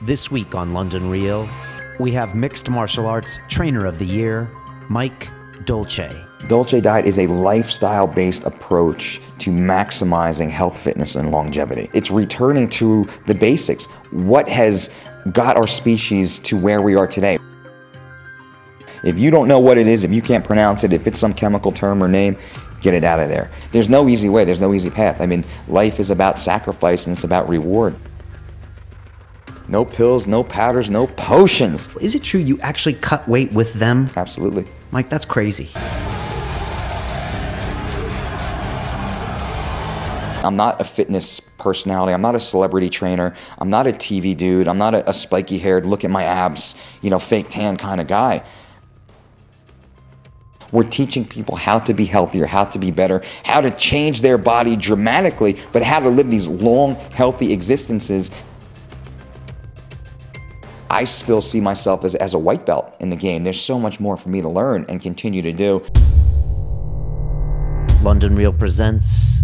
This week on London Real, we have Mixed Martial Arts Trainer of the Year, Mike Dolce. Dolce Diet is a lifestyle-based approach to maximizing health, fitness, and longevity. It's returning to the basics. What has got our species to where we are today? If you don't know what it is, if you can't pronounce it, if it's some chemical term or name, get it out of there. There's no easy way, there's no easy path. I mean, life is about sacrifice and it's about reward. No pills, no powders, no potions. Is it true you actually cut weight with them? Absolutely. Mike, that's crazy. I'm not a fitness personality. I'm not a celebrity trainer. I'm not a TV dude. I'm not a spiky haired, look at my abs, fake tan kind of guy. We're teaching people how to be healthier, how to be better, how to change their body dramatically, but how to live these long, healthy existences. I still see myself as a white belt in the game. There's so much more for me to learn and continue to do. London Real presents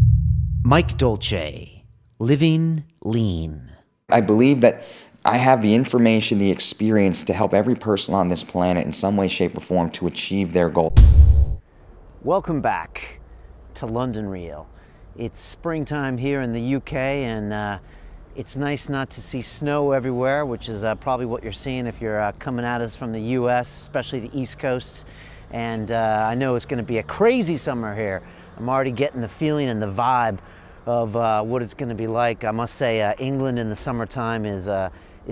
Mike Dolce, Living Lean. I believe that I have the information, the experience to help every person on this planet in some way, shape, or form to achieve their goal. Welcome back to London Real. It's springtime here in the UK, and it's nice not to see snow everywhere, which is probably what you're seeing if you're coming at us from the US, especially the East Coast. And I know it's going to be a crazy summer here. I'm already getting the feeling and the vibe of what it's going to be like. I must say, England in the summertime is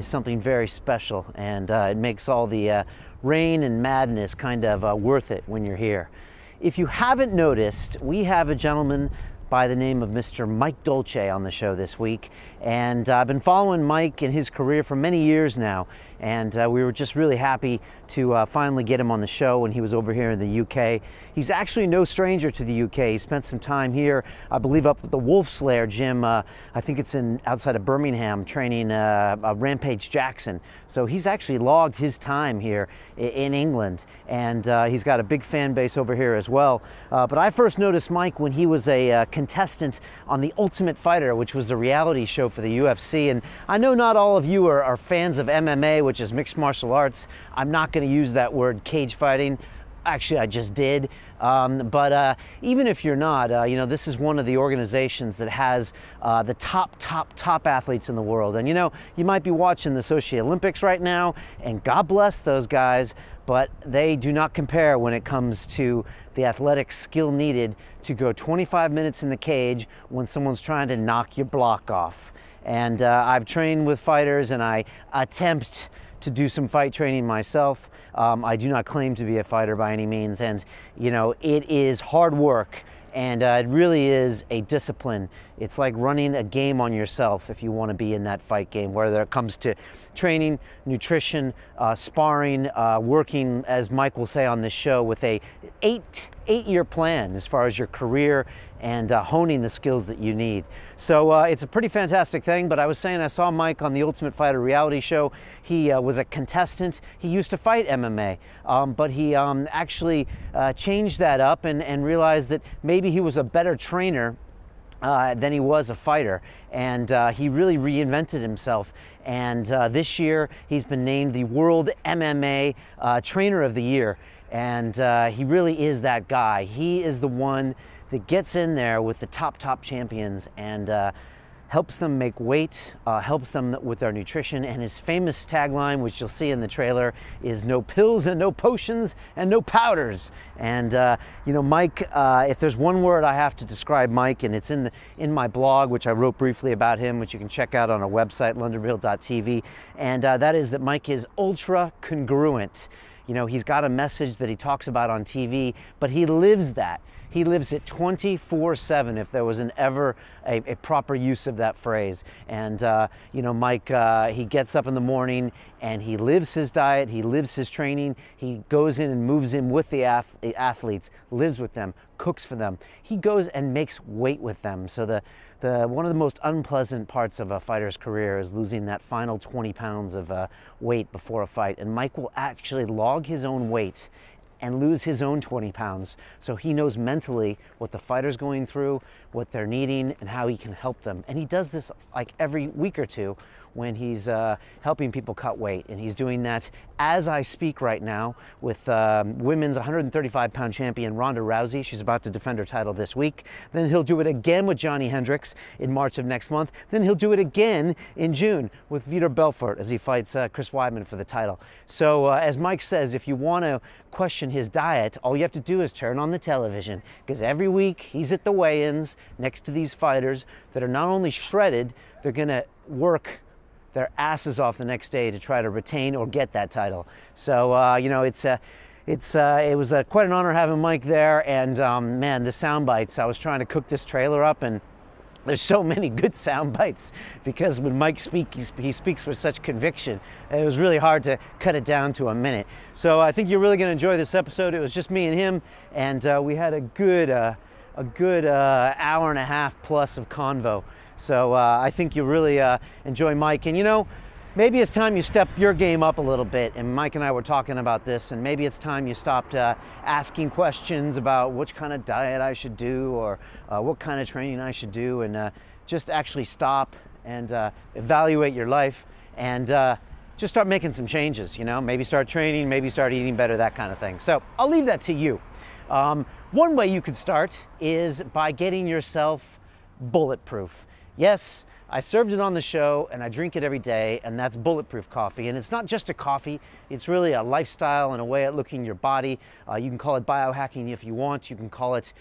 something very special, and it makes all the rain and madness kind of worth it when you're here. If you haven't noticed, we have a gentleman by the name of Mr. Mike Dolce on the show this week, and I've been following Mike and his career for many years now, and we were just really happy to finally get him on the show when he was over here in the UK. He's actually no stranger to the UK. He spent some time here, I believe, up at the Wolf's Lair gym. I think it's outside of Birmingham, training Rampage Jackson. So he's actually logged his time here in England, and he's got a big fan base over here as well. But I first noticed Mike when he was a contestant on The Ultimate Fighter, which was the reality show for the UFC. And I know not all of you are fans of MMA, which is mixed martial arts. I'm not going to use that word cage fighting. Actually, I just did. But even if you're not, this is one of the organizations that has the top athletes in the world. And you might be watching the Sochi Olympics right now, and God bless those guys, but they do not compare when it comes to the athletic skill needed to go 25 minutes in the cage when someone's trying to knock your block off. And I've trained with fighters, and I attempt to do some fight training myself. I do not claim to be a fighter by any means, and it is hard work, and it really is a discipline. It's like running a game on yourself if you want to be in that fight game, whether it comes to training, nutrition, sparring, working, as Mike will say on this show, with a eight-year plan as far as your career and honing the skills that you need. So it's a pretty fantastic thing. But I was saying, I saw Mike on the Ultimate Fighter reality show. He was a contestant. He used to fight MMA, but he actually changed that up and realized that maybe he was a better trainer than he was a fighter, and he really reinvented himself. And this year he's been named the World MMA Trainer of the Year, and he really is that guy. He is the one that gets in there with the top champions and helps them make weight, helps them with their nutrition. And his famous tagline, which you'll see in the trailer, is no pills and no potions and no powders. And Mike, if there's one word I have to describe Mike, and it's in my blog, which I wrote briefly about him, which you can check out on our website, londonreal.tv, and that is that Mike is ultra congruent. He's got a message that he talks about on TV, but he lives that. He lives it 24/7, if there was ever a proper use of that phrase. And Mike, he gets up in the morning and he lives his diet, he lives his training, he goes in and moves in with the athletes, lives with them, cooks for them. He goes and makes weight with them. So one of the most unpleasant parts of a fighter's career is losing that final 20 pounds of weight before a fight. And Mike will actually log his own weight and lose his own 20 pounds. So he knows mentally what the fighter's going through, what they're needing, and how he can help them. And he does this like every week or two when he's helping people cut weight. And he's doing that as I speak right now with women's 135-pound champion Ronda Rousey. She's about to defend her title this week. Then he'll do it again with Johnny Hendricks in March of next month. Then he'll do it again in June with Vitor Belfort as he fights Chris Weidman for the title. So as Mike says, if you want to question his diet, all you have to do is turn on the television, because every week he's at the weigh-ins next to these fighters that are not only shredded, they're going to work their asses off the next day to try to retain or get that title. So you know, it was quite an honor having Mike there. And man, the sound bites, I was trying to cook this trailer up, and there's so many good sound bites, because when Mike speaks, he speaks with such conviction. It was really hard to cut it down to a minute. So I think you're really going to enjoy this episode. It was just me and him, and we had a good hour and a half plus of convo. So I think you'll really enjoy Mike. And you know, maybe it's time you step your game up a little bit. And Mike and I were talking about this, and maybe it's time you stopped asking questions about which kind of diet I should do, or what kind of training I should do, and just actually stop and evaluate your life, and just start making some changes. You know, maybe start training, maybe start eating better, that kind of thing. So I'll leave that to you. One way you could start is by getting yourself bulletproof. Yes, I served it on the show, and I drink it every day, and that's Bulletproof coffee. And it's not just a coffee, it's really a lifestyle and a way of looking at your body. You can call it biohacking if you want. You can call it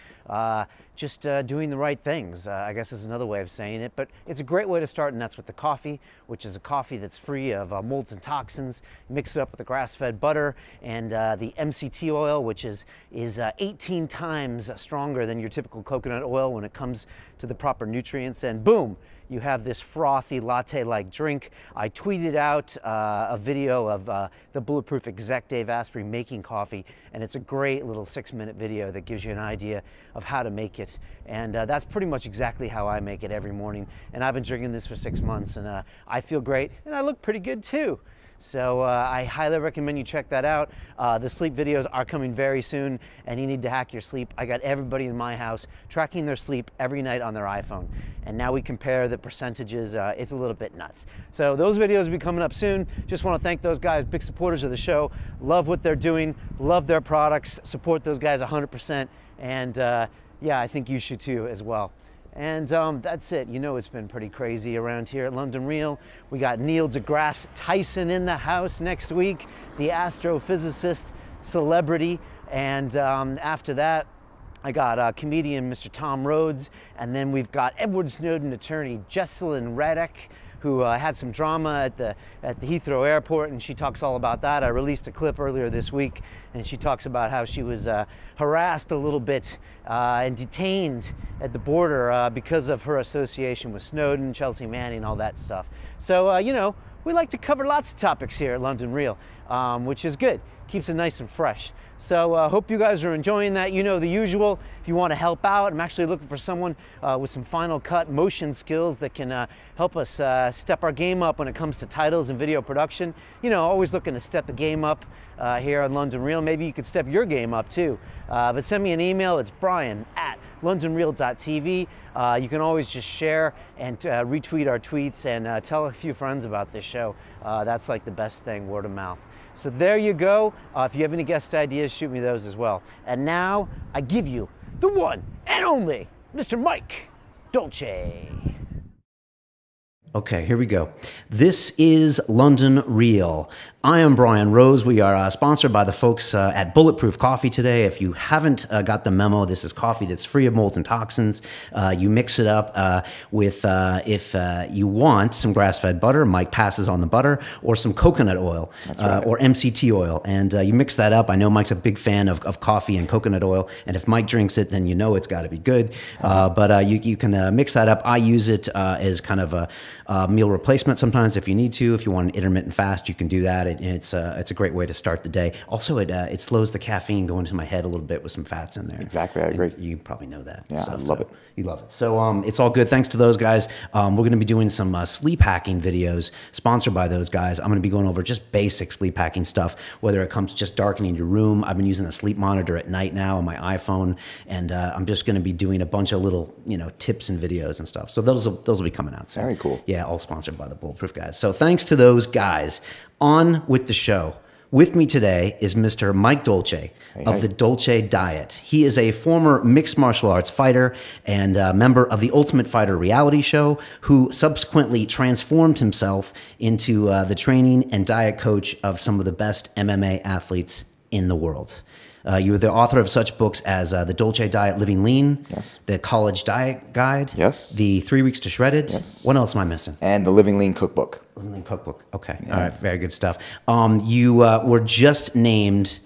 just doing the right things, I guess is another way of saying it. But it's a great way to start, and that's with the coffee, which is a coffee that's free of molds and toxins. You mix it up with the grass-fed butter and the MCT oil, which is 18 times stronger than your typical coconut oil when it comes to the proper nutrients, and boom, you have this frothy latte-like drink. I tweeted out a video of the Bulletproof exec Dave Asprey making coffee, and it's a great little 6-minute video that gives you an idea of how to make it. And that's pretty much exactly how I make it every morning. And I've been drinking this for 6 months, and I feel great, and I look pretty good too. So I highly recommend you check that out. The sleep videos are coming very soon, and you need to hack your sleep. I got everybody in my house tracking their sleep every night on their iPhone. And now we compare the percentages. It's a little bit nuts. So those videos will be coming up soon. Just want to thank those guys, big supporters of the show. Love what they're doing, love their products, support those guys 100%. And yeah, I think you should too as well. And that's it. You know, it's been pretty crazy around here at London Real. We got Neil deGrasse Tyson in the house next week, the astrophysicist celebrity. And after that, I got comedian Mr. Tom Rhodes. And then we've got Edward Snowden attorney Jesselyn Reddick, who had some drama at the Heathrow Airport, and she talks all about that. I released a clip earlier this week, and she talks about how she was harassed a little bit and detained at the border because of her association with Snowden, Chelsea Manning, all that stuff. So, you know, we like to cover lots of topics here at London Real, which is good. Keeps it nice and fresh. So hope you guys are enjoying that. You know the usual. If you want to help out, I'm actually looking for someone with some Final Cut motion skills that can help us step our game up when it comes to titles and video production. You know, always looking to step the game up here on London Real. Maybe you could step your game up too. But send me an email. It's brian@londonreal.tv. You can always just share and retweet our tweets and tell a few friends about this show. That's like the best thing, word of mouth. So there you go. If you have any guest ideas, shoot me those as well. And now I give you the one and only Mr. Mike Dolce. Okay, here we go. This is London Real. I am Brian Rose. We are sponsored by the folks at Bulletproof Coffee today. If you haven't got the memo, this is coffee that's free of molds and toxins. You mix it up with, if you want, some grass-fed butter. Mike passes on the butter, or some coconut oil, right, or MCT oil. And you mix that up. I know Mike's a big fan of coffee and coconut oil. And if Mike drinks it, then you know it's got to be good. But you can mix that up. I use it as kind of a meal replacement sometimes if you need to. If you want an intermittent fast, you can do that. It's a great way to start the day. Also, it slows the caffeine going to my head a little bit with some fats in there. Exactly, I agree. And you probably know that. Yeah, I love it. You love it. So it's all good. Thanks to those guys. We're going to be doing some sleep hacking videos sponsored by those guys. I'm going to be going over just basic sleep hacking stuff, whether it comes to just darkening your room. I've been using a sleep monitor at night now on my iPhone, and I'm just going to be doing a bunch of little tips and videos and stuff. So those will be coming out soon. Very cool. Yeah, all sponsored by the Bulletproof guys. So thanks to those guys. On with the show. With me today is Mr. Mike Dolce of the Dolce Diet. He is a former mixed martial arts fighter and a member of the Ultimate Fighter reality show, who subsequently transformed himself into the training and diet coach of some of the best MMA athletes in the world. You were the author of such books as The Dolce Diet Living Lean, yes, The College Diet Guide, yes, The 3 Weeks to Shredded. Yes. What else am I missing? And the Living Lean Cookbook. Living Lean Cookbook. Okay. Yeah. All right. Very good stuff. You were just named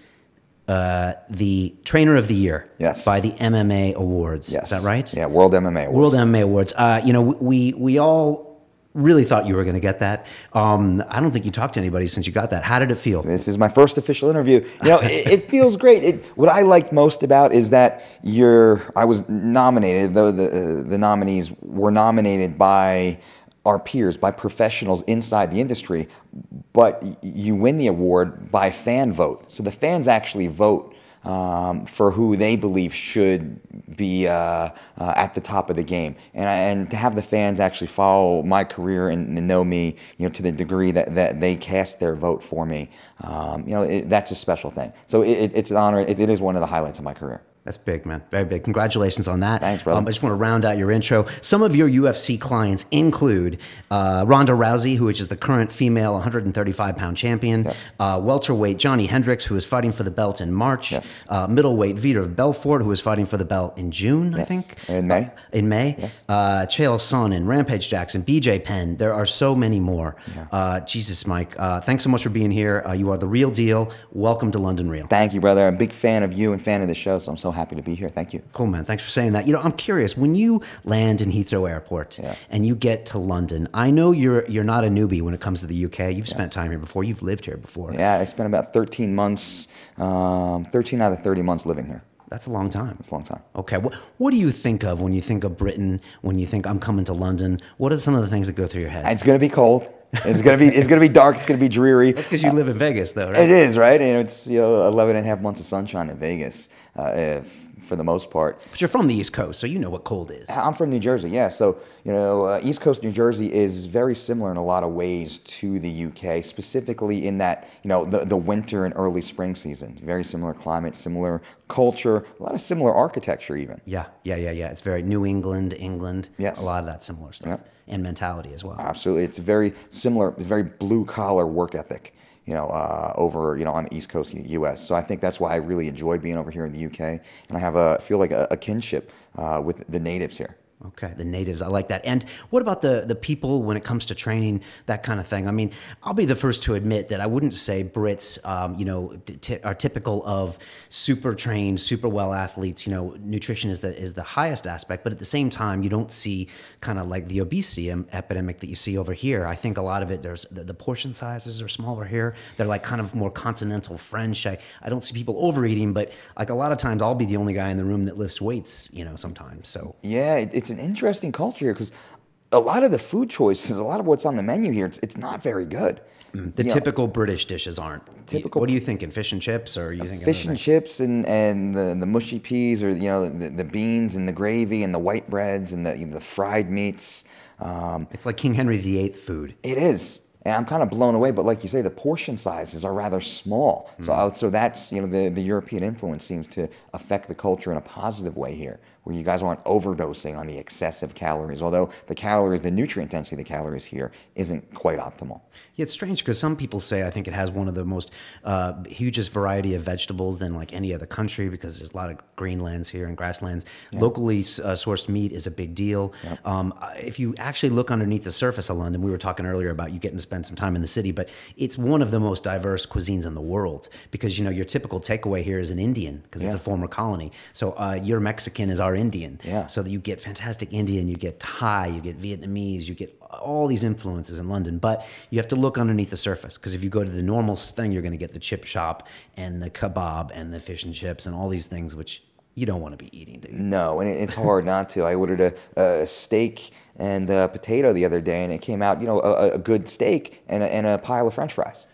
the Trainer of the Year, yes, by the MMA Awards. Yes. Is that right? Yeah, World MMA Awards. World MMA Awards. You know, we all really thought you were going to get that. I don't think you talked to anybody since you got that. How did it feel? This is my first official interview. You know, it feels great. What I liked most about is that I was nominated, though the nominees were nominated by our peers, by professionals inside the industry, but you win the award by fan vote. So the fans actually vote for who they believe should be at the top of the game, and to have the fans actually follow my career and know me, you know, to the degree that they cast their vote for me, you know, that's a special thing. So it's an honor. It is one of the highlights of my career. That's big, man. Very big. Congratulations on that. Thanks, brother. I just want to round out your intro. Some of your UFC clients include Ronda Rousey, who is the current female 135-pound champion. Yes. Welterweight Johnny Hendricks, who is fighting for the belt in March. Yes. Middleweight Vitor Belfort, who is fighting for the belt in June, Yes. I think. In May. In May. Yes. Chael Sonnen, Rampage Jackson, BJ Penn. There are so many more. Yeah. Jesus, Mike. Thanks so much for being here. You are the real deal. Welcome to London Real. Thank you, brother. I'm a big fan of you and fan of the show, so I'm so happy to be here. Thank you. Cool, man. Thanks for saying that. You know, I'm curious, when you land in Heathrow Airport and you get to London, I know you're not a newbie when it comes to the UK. You've spent time here before. You've lived here before. Yeah, I spent about 13 months, 13 out of 30 months living here. That's a long time. It's a long time. Okay. What do you think of when you think of Britain, when you think I'm coming to London? What are some of the things that go through your head? It's going to be cold. It's going to be dark. It's going to be dreary. That's because you live in Vegas, though, right? It is, right? And it's, you know, 11 and a half months of sunshine in Vegas, for the most part. But you're from the East Coast, so you know what cold is. I'm from New Jersey, yeah. So, you know, East Coast New Jersey is very similar in a lot of ways to the UK, specifically in that, you know, the winter and early spring season. Very similar climate, similar culture, a lot of similar architecture even. Yeah. It's very New England. Yes. A lot of that similar stuff. Yep. And mentality as well. Absolutely. It's very similar, very blue-collar work ethic, you know, over, you know, on the East Coast of the U.S. So I think that's why I really enjoyed being over here in the UK, and I feel like a kinship with the natives here. Okay, the natives, I like that. And what about the people when it comes to training, that kind of thing? I mean, I'll be the first to admit that I wouldn't say Brits, you know, are typical of super trained, super well athletes. You know, nutrition is the highest aspect, but at the same time, you don't see kind of like the obesity epidemic that you see over here. I think a lot of it, there's the portion sizes are smaller here. They're like kind of more continental French. I don't see people overeating, but like a lot of times I'll be the only guy in the room that lifts weights, you know, sometimes. So yeah, it's an interesting culture here because a lot of the food choices, a lot of what's on the menu here, it's not very good. The typical British dishes aren't. Typical. What are you thinking? Fish and chips, or are you thinking fish and chips and the mushy peas, or you know the beans and the gravy and the white breads and the fried meats. It's like King Henry VIII food. It is. And I'm kind of blown away, but like you say, the portion sizes are rather small. So that's, you know, the European influence seems to affect the culture in a positive way here, where you guys aren't overdosing on the excessive calories, although the nutrient density of the calories here isn't quite optimal. Yeah, it's strange because some people say I think it has one of the most hugest variety of vegetables than like any other country because there's a lot of green lands here and grasslands. Yeah. Locally sourced meat is a big deal. Yep. If you actually look underneath the surface of London, we were talking earlier about you getting to spend some time in the city, but it's one of the most diverse cuisines in the world because, you know, your typical takeaway here is an Indian because it's a former colony. So your Mexican is our Indian. Yeah. So that you get fantastic Indian, you get Thai, you get Vietnamese, you get all these influences in London, but you have to look underneath the surface because if you go to the normal thing, you're going to get the chip shop and the kebab and the fish and chips and all these things, which you don't want to be eating, do you? No, and it's hard not to. I ordered a steak and a potato the other day, and it came out, you know, a good steak and a pile of French fries.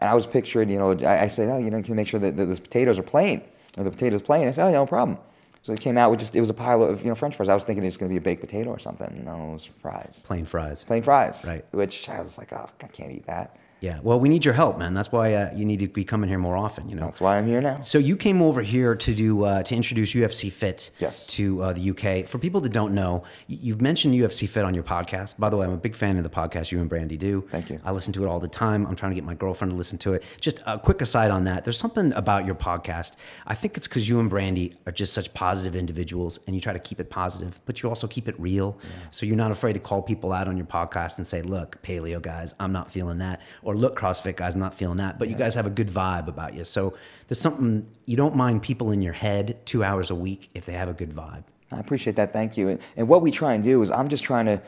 And I was picturing, you know, I said, oh, you know, can you make sure that the potatoes are plain, or the potatoes plain? I said, oh, no problem. So it came out with it was a pile of, French fries. I was thinking it was going to be a baked potato or something. No, it was fries. Plain fries. Plain fries. Right. Which I was like, oh, I can't eat that. Yeah, well, we need your help, man. That's why you need to be coming here more often. That's why I'm here now. So you came over here to to introduce UFC Fit Yes. to the UK. For people that don't know, you've mentioned UFC Fit on your podcast. By the way, I'm a big fan of the podcast you and Brandy do. Thank you. I listen to it all the time. I'm trying to get my girlfriend to listen to it. Just a quick aside on that. There's something about your podcast. I think it's because you and Brandy are just such positive individuals, and you try to keep it positive, but you also keep it real. Yeah. So you're not afraid to call people out on your podcast and say, look, paleo guys, I'm not feeling that. Or look, CrossFit guys, I'm not feeling that, but you guys have a good vibe about you. So there's something, you don't mind people in your head 2 hours a week if they have a good vibe. I appreciate that. Thank you. And what we try and do is I'm just trying to,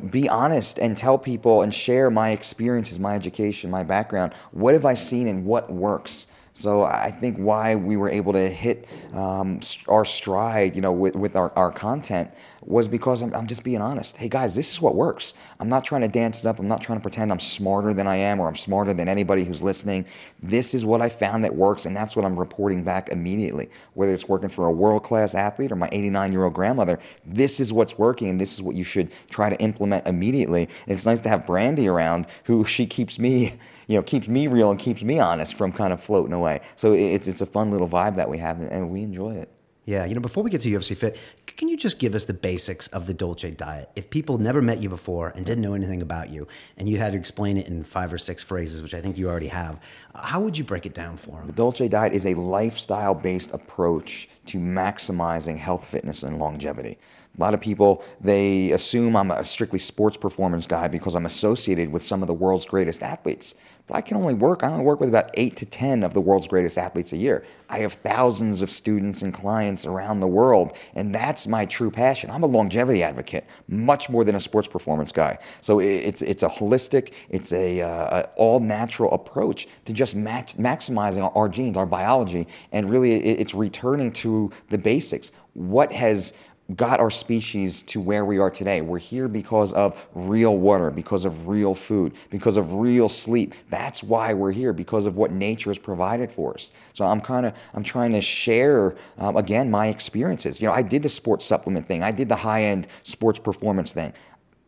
be honest and tell people and share my experiences, my education, my background. What have I seen and what works? So I think why we were able to hit our stride, with our content was because I'm just being honest. Hey guys, this is what works. I'm not trying to dance it up. I'm not trying to pretend I'm smarter than I am or I'm smarter than anybody who's listening. This is what I found that works, and that's what I'm reporting back immediately. Whether it's working for a world-class athlete or my 89-year-old grandmother, this is what's working, and this is what you should try to implement immediately. And it's nice to have Brandy around, who she keeps me keeps me real and keeps me honest from kind of floating away. So it's a fun little vibe that we have, and we enjoy it. Yeah, before we get to UFC Fit, can you just give us the basics of the Dolce diet? If people never met you before and didn't know anything about you, and you had to explain it in 5 or 6 phrases, which I think you already have, how would you break it down for them? The Dolce diet is a lifestyle-based approach to maximizing health, fitness, and longevity. A lot of people, they assume I'm a strictly sports performance guy because I'm associated with some of the world's greatest athletes. But I only work with about 8 to 10 of the world's greatest athletes a year. I have thousands of students and clients around the world, and that's my true passion. I'm a longevity advocate, much more than a sports performance guy. So it's a holistic, it's a all-natural approach to just maximizing our genes, our biology, and really it's returning to the basics. What has got our species to where we are today? We're here because of real water, because of real food, because of real sleep. That's why we're here, because of what nature has provided for us. So I'm trying to share, again, my experiences. I did the sports supplement thing. I did the high-end sports performance thing.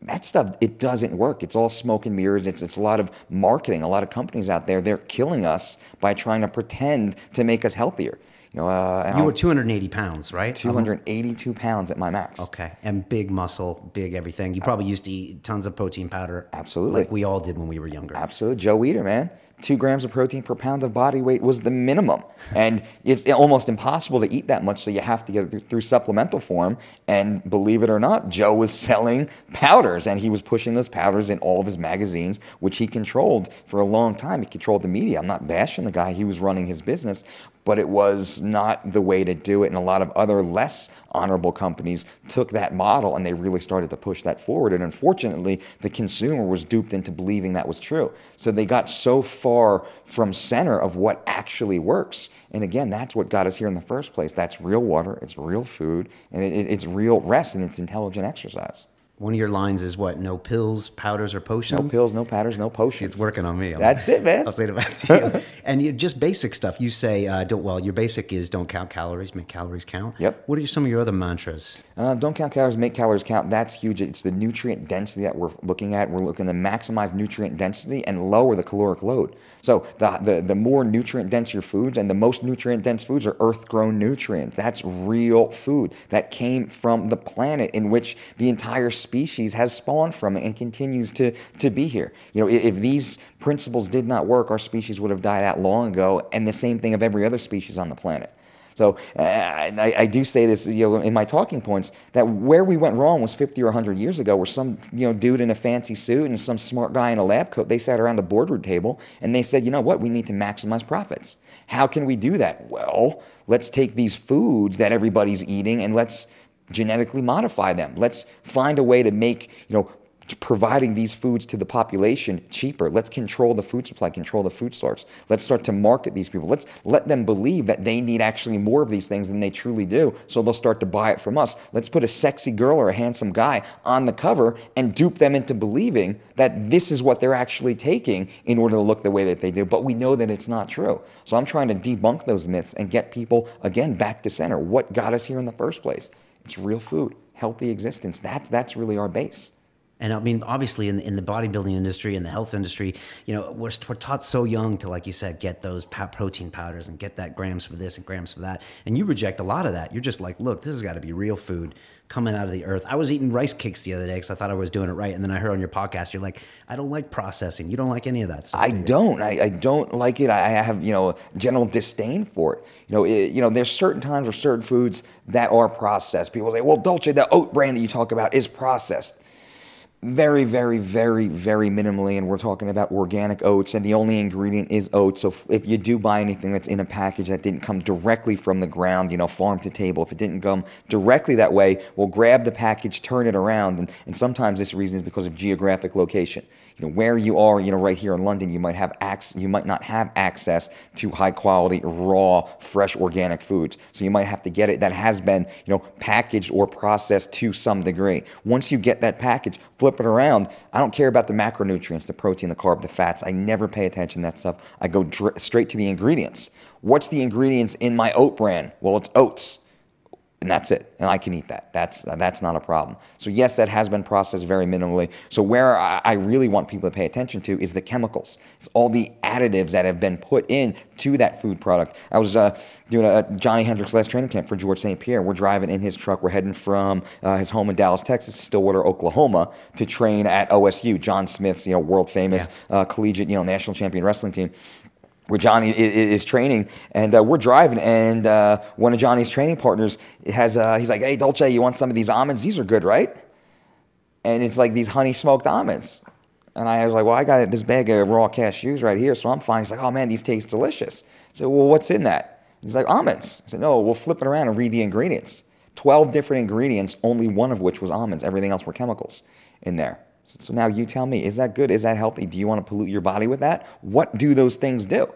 That stuff, it doesn't work. It's all smoke and mirrors. It's a lot of marketing. A lot of companies out there, they're killing us by trying to pretend to make us healthier. You were 280 pounds, right? 282 pounds at my max. Okay. And big muscle, big everything. You probably used to eat tons of protein powder. Absolutely. Like we all did when we were younger. Absolutely. Joe Eater, man. 2 grams of protein per pound of body weight was the minimum. And it's almost impossible to eat that much, so you have to get it through supplemental form. And believe it or not, Joe was selling powders, and he was pushing those powders in all of his magazines, which he controlled for a long time. He controlled the media. I'm not bashing the guy. He was running his business. But it was not the way to do it. And a lot of other less honorable companies took that model and they really started to push that forward. And unfortunately, the consumer was duped into believing that was true. So they got so far from center of what actually works. And again, that's what got us here in the first place. That's real water, it's real food, and it's real rest, and it's intelligent exercise. One of your lines is what? No pills, powders, or potions? No pills, no powders, no potions. It's working on me. That's it, man. I'll say it back to you. And just basic stuff. You say, your basic is don't count calories, make calories count. Yep. What are some of your other mantras? Don't count calories, make calories count. That's huge. It's the nutrient density that we're looking at. We're looking to maximize nutrient density and lower the caloric load. So the more nutrient dense your foods, and the most nutrient dense foods are earth-grown nutrients. That's real food that came from the planet in which the entire species has spawned from and continues to be here. If these principles did not work, our species would have died out long ago, and the same thing of every other species on the planet. So I do say this, in my talking points, that where we went wrong was 50 or 100 years ago, where some dude in a fancy suit and some smart guy in a lab coat, they sat around a boardroom table and they said, you know what, we need to maximize profits. How can we do that? Well, let's take these foods that everybody's eating and let's genetically modify them. Let's find a way to make, providing these foods to the population cheaper. Let's control the food supply, control the food source. Let's start to market these people. Let's let them believe that they need actually more of these things than they truly do, so they'll start to buy it from us. Let's put a sexy girl or a handsome guy on the cover and dupe them into believing that this is what they're actually taking in order to look the way that they do. But we know that it's not true. So I'm trying to debunk those myths and get people, again, back to center. What got us here in the first place? It's real food, healthy existence. That's really our base. And I mean, obviously, in the bodybuilding industry and the health industry, you know, we're taught so young to, like you said, get those protein powders and get that grams for this and grams for that. And you reject a lot of that. You're just like, look, this has got to be real food coming out of the earth. I was eating rice cakes the other day because I thought I was doing it right. And then I heard on your podcast, you're like, I don't like processing. You don't like any of that stuff. I don't like it. I have, you know, general disdain for it. You know, there's certain times or certain foods that are processed. People say, well, Dolce, the oat brand that you talk about is processed. Very, very, very, very minimally, and we're talking about organic oats, and the only ingredient is oats. So if you do buy anything that's in a package that didn't come directly from the ground, you know, farm to table, if it didn't come directly that way, we'll grab the package, turn it around, and sometimes this reason is because of geographic location. You know, where you are, you know, right here in London, you might not have access to high quality, raw, fresh, organic foods. So you might have to get it that has been, you know, packaged or processed to some degree. Once you get that package, flip it around. I don't care about the macronutrients, the protein, the carb, the fats. I never pay attention to that stuff. I go straight to the ingredients. What's the ingredients in my oat brand? Well, it's oats. And that's it. And I can eat that. That's not a problem. So yes, that has been processed very minimally. So where I really want people to pay attention to is the chemicals. It's all the additives that have been put in to that food product. I was doing a Johnny Hendricks last training camp for George St. Pierre. We're driving in his truck. We're heading from his home in Dallas, Texas, to Stillwater, Oklahoma, to train at OSU, John Smith's, you know, world famous collegiate, you know, national champion wrestling team, where Johnny is training, and we're driving, and one of Johnny's training partners has, he's like, hey, Dolce, you want some of these almonds? These are good, right? And it's like these honey smoked almonds. And I was like, well, I got this bag of raw cashews right here, so I'm fine. He's like, oh man, these taste delicious. I said, well, what's in that? He's like, almonds. I said, no, we'll flip it around and read the ingredients. 12 different ingredients, only one of which was almonds. Everything else were chemicals in there. So now you tell me, is that good? Is that healthy? Do you want to pollute your body with that? What do those things do?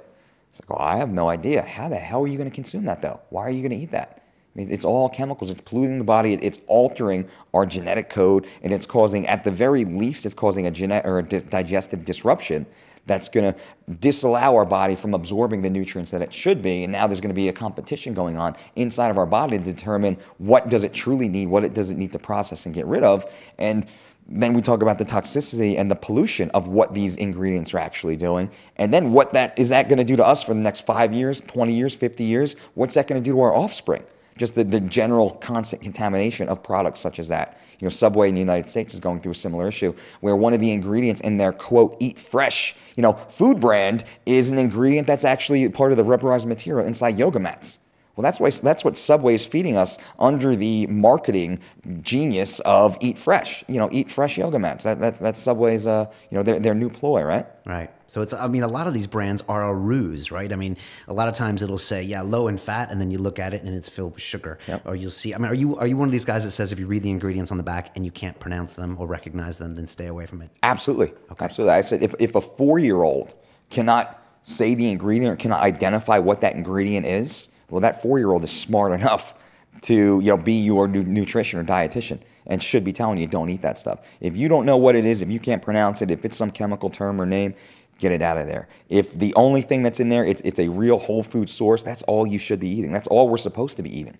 It's like, oh, I have no idea. How the hell are you going to consume that, though? Why are you going to eat that? I mean, it's all chemicals. It's polluting the body. It's altering our genetic code, and it's causing, at the very least, it's causing a digestive disruption that's going to disallow our body from absorbing the nutrients that it should be. And now there's going to be a competition going on inside of our body to determine what does it truly need, what it doesn't need to process and get rid of. And then we talk about the toxicity and the pollution of what these ingredients are actually doing. And then what is that going to do to us for the next 5 years, 20 years, 50 years? What's that going to do to our offspring? Just the general constant contamination of products such as that. You know, Subway in the United States is going through a similar issue where one of the ingredients in their, quote, eat fresh, you know, food brand is an ingredient that's actually part of the rubberized material inside yoga mats. Well, that's what Subway is feeding us under the marketing genius of Eat Fresh. You know, Eat Fresh yoga mats. That's Subway's, you know, their new ploy, right? Right. So it's, I mean, a lot of these brands are a ruse, right? I mean, a lot of times it'll say, yeah, low in fat, and then you look at it and it's filled with sugar. Yep. Or you'll see, I mean, are you one of these guys that says if you read the ingredients on the back and you can't pronounce them or recognize them, then stay away from it? Absolutely. Okay. Absolutely. I said if a 4-year-old cannot say the ingredient or cannot identify what that ingredient is, well, that 4-year-old is smart enough to, you know, be your nutrition or dietitian and should be telling you don't eat that stuff. If you don't know what it is, if you can't pronounce it, if it's some chemical term or name, get it out of there. If the only thing that's in there, it's a real whole food source, that's all you should be eating. That's all we're supposed to be eating.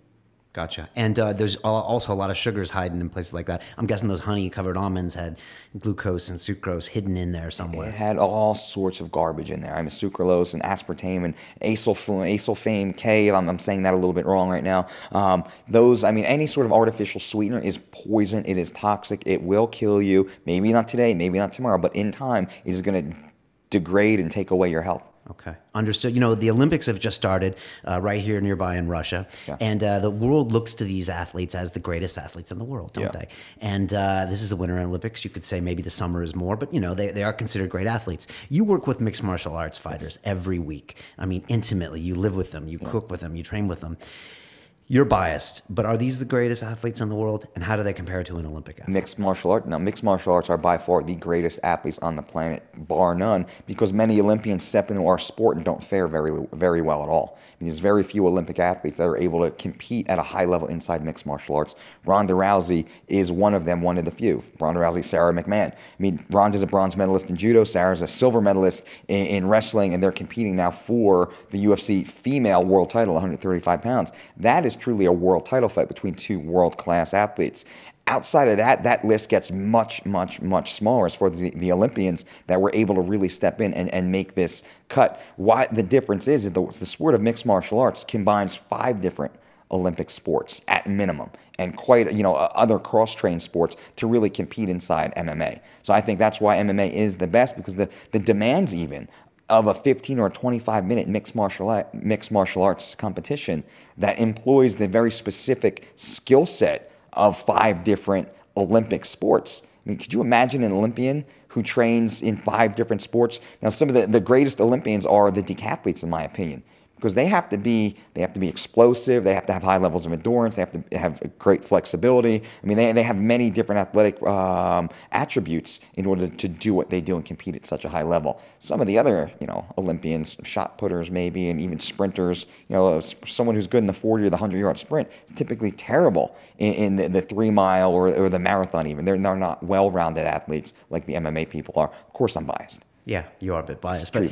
Gotcha. And there's also a lot of sugars hiding in places like that. I'm guessing those honey-covered almonds had glucose and sucrose hidden in there somewhere. It had all sorts of garbage in there. I mean, sucralose and aspartame and acyl K. I'm saying that a little bit wrong right now. Those, I mean, any sort of artificial sweetener is poison. It is toxic. It will kill you. Maybe not today, maybe not tomorrow, but in time, it is going to degrade and take away your health. Okay, understood. You know, the Olympics have just started right here nearby in Russia, and the world looks to these athletes as the greatest athletes in the world, don't they? And this is the Winter Olympics. You could say maybe the summer is more, but, you know, they are considered great athletes. You work with mixed martial arts fighters every week. I mean, intimately. You live with them. You cook with them. You train with them. You're biased, but are these the greatest athletes in the world? And how do they compare to an Olympic athlete? Mixed martial art? No, mixed martial arts are by far the greatest athletes on the planet, bar none, because many Olympians step into our sport and don't fare very well at all. I mean, there's very few Olympic athletes that are able to compete at a high level inside mixed martial arts. Ronda Rousey is one of them, one of the few. Ronda Rousey, Sarah McMahon. I mean, Ronda's a bronze medalist in judo, Sarah's a silver medalist in wrestling, and they're competing now for the UFC female world title, 135 pounds. That is truly a world title fight between two world-class athletes. Outside of that, that list gets much, much, much smaller as far as the Olympians that were able to really step in and make this cut. Why the difference is the sport of mixed martial arts combines 5 different Olympic sports at minimum, and quite other cross-trained sports to really compete inside MMA. So I think that's why MMA is the best, because the demands even of a 15 or 25-minute mixed martial arts competition that employs the very specific skill set of 5 different Olympic sports. I mean, could you imagine an Olympian who trains in 5 different sports? Now, some of the greatest Olympians are the decathletes, in my opinion, because they have to be explosive, they have to have high levels of endurance, they have to have great flexibility. I mean, they have many different athletic attributes in order to do what they do and compete at such a high level. Some of the other, Olympians, shot putters maybe, and even sprinters, someone who's good in the 40 or the 100-yard sprint is typically terrible in the 3-mile or the marathon even. They're not well-rounded athletes like the MMA people are. Of course, I'm biased. Yeah, you are a bit biased, but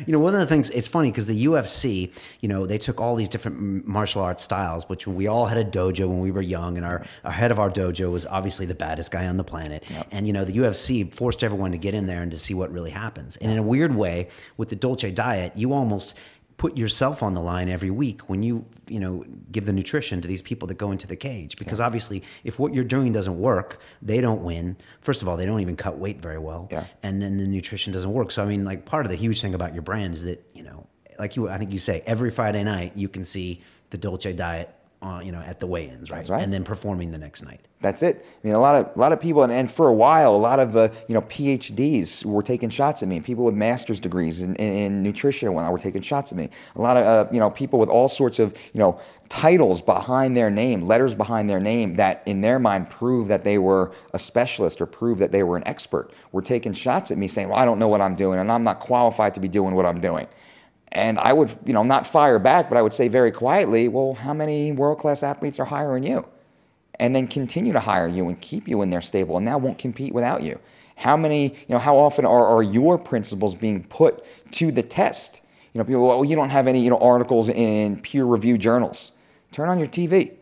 one of the things, it's funny because the UFC, they took all these different martial arts styles, which we all had a dojo when we were young, and our head of our dojo was obviously the baddest guy on the planet. Yep. And, the UFC forced everyone to get in there and to see what really happens. And in a weird way, with the Dolce diet, you almost put yourself on the line every week when you give the nutrition to these people that go into the cage, because obviously if what you're doing doesn't work, they don't win. First of all, they don't even cut weight very well. Yeah. And then the nutrition doesn't work. So I mean, like, part of the huge thing about your brand is that, I think you say every Friday night you can see the Dolce diet at the weigh-ins, right? That's right. And then performing the next night. That's it. I mean, a lot of people, and for a while, a lot of PhDs were taking shots at me. People with master's degrees in nutrition and whatnot were taking shots at me. A lot of people with all sorts of titles behind their name, letters behind their name, that in their mind prove that they were a specialist or prove that they were an expert, were taking shots at me, saying, "Well, I don't know what I'm doing, and I'm not qualified to be doing what I'm doing." And I would, not fire back, but I would say very quietly, well, how many world-class athletes are hiring you? And then continue to hire you and keep you in their stable and now won't compete without you. How many, how often are your principles being put to the test? People, well, you don't have any, articles in peer-reviewed journals. Turn on your TV.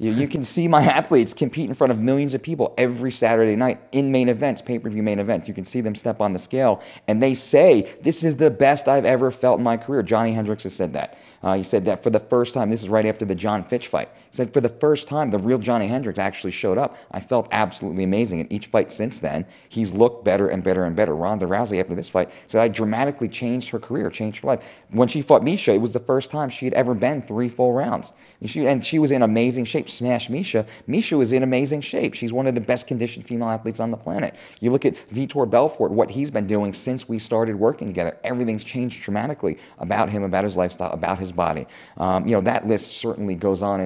You can see my athletes compete in front of millions of people every Saturday night in main events, pay-per-view main events. You can see them step on the scale, and they say, "This is the best I've ever felt in my career." Johnny Hendricks has said that. He said that for the first time. This is right after the John Fitch fight. He said, for the first time, the real Johnny Hendricks actually showed up. I felt absolutely amazing. And each fight since then, he's looked better and better and better. Ronda Rousey, after this fight, said, I dramatically changed her career, changed her life. When she fought Misha, it was the first time she had ever been 3 full rounds. And she was in amazing shape. Smash Misha. Misha was in amazing shape. She's one of the best conditioned female athletes on the planet. You look at Vitor Belfort, what he's been doing since we started working together. Everything's changed dramatically about him, about his lifestyle, about his body. That list certainly goes on,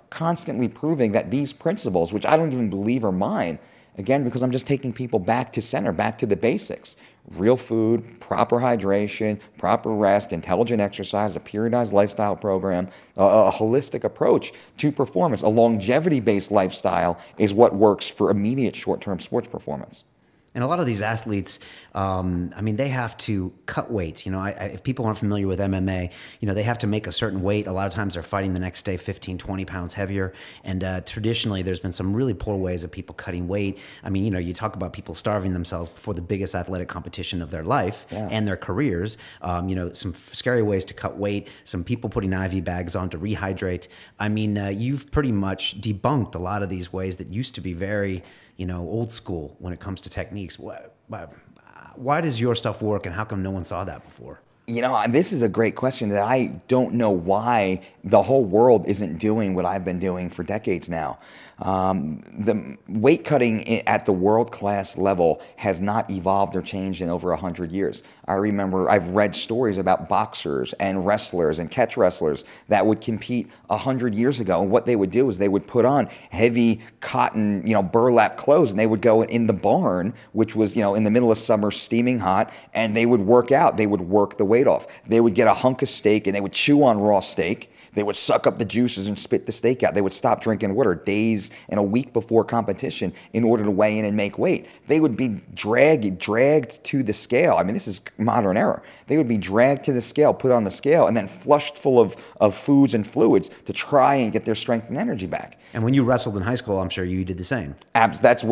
constantly proving that these principles, which I don't even believe are mine, again, because I'm just taking people back to center, back to the basics. Real food, proper hydration, proper rest, intelligent exercise, a periodized lifestyle program, a holistic approach to performance. A longevity-based lifestyle is what works for immediate short-term sports performance. And a lot of these athletes, they have to cut weight. If people aren't familiar with MMA, they have to make a certain weight. A lot of times they're fighting the next day 15, 20 pounds heavier. And traditionally, there's been some really poor ways of people cutting weight. You talk about people starving themselves before the biggest athletic competition of their life and their careers. Some scary ways to cut weight, some people putting IV bags on to rehydrate. You've pretty much debunked a lot of these ways that used to be very old school when it comes to techniques. Why does your stuff work, and how come no one saw that before? You know, this is a great question that I don't know why the whole world isn't doing what I've been doing for decades now. The weight cutting at the world-class level has not evolved or changed in over 100 years. I remember I've read stories about boxers and wrestlers and catch wrestlers that would compete 100 years ago. And what they would do is they would put on heavy cotton, burlap clothes, and they would go in the barn, which was, in the middle of summer, steaming hot, and they would work out. They would work the weight off. They would get a hunk of steak and they would chew on raw steak. They would suck up the juices and spit the steak out. They would stop drinking water days and a week before competition in order to weigh in and make weight. They would be dragged to the scale. I mean, this is modern era. They would be dragged to the scale, put on the scale, and then flushed full of foods and fluids to try and get their strength and energy back. And when you wrestled in high school, I'm sure you did the same. That's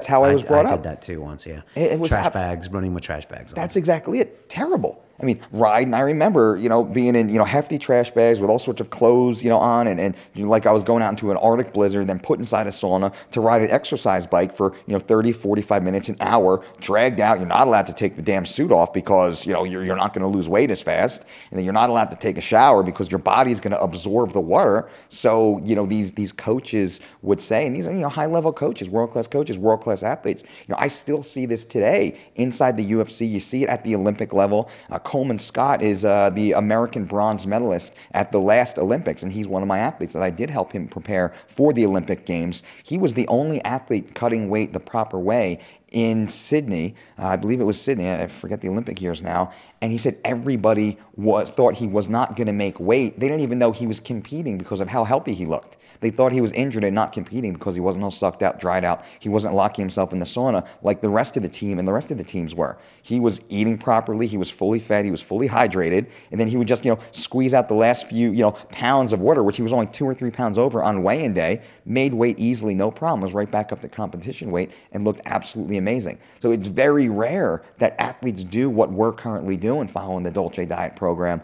how I was brought up. I did that too once, yeah. It was trash bags, running with trash bags on. That's exactly it. Terrible. I mean, riding, I remember, being in, hefty trash bags with all sorts of clothes, on, and like I was going out into an Arctic blizzard, then put inside a sauna to ride an exercise bike for, 30, 45 minutes, an hour, dragged out. You're not allowed to take the damn suit off because, you're not going to lose weight as fast. And then you're not allowed to take a shower because your body's going to absorb the water. So, these coaches would say, and these are, high-level coaches, world-class athletes. I still see this today inside the UFC. You see it at the Olympic level. Coleman Scott is the American bronze medalist at the last Olympics, and he's one of my athletes that I did help him prepare for the Olympic Games. He was the only athlete cutting weight the proper way in Sydney. I believe it was Sydney. I forget the Olympic years now. And he said everybody thought he was not going to make weight. They didn't even know he was competing because of how healthy he looked. They thought he was injured and not competing because he wasn't all sucked out, dried out. He wasn't locking himself in the sauna like the rest of the team and the rest of the teams were. He was eating properly. He was fully fed. He was fully hydrated. And then he would just, squeeze out the last few, pounds of water, which he was only 2 or 3 pounds over on weigh-in day, made weight easily, no problem, was right back up to competition weight and looked absolutely amazing. So it's very rare that athletes do what we're currently doing following the Dolce diet program.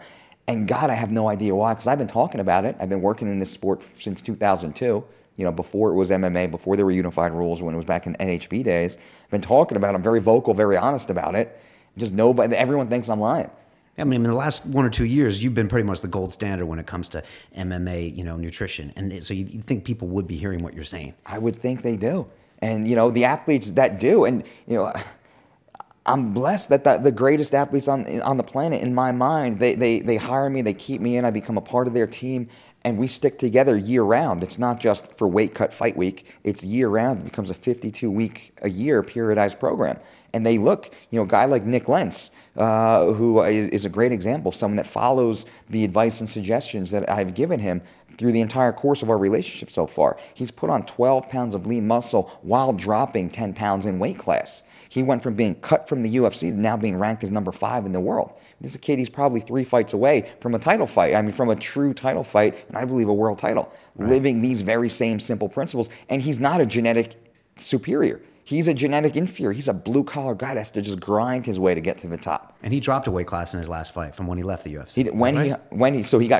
And God, I have no idea why, because I've been talking about it. I've been working in this sport since 2002, before it was MMA, before there were unified rules, when it was back in NHB days. I've been talking about it. I'm very vocal, very honest about it. Just nobody, everyone thinks I'm lying. I mean, in the last 1 or 2 years, you've been pretty much the gold standard when it comes to MMA, nutrition. And so you think people would be hearing what you're saying. I would think they do. And, the athletes that do, and, I'm blessed that the greatest athletes on the planet, in my mind, they hire me, they keep me in, I become a part of their team, and we stick together year round. It's not just for weight cut fight week, it's year round. It becomes a 52-week-a-year periodized program. And they look, a guy like Nick Lentz, who is a great example of someone that follows the advice and suggestions that I've given him through the entire course of our relationship so far. He's put on 12 pounds of lean muscle while dropping 10 pounds in weight class. He went from being cut from the UFC to now being ranked as number 5 in the world. This is a kid, he's probably 3 fights away from a title fight. I mean, from a true title fight, and I believe a world title. Right. Living these very same simple principles. And he's not a genetic superior. He's a genetic inferior. He's a blue-collar guy that has to just grind his way to get to the top. And he dropped a weight class in his last fight from when he left the UFC.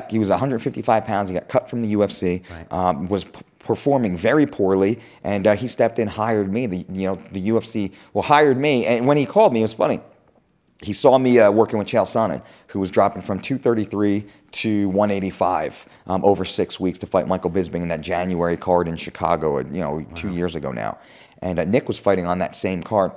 He was 155 pounds. He got cut from the UFC. Right. Was performing very poorly, and he stepped in, hired me. The UFC hired me, and when he called me, it was funny. He saw me working with Chael Sonnen, who was dropping from 233 to 185 over 6 weeks to fight Michael Bisping in that January card in Chicago, 2 years ago now. And Nick was fighting on that same card.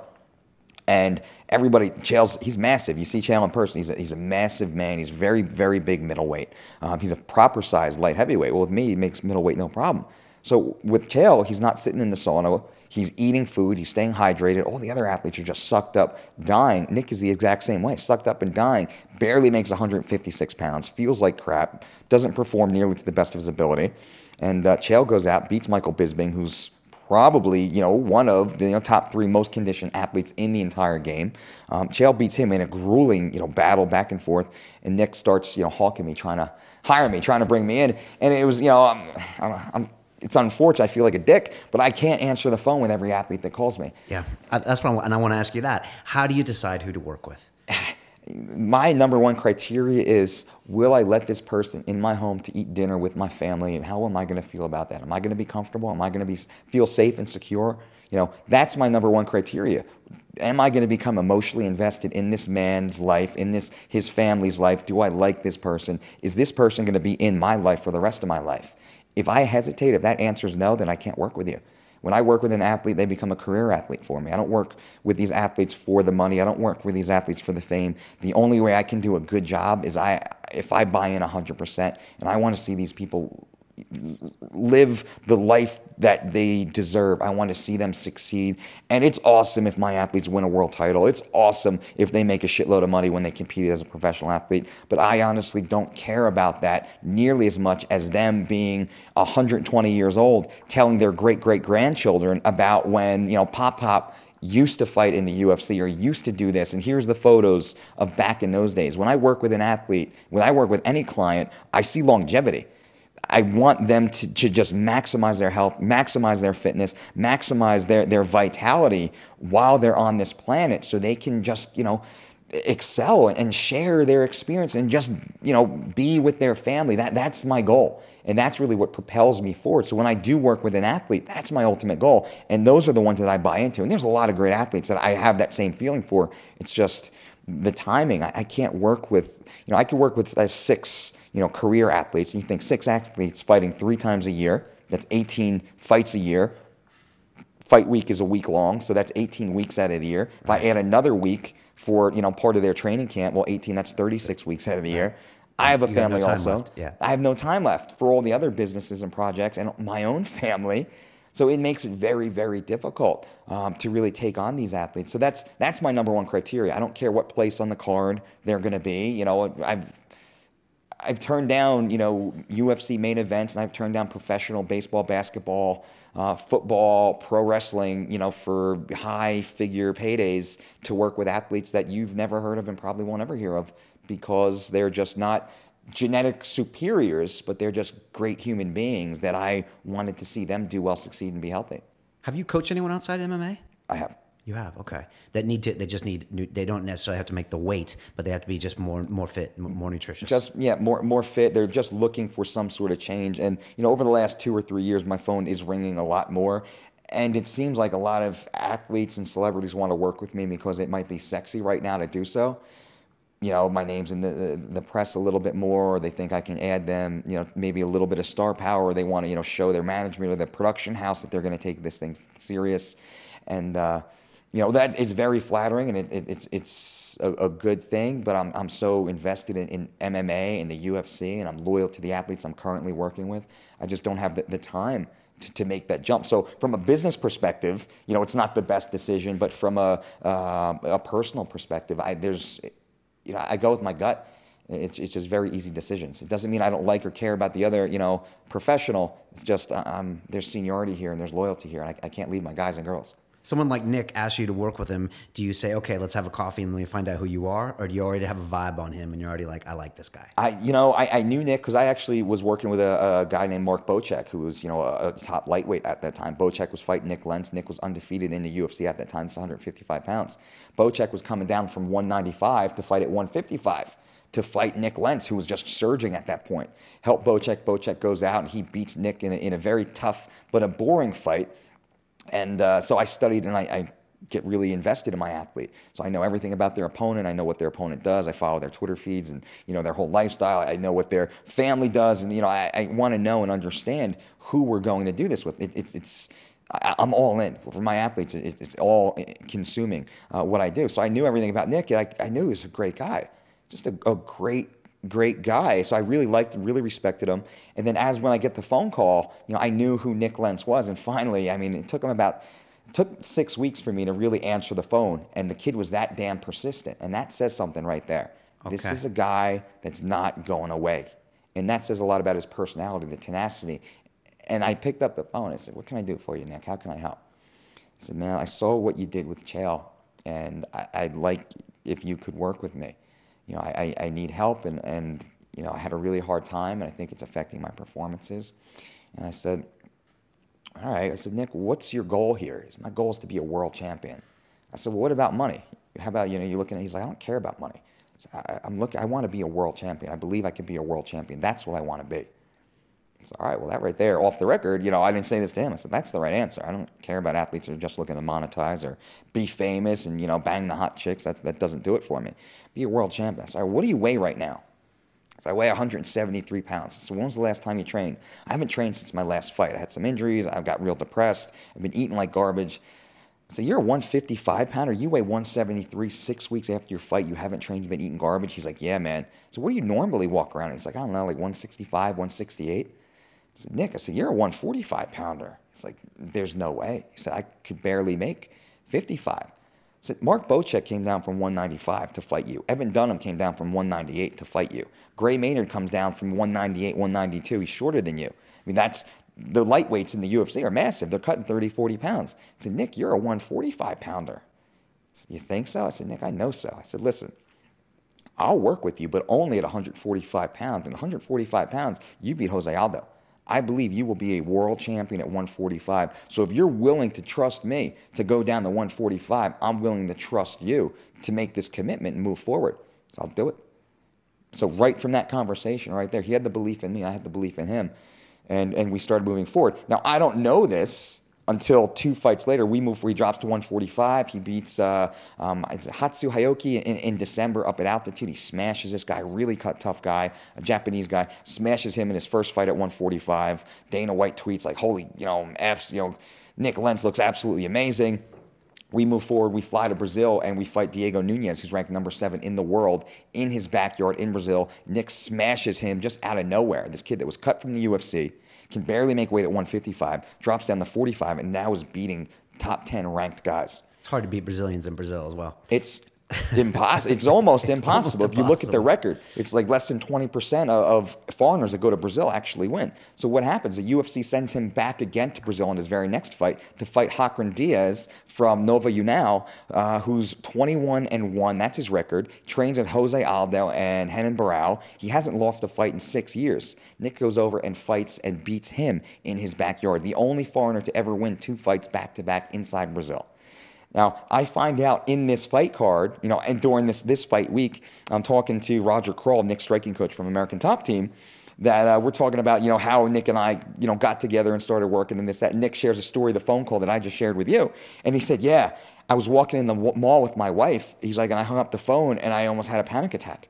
And everybody, he's massive. You see Chael in person, he's a massive man. He's very, very big middleweight. He's a proper size light heavyweight. Well, with me, he makes middleweight no problem. So with Chael, he's not sitting in the sauna. He's eating food. He's staying hydrated. All the other athletes are just sucked up, dying. Nick is the exact same way, sucked up and dying. Barely makes 156 pounds. Feels like crap. Doesn't perform nearly to the best of his ability. And Chael goes out, beats Michael Bisping, who's probably, one of the top 3 most conditioned athletes in the entire game. Chael beats him in a grueling, battle back and forth. And Nick starts, hawking me, trying to hire me, trying to bring me in. And it was, it's unfortunate. I feel like a dick, but I can't answer the phone with every athlete that calls me. Yeah, that's what I want to ask you that. How do you decide who to work with? My number one criteria is, will I let this person in my home to eat dinner with my family, and how am I going to feel about that? Am I going to be comfortable? Am I going to feel safe and secure? That's my number one criteria. am I going to become emotionally invested in this man's life, in his family's life? Do I like this person? Is this person going to be in my life for the rest of my life? If I hesitate, if that answer is no, then I can't work with you. When I work with an athlete, they become a career athlete for me. I don't work with these athletes for the money. I don't work with these athletes for the fame. The only way I can do a good job is if I buy in 100%, and I want to see these people live the life that they deserve. I want to see them succeed. And it's awesome if my athletes win a world title. It's awesome if they make a shitload of money when they compete as a professional athlete. But I honestly don't care about that nearly as much as them being 120 years old, telling their great-great-grandchildren about when, Pop used to fight in the UFC or used to do this, and here's the photos of back in those days. When I work with an athlete, when I work with any client, I see longevity. I want them to just maximize their health, maximize their fitness, maximize their vitality while they're on this planet, so they can just, excel and share their experience and just, be with their family. That's my goal. And that's really what propels me forward. So when I do work with an athlete, that's my ultimate goal. And those are the ones that I buy into. And there's a lot of great athletes that I have that same feeling for. It's just the timing. I can't work with, I could work with 6, career athletes. And you think 6 athletes fighting 3 times a year. That's 18 fights a year. Fight week is a week long, so that's 18 weeks out of the year. If I add another week for, part of their training camp, well, 18, that's 36 weeks out of the year. I have a family also. Yeah. I have no time left for all the other businesses and projects and my own family. So it makes it very, very difficult to really take on these athletes. So that's my number one criteria. I don't care what place on the card they're going to be. I've turned down, UFC main events, and I've turned down professional baseball, basketball, football, pro wrestling, for high figure paydays to work with athletes that you've never heard of and probably won't ever hear of, because they're just not genetic superiors, but they're just great human beings that I wanted to see them do well, succeed, and be healthy. Have you coached anyone outside MMA? I have. You have, okay. They don't necessarily have to make the weight, but they have to be just more fit, more nutritious. More fit. They're just looking for some sort of change. And over the last 2 or 3 years, my phone is ringing a lot more. And it seems like a lot of athletes and celebrities want to work with me because it might be sexy right now to do so. My name's in the press a little bit more, or they think I can add them, maybe a little bit of star power, or they want to, show their management or their production house that they're going to take this thing serious. And, that it's very flattering, and it's a good thing, but I'm so invested in MMA and the UFC, and I'm loyal to the athletes I'm currently working with. I just don't have the time to make that jump. So from a business perspective, it's not the best decision, but from a personal perspective, I go with my gut. It's just very easy decisions. It doesn't mean I don't like or care about the other, professional. It's just there's seniority here and there's loyalty here, and I can't leave my guys and girls. Someone like Nick asks you to work with him. Do you say, okay, let's have a coffee and let me find out who you are? Or do you already have a vibe on him and you're already like, I like this guy? I knew Nick because I actually was working with a guy named Mark Bocek, who was, a top lightweight at that time. Bocek was fighting Nick Lentz. Nick was undefeated in the UFC at that time. It's 155 pounds. Bocek was coming down from 195 to fight at 155. To fight Nick Lentz, who was just surging at that point. Help Bocek. Bocek goes out and he beats Nick in a very tough but a boring fight. And so I studied and I get really invested in my athlete. So I know everything about their opponent. I know what their opponent does. I follow their Twitter feeds and, their whole lifestyle. I know what their family does. And, I want to know and understand who we're going to do this with. I'm all in. For my athletes, it's all consuming what I do. So I knew everything about Nick. I knew he was a great guy. Just a great guy. So I really liked and really respected him. And then when I get the phone call, I knew who Nick Lentz was. And finally, it took 6 weeks for me to really answer the phone. And the kid was that damn persistent. And that says something right there. Okay. This is a guy that's not going away. And that says a lot about his personality, the tenacity. And I picked up the phone. I said, what can I do for you, Nick? How can I help? I said, man, I saw what you did with Chael. And I'd like if you could work with me. I need help, and I had a really hard time, and I think it's affecting my performances. And I said, all right. I said, Nick, what's your goal here? My goal is to be a world champion. I said, well, what about money? How about, you're looking at, he's like, I don't care about money. I want to be a world champion. I believe I can be a world champion. That's what I want to be. So, all right, well, that right there, off the record, you know, I didn't say this to him. I said, that's the right answer. I don't care about athletes that are just looking to monetize or be famous and, you know, bang the hot chicks. That doesn't do it for me. Be a world champion. So, all right, what do you weigh right now? So I weigh 173 pounds. So when was the last time you trained? I haven't trained since my last fight. I had some injuries. I've got real depressed. I've been eating like garbage. So you're a 155 pounder. You weigh 173 6 weeks after your fight. You haven't trained. You've been eating garbage. He's like, yeah, man. So what do you normally walk around? He's like, I don't know, like 165, 168. I said, Nick, I said, you're a 145 pounder. It's like, there's no way. He said, I could barely make 55. So Mark Bocek came down from 195 to fight you. Evan Dunham came down from 198 to fight you. Gray Maynard comes down from 198, 192. He's shorter than you. I mean, that's the lightweights in the UFC are massive. They're cutting 30, 40 pounds. I said, Nick, you're a 145 pounder. Said, you think so? I said, Nick, I know so. I said, listen, I'll work with you, but only at 145 pounds. And 145 pounds, you beat Jose Aldo. I believe you will be a world champion at 145. So if you're willing to trust me to go down to 145, I'm willing to trust you to make this commitment and move forward. So I'll do it. So right from that conversation right there, he had the belief in me, I had the belief in him, and we started moving forward. Now, I don't know this until 2 fights later. He drops to 145. He beats Hatsu Hayoki in December up at altitude. He smashes this guy, really tough guy, a Japanese guy, smashes him in his first fight at 145. Dana White tweets like, holy, you know, F's, you know, Nick Lentz looks absolutely amazing. We move forward, we fly to Brazil, and we fight Diego Nunes, who's ranked number 7 in the world, in his backyard in Brazil. Nick smashes him just out of nowhere. This kid that was cut from the UFC, can barely make weight at 155, drops down to 45, and now is beating top 10 ranked guys. It's hard to beat Brazilians in Brazil as well. It's impossible. It's almost impossible. If you look at the record, it's like less than 20% of foreigners that go to Brazil actually win. So what happens? The UFC sends him back again to Brazil in his very next fight to fight Hakran Diaz from Nova União, who's 21-1. That's his record. Trains with Jose Aldo and Renan Barão. He hasn't lost a fight in 6 years. Nick goes over and fights and beats him in his backyard. The only foreigner to ever win 2 fights back-to-back inside Brazil. Now, I find out in this fight card, you know, and during this fight week, I'm talking to Roger Kroll, Nick's striking coach from American Top Team, that we're talking about, you know, how Nick and I, you know, got together and started working and this, that. Nick shares a story of the phone call that I just shared with you. And he said, yeah, I was walking in the mall with my wife. He's like, and I hung up the phone and I almost had a panic attack.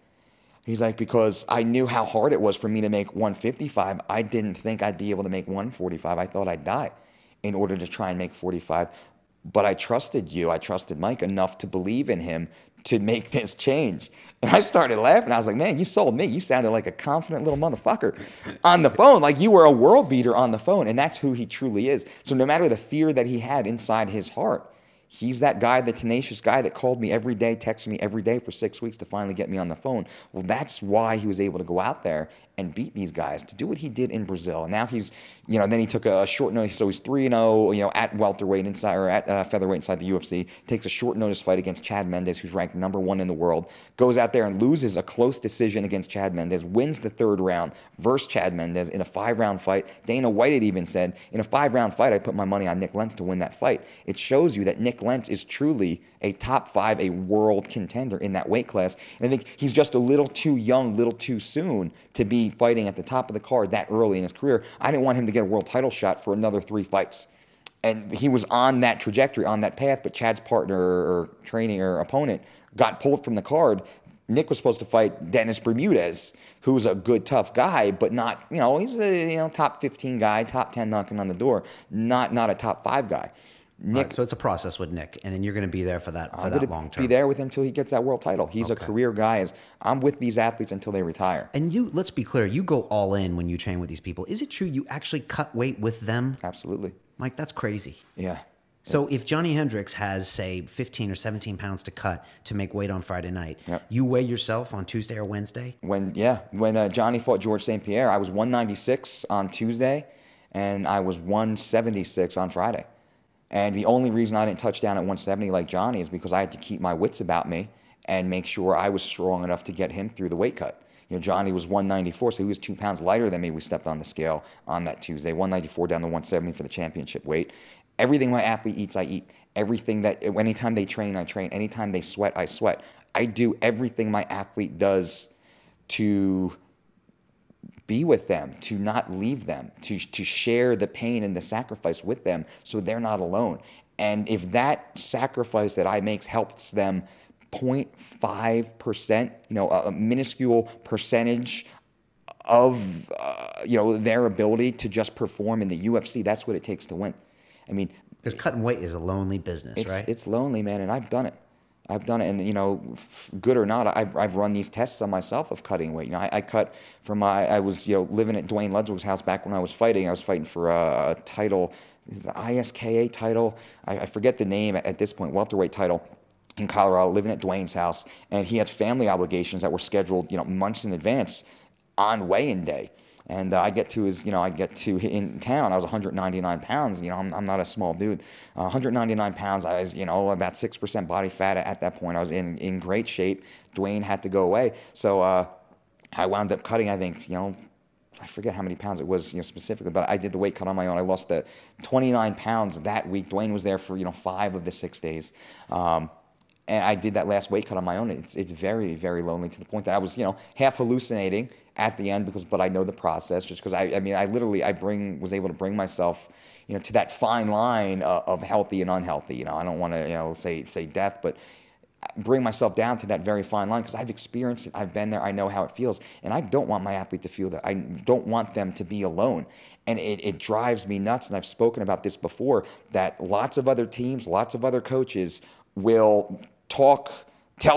He's like, because I knew how hard it was for me to make 155. I didn't think I'd be able to make 145. I thought I'd die in order to try and make 45. But I trusted you, I trusted Mike enough to believe in him to make this change. And I started laughing. I was like, man, you sold me. You sounded like a confident little motherfucker on the phone. Like you were a world beater on the phone. And that's who he truly is. So no matter the fear that he had inside his heart, he's that guy, the tenacious guy that called me every day, texted me every day for 6 weeks to finally get me on the phone. Well, that's why he was able to go out there and beat these guys, to do what he did in Brazil. And now he's, you know, then he took a short notice, so he's 3-0, you know, at welterweight inside, or at featherweight inside the UFC, takes a short notice fight against Chad Mendes, who's ranked number 1 in the world, goes out there and loses a close decision against Chad Mendes, wins the 3rd round versus Chad Mendes in a 5-round fight. Dana White had even said, in a 5-round fight, I put my money on Nick Lentz to win that fight. It shows you that Nick Lentz is truly a top 5, a world contender in that weight class. And I think he's just a little too young, little too soon to be fighting at the top of the card that early in his career. I didn't want him to get a world title shot for another 3 fights. And he was on that trajectory, on that path, but Chad's partner or training or opponent got pulled from the card. Nick was supposed to fight Dennis Bermudez, who's a good, tough guy, but not, you know, he's a, you know, top 15 guy, top 10 knocking on the door, not a top 5 guy. Nick, right, so it's a process with Nick, and then you're going to be there for that long term. Be there with him until he gets that world title. He's a career guy. I'm with these athletes until they retire. And you, let's be clear, you go all in when you train with these people. Is it true you actually cut weight with them? Absolutely. Mike, that's crazy. Yeah. So if Johnny Hendricks has, say, 15 or 17 pounds to cut to make weight on Friday night, you weigh yourself on Tuesday or Wednesday? When Johnny fought George St. Pierre, I was 196 on Tuesday, and I was 176 on Friday. And the only reason I didn't touch down at 170 like Johnny is because I had to keep my wits about me and make sure I was strong enough to get him through the weight cut. You know, Johnny was 194, so he was 2 pounds lighter than me. We stepped on the scale on that Tuesday, 194 down to 170 for the championship weight. Everything my athlete eats, I eat. Everything that, anytime they train, I train. Anytime they sweat, I sweat. I do everything my athlete does to be with them, to not leave them, to share the pain and the sacrifice with them so they're not alone. And if that sacrifice that I make helps them 0.5%, a minuscule percentage of their ability to just perform in the UFC, that's what it takes to win. I mean, because cutting weight is a lonely business, right? It's lonely, man, and I've done it. And good or not, I've run these tests on myself of cutting weight. I cut from I was living at Dwayne Ludwig's house back when I was fighting. I was fighting for a title, the ISKA title. I forget the name at this point, welterweight title in Colorado, living at Dwayne's house, and he had family obligations that were scheduled months in advance on weigh-in day. And I get to in town. I was 199 pounds. I'm not a small dude. 199 pounds. I was, about 6% body fat at that point. I was in great shape. Dwayne had to go away, so I wound up cutting. I think I forget how many pounds it was specifically, but I did the weight cut on my own. I lost the 29 pounds that week. Dwayne was there for 5 of the 6 days. And I did that last weight cut on my own. It's very, very lonely, to the point that I was, half hallucinating at the end, but I know the process, just because I was able to bring myself, to that fine line of healthy and unhealthy. I don't want to, say death, but bring myself down to that very fine line, because I've experienced it. I've been there. I know how it feels, and I don't want my athlete to feel that. I don't want them to be alone. And it drives me nuts. And I've spoken about this before, that lots of other teams, lots of other coaches will tell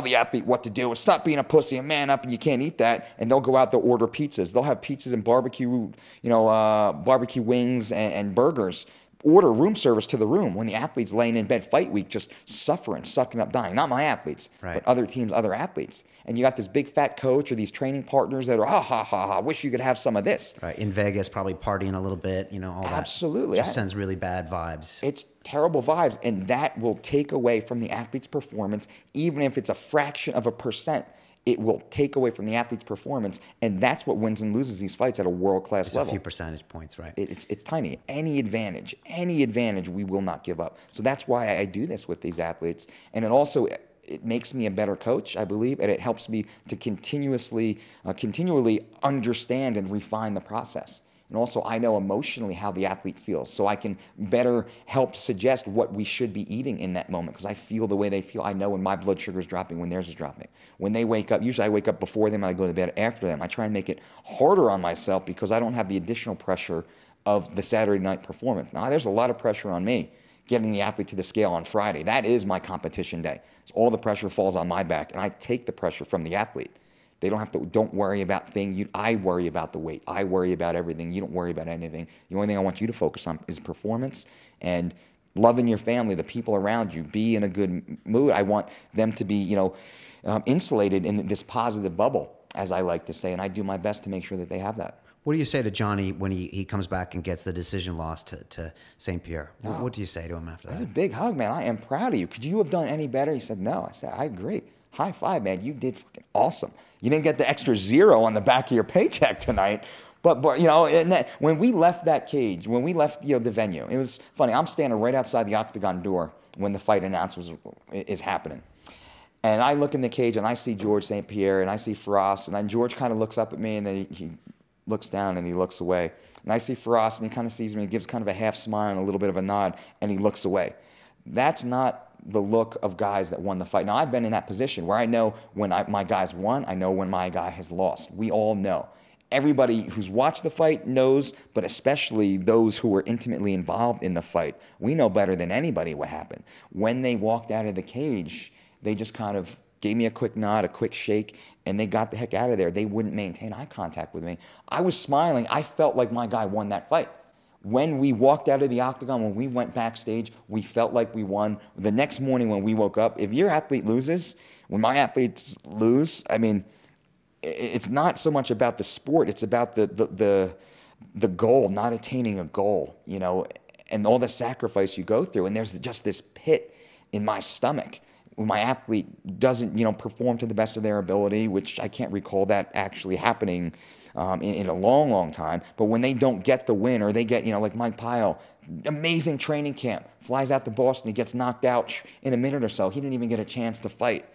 the athlete what to do. It's not being a pussy, a man up, and you can't eat that. And they'll go out, they'll order pizzas. They'll have pizzas and barbecue, barbecue wings and burgers. Order room service to the room when the athlete's laying in bed fight week, just suffering, sucking up, dying. Not my athletes, right, but other teams, other athletes. And you got this big fat coach or these training partners that are, ha, wish you could have some of this. Right, in Vegas, probably partying a little bit, all that. Absolutely. Just sends really bad vibes. It's terrible vibes, and that will take away from the athlete's performance, even if it's a fraction of a percent. It will take away from the athlete's performance, and that's what wins and loses these fights at a world-class level. A few percentage points, right? It's tiny. Any advantage we will not give up. So that's why I do this with these athletes, and it makes me a better coach, I believe, and it helps me to continually understand and refine the process. And also, I know emotionally how the athlete feels, so I can better help suggest what we should be eating in that moment, because I feel the way they feel. I know when my blood sugar is dropping, when theirs is dropping. When they wake up, usually I wake up before them and I go to bed after them. I try and make it harder on myself because I don't have the additional pressure of the Saturday night performance. Now, there's a lot of pressure on me getting the athlete to the scale on Friday. That is my competition day. So all the pressure falls on my back, and I take the pressure from the athlete. They don't worry about things. I worry about the weight. I worry about everything. You don't worry about anything. The only thing I want you to focus on is performance and loving your family, the people around you. Be in a good mood. I want them to be, insulated in this positive bubble, as I like to say, and I do my best to make sure that they have that. What do you say to Johnny when he comes back and gets the decision loss to St. Pierre? What do you say to him after that? That's a big hug, man. I am proud of you. Could you have done any better? He said, no. I said, I agree. High five, man. You did fucking awesome. You didn't get the extra 0 on the back of your paycheck tonight. But when we left that cage, when we left the venue, it was funny. I'm standing right outside the octagon door when the fight announcement is happening. And I look in the cage and I see George St. Pierre and I see Firas. And then George kind of looks up at me and then he looks down and he looks away. And I see Firas and he kind of sees me and gives kind of a half smile and a little bit of a nod and he looks away. That's not the look of guys that won the fight. Now, I've been in that position where I know when my guys won, I know when my guy has lost. We all know. Everybody who's watched the fight knows, but especially those who were intimately involved in the fight, we know better than anybody what happened. When they walked out of the cage, they just kind of gave me a quick nod, a quick shake, and they got the heck out of there. They wouldn't maintain eye contact with me. I was smiling. I felt like my guy won that fight. When we walked out of the octagon, when we went backstage, we felt like we won. The next morning when we woke up, if your athlete loses, when my athletes lose, I mean, it's not so much about the sport. It's about the goal, not attaining a goal, and all the sacrifice you go through. And there's just this pit in my stomach when my athlete doesn't, perform to the best of their ability, which I can't recall that actually happening in a long, long time. But when they don't get the win, or they get, like Mike Pyle, amazing training camp, flies out to Boston, he gets knocked out in a minute or so. He didn't even get a chance to fight.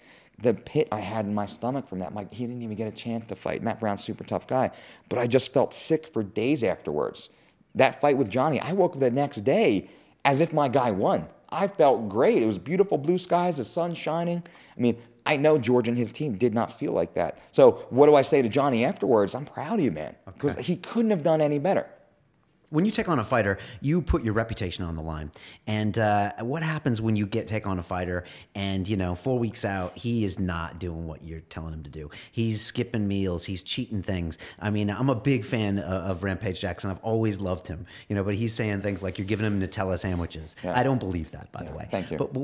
the pit I had in my stomach from that. He didn't even get a chance to fight. Matt Brown's a super tough guy, but I just felt sick for days afterwards. That fight with Johnny, I woke up the next day as if my guy won. I felt great. It was beautiful blue skies, the sun shining. I mean, I know George and his team did not feel like that. So what do I say to Johnny afterwards? I'm proud of you, man, because he couldn't have done any better. When you take on a fighter, you put your reputation on the line. And what happens when you take on a fighter and, 4 weeks out, he is not doing what you're telling him to do? He's skipping meals. He's cheating things. I mean, I'm a big fan of Rampage Jackson. I've always loved him, but he's saying things like you're giving him Nutella sandwiches. Yeah. I don't believe that, by the way. Thank you. But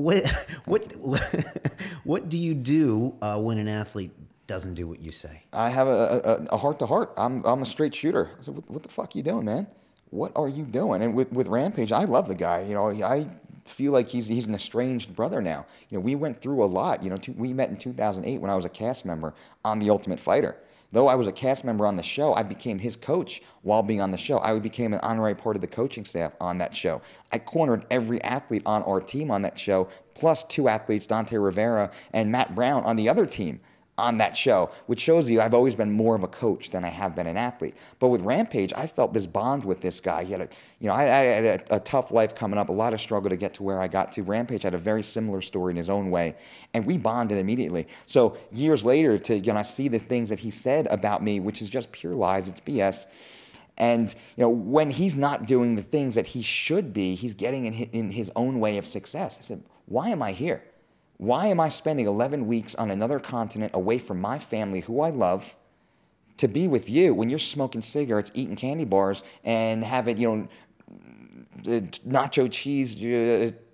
what do you do when an athlete doesn't do what you say? I have a heart-to-heart. I'm a straight shooter. I said, what the fuck are you doing, man? What are you doing? And with Rampage, I love the guy. I feel like he's an estranged brother now. We went through a lot. We met in 2008 when I was a cast member on The Ultimate Fighter. Though I was a cast member on the show, I became his coach while being on the show. I became an honorary part of the coaching staff on that show. I cornered every athlete on our team on that show, plus 2 athletes, Dante Rivera and Matt Brown, on the other team on that show, which shows you I've always been more of a coach than I have been an athlete. But with Rampage, I felt this bond with this guy. He had I had a tough life coming up, a lot of struggle to get to where I got to. Rampage had a very similar story in his own way, and we bonded immediately. So years later, I see the things that he said about me, which is just pure lies, it's BS. And when he's not doing the things that he should be, he's getting in his own way of success. I said, why am I here? Why am I spending 11 weeks on another continent away from my family, who I love, to be with you when you're smoking cigarettes, eating candy bars, and having, nacho cheese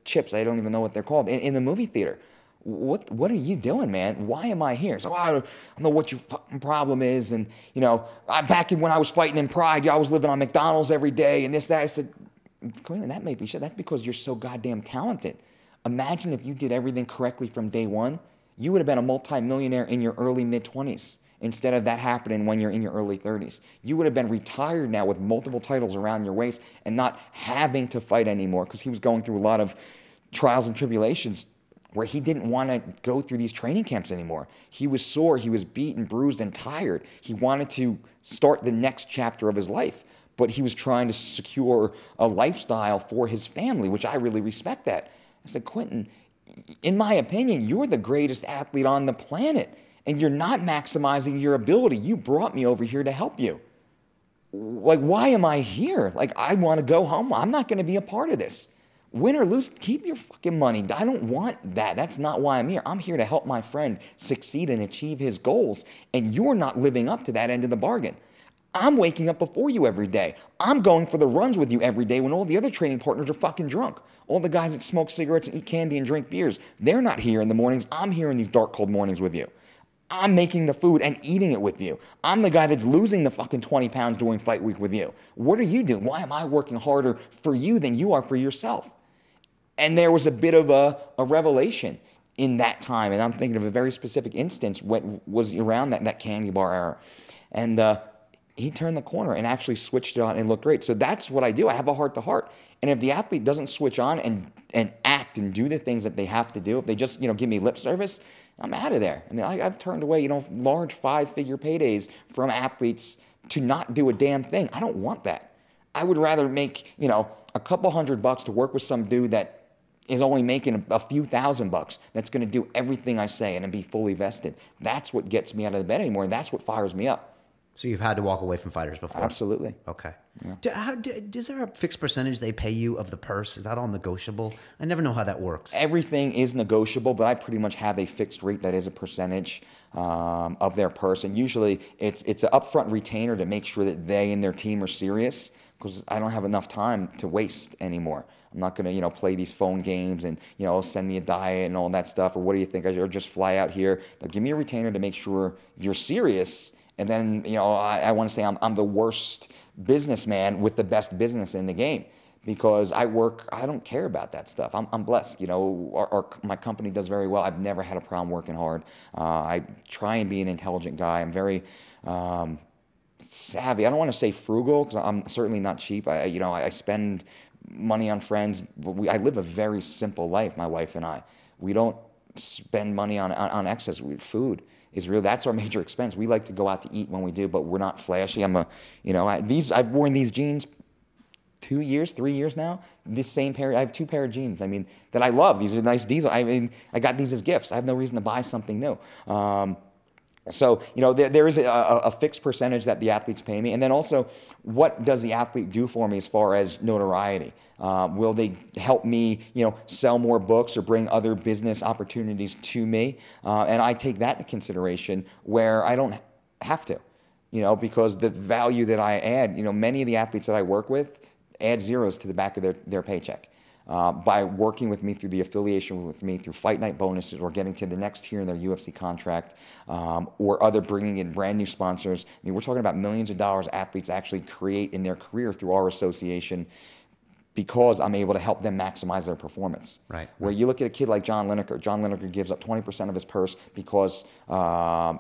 chips, I don't even know what they're called, in the movie theater? What are you doing, man? Why am I here? So I don't know what your fucking problem is. And, back when I was fighting in Pride, I was living on McDonald's every day and this, that. I said, that may be shit. That's because you're so goddamn talented. Imagine if you did everything correctly from day one, you would have been a multimillionaire in your early mid-20s instead of that happening when you're in your early 30s. You would have been retired now with multiple titles around your waist and not having to fight anymore, because he was going through a lot of trials and tribulations where he didn't want to go through these training camps anymore. He was sore, he was beaten, bruised, and tired. He wanted to start the next chapter of his life, but he was trying to secure a lifestyle for his family, which I really respect that. I said, Quentin, in my opinion, you're the greatest athlete on the planet, and you're not maximizing your ability. You brought me over here to help you. Why am I here? I want to go home. I'm not going to be a part of this. Win or lose, keep your fucking money. I don't want that. That's not why I'm here. I'm here to help my friend succeed and achieve his goals, and you're not living up to that end of the bargain. I'm waking up before you every day. I'm going for the runs with you every day when all the other training partners are fucking drunk. All the guys that smoke cigarettes and eat candy and drink beers, they're not here in the mornings. I'm here in these dark, cold mornings with you. I'm making the food and eating it with you. I'm the guy that's losing the fucking 20 pounds during fight week with you. What are you doing? Why am I working harder for you than you are for yourself? And there was a bit of a revelation in that time. And I'm thinking of a very specific instance what was around that candy bar era. And he turned the corner and actually switched it on and looked great. So that's what I do. I have a heart-to-heart. And if the athlete doesn't switch on and act and do the things that they have to do, if they just give me lip service, I'm out of there. I mean, I've turned away large 5-figure paydays from athletes to not do a damn thing. I don't want that. I would rather make a couple $100 to work with some dude that is only making a few $1,000 that's going to do everything I say and be fully vested. That's what gets me out of the bed anymore. And that's what fires me up. So you've had to walk away from fighters before? Absolutely. Okay. Yeah. Is there a fixed percentage they pay you of the purse? Is that all negotiable? I never know how that works. Everything is negotiable, but I pretty much have a fixed rate that is a percentage of their purse. And usually it's an upfront retainer to make sure that they and their team are serious, because I don't have enough time to waste anymore. I'm not going to, play these phone games and, send me a diet and all that stuff. Or what do you think? I should just fly out here. They'll give me a retainer to make sure you're serious. And then, I want to say I'm the worst businessman with the best business in the game, because I don't care about that stuff. I'm blessed. My company does very well. I've never had a problem working hard. I try and be an intelligent guy. I'm very savvy. I don't want to say frugal, because I'm certainly not cheap. I spend money on friends. But I live a very simple life, my wife and I. We don't spend money on excess. Food is real. That's our major expense. We like to go out to eat when we do, but we're not flashy. I've worn these jeans 2 years, 3 years now. This same pair, I have 2 pair of jeans. I mean, that I love. These are nice diesel. I mean, I got these as gifts. I have no reason to buy something new. So, there is a fixed percentage that the athletes pay me. And then also, what does the athlete do for me as far as notoriety? Will they help me, sell more books or bring other business opportunities to me? And I take that into consideration where I don't have to, because the value that I add, many of the athletes that I work with add zeros to the back of their paycheck. By working with me through the affiliation with me through fight night bonuses or getting to the next tier in their UFC contract or other bringing in brand new sponsors. I mean, we're talking about millions of dollars athletes actually create in their career through our association because I'm able to help them maximize their performance. Right. Where you look at a kid like John Lineker. John Lineker gives up 20% of his purse because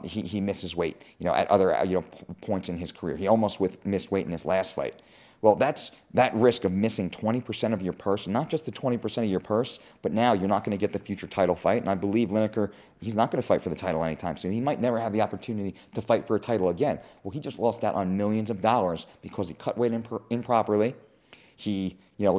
he misses weight, at other points in his career. He almost missed weight in his last fight. Well, that's that risk of missing 20% of your purse, not just the 20% of your purse, but now you're not going to get the future title fight. And I believe Lineker, he's not going to fight for the title anytime soon. He might never have the opportunity to fight for a title again. Well, he just lost out on millions of dollars because he cut weight improperly. He,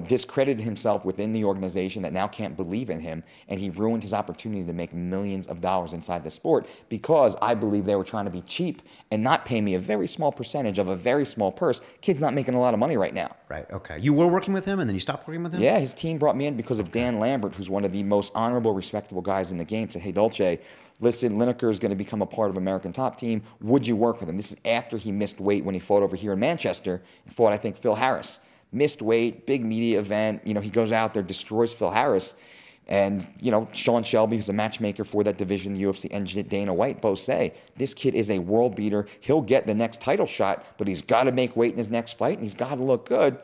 discredited himself within the organization that now can't believe in him, and he ruined his opportunity to make millions of dollars inside the sport because I believe they were trying to be cheap and not pay me a very small percentage of a very small purse. Kid's not making a lot of money right now. Right, okay. You were working with him and then you stopped working with him? Yeah, his team brought me in because of Dan Lambert, who's one of the most honorable, respectable guys in the game, said, hey, Dolce, listen, Lineker is going to become a part of American Top Team. Would you work with him? This is after he missed weight when he fought over here in Manchester and fought, I think, Phil Harris. Missed weight, big media event. He goes out there, destroys Phil Harris. And, Sean Shelby, who's a matchmaker for that division, the UFC, and Dana White both say, this kid is a world beater. He'll get the next title shot, but he's got to make weight in his next fight, and he's got to look good.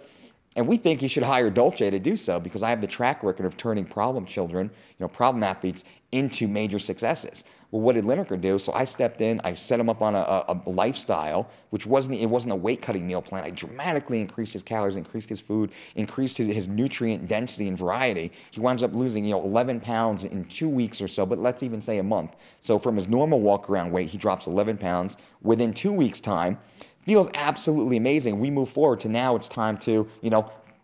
And we think he should hire Dolce to do so because I have the track record of turning problem children, problem athletes, into major successes. Well, what did Lineker do? So I stepped in, I set him up on a lifestyle, which wasn't a weight cutting meal plan. I dramatically increased his calories, increased his food, increased his nutrient density and variety. He winds up losing 11 pounds in 2 weeks or so, but let's even say a month. So from his normal walk around weight, he drops 11 pounds within 2 weeks' time. Feels absolutely amazing. We move forward to now it's time to,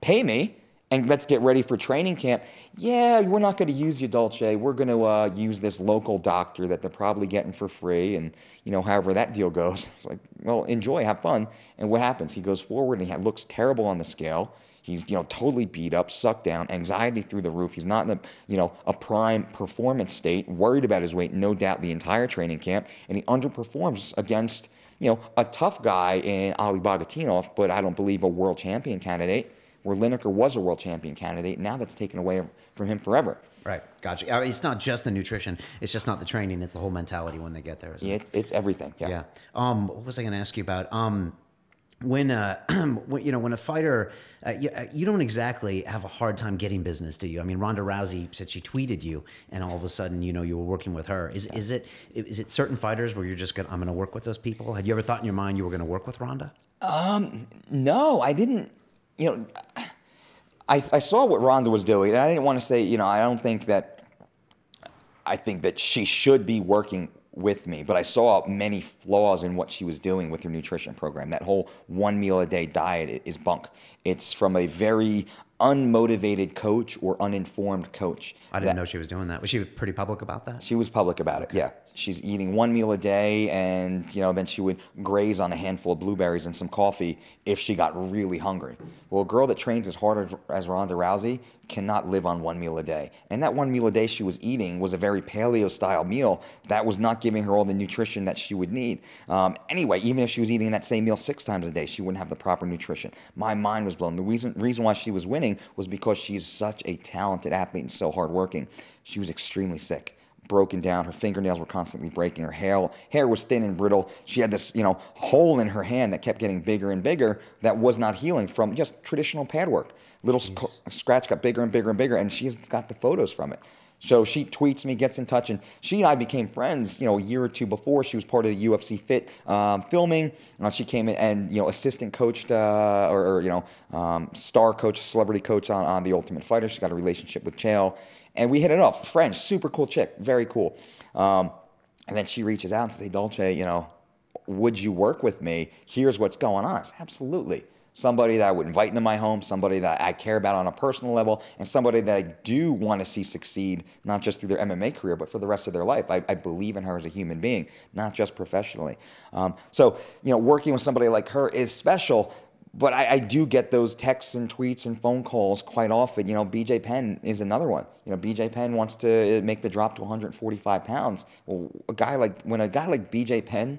pay me and let's get ready for training camp. Yeah, we're not going to use you, Dolce. We're going to use this local doctor that they're probably getting for free and, however that deal goes. It's like, well, enjoy, have fun. And what happens? He goes forward and he looks terrible on the scale. He's, totally beat up, sucked down, anxiety through the roof. He's not in a prime performance state, worried about his weight, no doubt the entire training camp, and he underperforms against a tough guy in Ali Bogatinov, but I don't believe a world champion candidate, where Lineker was a world champion candidate. Now that's taken away from him forever. Right, gotcha. It's not just the nutrition. It's just not the training. It's the whole mentality when they get there, isn't it? It's everything, yeah. Yeah. What was I going to ask you about? When a fighter, you don't exactly have a hard time getting business, do you? I mean, Ronda Rousey said she tweeted you, and all of a sudden, you were working with her. Is it certain fighters where you're just I'm going to work with those people? Had you ever thought in your mind you were going to work with Ronda? No, I didn't. I saw what Ronda was doing, and I didn't want to say, I think that she should be working with me, but I saw many flaws in what she was doing with her nutrition program. That whole 1 meal a day diet is bunk. It's from a very unmotivated coach or uninformed coach. I didn't know she was doing that. Was she pretty public about that? She was public about it, yeah. She's eating 1 meal a day, and then she would graze on a handful of blueberries and some coffee if she got really hungry. Well, a girl that trains as hard as Ronda Rousey cannot live on 1 meal a day. And that 1 meal a day she was eating was a very paleo-style meal that was not giving her all the nutrition that she would need. Anyway, even if she was eating that same meal 6 times a day, she wouldn't have the proper nutrition. My mind was blown. The reason why she was winning was because she's such a talented athlete and so hardworking. She was extremely sick, broken down. Her fingernails were constantly breaking. Her hair was thin and brittle. She had this, hole in her hand that kept getting bigger and bigger that was not healing from just traditional pad work. Little scratch got bigger and bigger and bigger, and she's got the photos from it. So she tweets me, gets in touch, and she and I became friends, a year or two before. She was part of the UFC Fit filming. She came in and, assistant coached star coach, celebrity coach on The Ultimate Fighter. She's got a relationship with Chael. And we hit it off. Friends, super cool chick, very cool. And then she reaches out and says, hey, Dolce, would you work with me? Here's what's going on. I said, absolutely. Somebody that I would invite into my home, somebody that I care about on a personal level, and somebody that I do want to see succeed, not just through their MMA career, but for the rest of their life. I believe in her as a human being, not just professionally. So, working with somebody like her is special. But I do get those texts and tweets and phone calls quite often. BJ Penn is another one. BJ Penn wants to make the drop to 145 pounds. Well, when a guy like BJ Penn,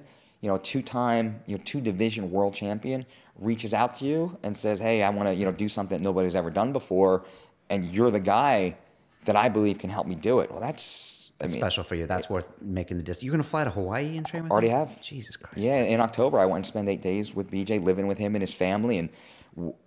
two-time, two-division world champion, reaches out to you and says, hey, I want to, do something that nobody's ever done before, and you're the guy that I believe can help me do it. Well, that's special for you. That's worth making the distance. You're going to fly to Hawaii and train with him? Already have. Jesus Christ. Yeah, in October, I went and spent 8 days with BJ, living with him and his family, and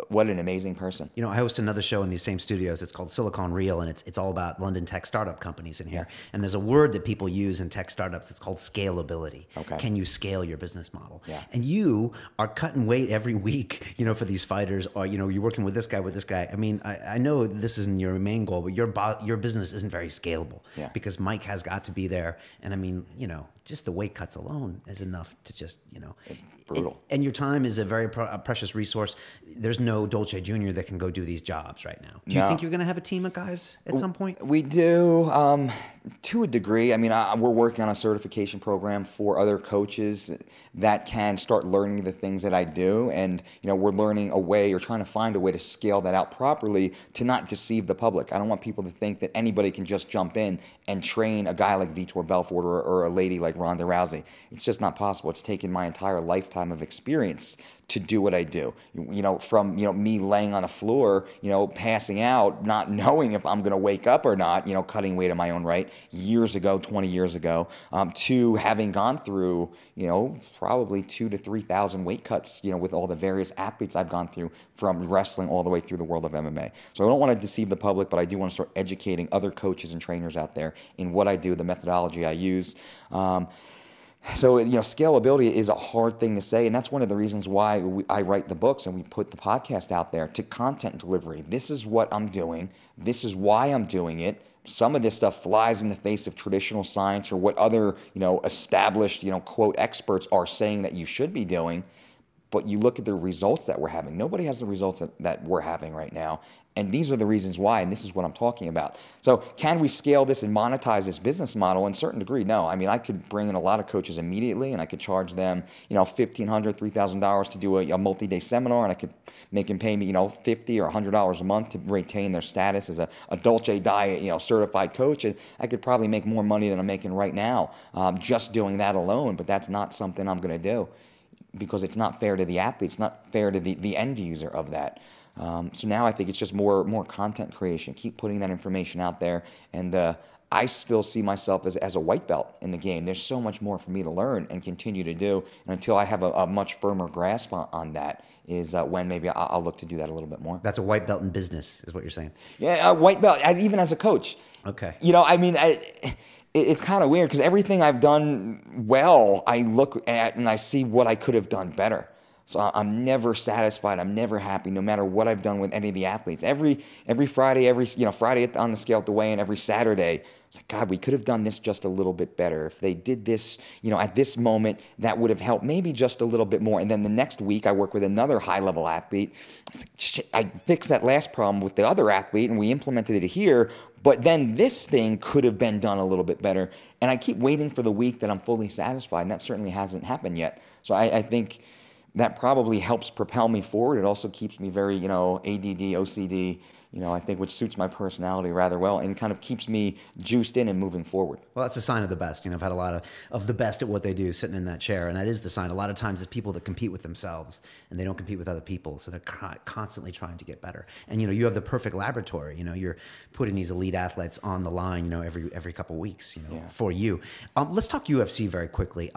what an amazing person. I host another show in these same studios. It's called Silicon Reel, and it's all about London tech startup companies in here. Yeah. And there's a word that people use in tech startups. It's called scalability. Okay. Can you scale your business model? Yeah. And you are cutting weight every week, for these fighters, or, you're working with this guy. I mean, I know this isn't your main goal, but your business isn't very scalable. Yeah. Because Mike has got to be there. And I mean, just the weight cuts alone is enough to just, It's brutal. And your time is a very precious resource. There's no Dolce Jr. that can go do these jobs right now. Do you think you're going to have a team of guys at some point? We do, to a degree. I mean, we're working on a certification program for other coaches that can start learning the things that I do. And, we're learning a way, or trying to find a way to scale that out properly to not deceive the public. I don't want people to think that anybody can just jump in and train a guy like Vitor Belfort or a lady like Ronda Rousey. It's just not possible. It's taken my entire lifetime of experience to do what I do. From me laying on a floor, passing out, not knowing if I'm going to wake up or not, cutting weight on my own right, years ago, 20 years ago, to having gone through, probably 2,000 to 3,000 weight cuts, with all the various athletes I've gone through, from wrestling all the way through the world of MMA. So I don't want to deceive the public, but I do want to start educating other coaches and trainers out there in what I do, the methodology I use. So, scalability is a hard thing to say, and that's one of the reasons why I write the books and we put the podcast out there, to content delivery. This is what I'm doing. This is why I'm doing it. Some of this stuff flies in the face of traditional science or what other, established, quote, experts are saying that you should be doing. But you look at the results that we're having. Nobody has the results that we're having right now. And these are the reasons why, and this is what I'm talking about. So can we scale this and monetize this business model? In a certain degree, no. I mean, I could bring in a lot of coaches immediately, and I could charge them, $1,500, $3,000 to do a multi-day seminar, and I could make them pay me, $50 or $100 a month to retain their status as a Dolce Diet, certified coach. And I could probably make more money than I'm making right now just doing that alone, but that's not something I'm going to do, because it's not fair to the athlete. It's not fair to the end user of that. So now I think it's just more content creation. Keep putting that information out there. And I still see myself as a white belt in the game. There's so much more for me to learn and continue to do. And until I have a much firmer grasp on that is when maybe I'll look to do that a little bit more. That's a white belt in business, is what you're saying. Yeah, a white belt, even as a coach. Okay. It's kind of weird, because everything I've done well, I look at and I see what I could have done better. So I'm never satisfied. I'm never happy, no matter what I've done with any of the athletes. Every Friday, Friday on the scale at the weigh-in, every Saturday, it's like, God, we could have done this just a little bit better. If they did this, at this moment, that would have helped maybe just a little bit more. And then the next week, I work with another high-level athlete. It's like, shit, I fixed that last problem with the other athlete, and we implemented it here. But then this thing could have been done a little bit better. And I keep waiting for the week that I'm fully satisfied, and that certainly hasn't happened yet. So I think that probably helps propel me forward. It also keeps me very, ADD, OCD, I think, which suits my personality rather well and kind of keeps me juiced in and moving forward. Well, that's a sign of the best. I've had a lot of the best at what they do sitting in that chair, and that is the sign. A lot of times it's people that compete with themselves, and they don't compete with other people, so they're constantly trying to get better. And, you have the perfect laboratory. You're putting these elite athletes on the line, every couple of weeks, for you. Let's talk UFC very quickly.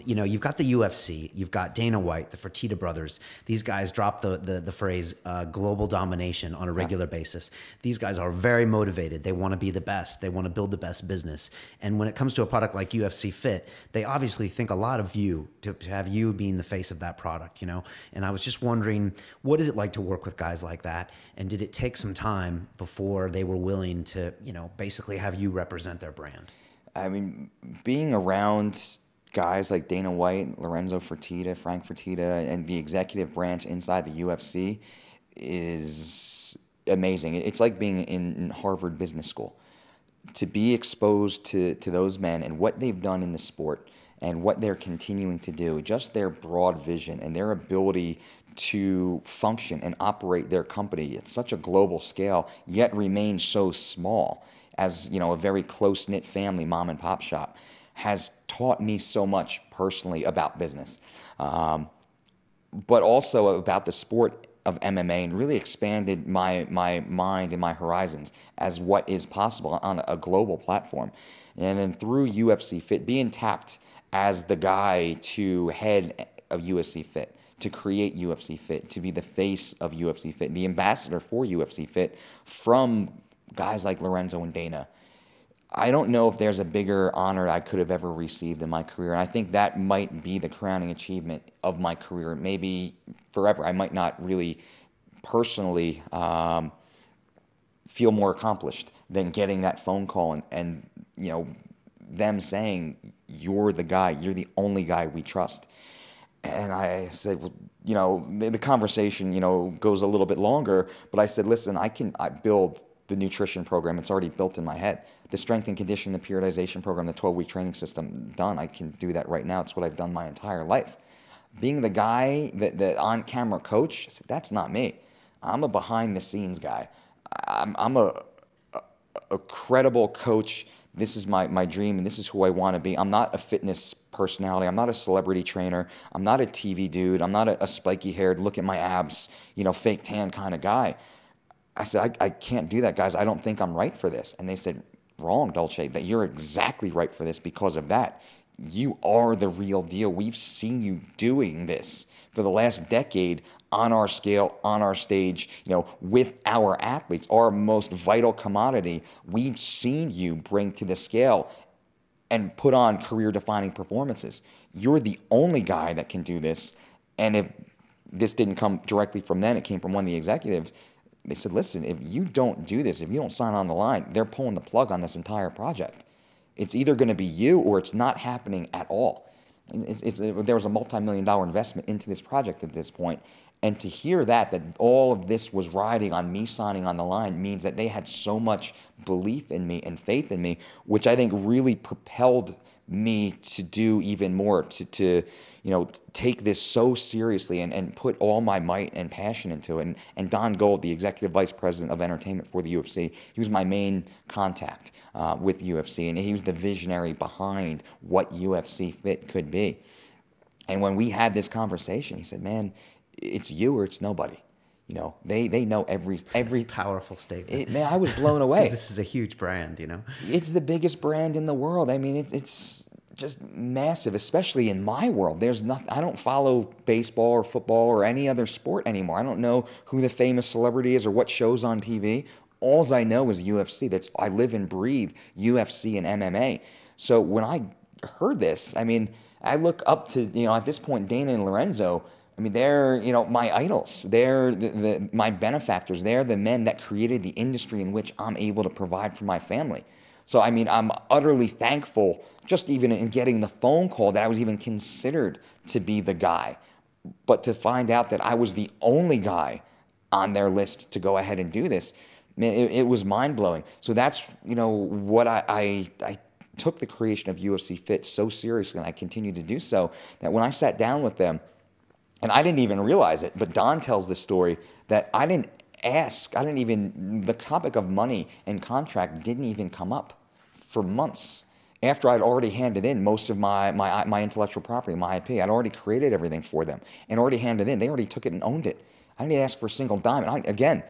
You've got the UFC, you've got Dana White, the Fertitta brothers. These guys drop the phrase global domination on a regular basis. basis. These guys are very motivated. They want to be the best. They want to build the best business. And when it comes to a product like UFC Fit, they obviously think a lot of you, to have you being the face of that product, you know? And I was just wondering, what is it like to work with guys like that? And did it take some time before they were willing to, you know, basically have you represent their brand? I mean, being around guys like Dana White, Lorenzo Fertitta, Frank Fertitta, and the executive branch inside the UFC is amazing. It's like being in Harvard Business School. To be exposed to those men and what they've done in the sport and what they're continuing to do, just their broad vision and their ability to function and operate their company at such a global scale, yet remain so small as, you know, a very close-knit family mom and pop shop, has taught me so much personally about business, but also about the sport of MMA, and really expanded my mind and my horizons as what is possible on a global platform. And then through UFC Fit, being tapped as the guy to head of UFC Fit, to create UFC Fit, to be the face of UFC Fit, the ambassador for UFC Fit from guys like Lorenzo and Dana. I don't know if there's a bigger honor I could have ever received in my career. And I think that might be the crowning achievement of my career, maybe forever. I might not really personally feel more accomplished than getting that phone call and you know, them saying, you're the guy, you're the only guy we trust. And I said, well, you know, the conversation, you know, goes a little bit longer, but I said, listen, I build the nutrition program. It's already built in my head. The strength and conditioning, the periodization program, the 12-week training system, done. I can do that right now. It's what I've done my entire life. Being the guy, the on-camera coach, I said, that's not me. I'm a behind-the-scenes guy. I'm a credible coach. This is my dream, and this is who I want to be. I'm not a fitness personality. I'm not a celebrity trainer. I'm not a TV dude. I'm not a spiky-haired, look at my abs, you know, fake tan kind of guy. I said, I can't do that, guys. I don't think I'm right for this. And they said, wrong, Dolce, that you're exactly right for this because of that. You are the real deal. We've seen you doing this for the last decade on our scale, on our stage, you know, with our athletes, our most vital commodity. We've seen you bring to the scale and put on career-defining performances. You're the only guy that can do this. And if this didn't come directly from them, it came from one of the executives. They said, listen, if you don't do this, if you don't sign on the line, they're pulling the plug on this entire project. It's either going to be you or it's not happening at all. There was a multi-million-dollar investment into this project at this point. And to hear that all of this was riding on me signing on the line means that they had so much belief in me and faith in me, which I think really propelled me to do even more, to you know, take this so seriously and put all my might and passion into it. And Don Gold, the executive vice president of entertainment for the UFC, he was my main contact with UFC, and he was the visionary behind what UFC Fit could be. And when we had this conversation, he said, man, it's you or it's nobody. You know, they know every powerful statement. Man, I was blown away. This is a huge brand, you know. It's the biggest brand in the world. I mean, it's just massive, especially in my world. There's nothing. I don't follow baseball or football or any other sport anymore. I don't know who the famous celebrity is or what shows on TV. All I know is UFC. I live and breathe UFC and MMA. So when I heard this, I mean, I look up to, you know, at this point, Dana and Lorenzo. I mean, they're, you know, my idols. They're my benefactors. They're the men that created the industry in which I'm able to provide for my family. So, I mean, I'm utterly thankful just even in getting the phone call that I was even considered to be the guy. But to find out that I was the only guy on their list to go ahead and do this, man, it was mind-blowing. So that's, you know, what I took the creation of UFC Fit so seriously, and I continue to do so, that when I sat down with them, and I didn't even realize it, but Don tells this story that I didn't ask, the topic of money and contract didn't even come up for months after I'd already handed in most of my intellectual property, my IP. I'd already created everything for them and already handed in. They already took it and owned it. I didn't ask for a single dime. And again,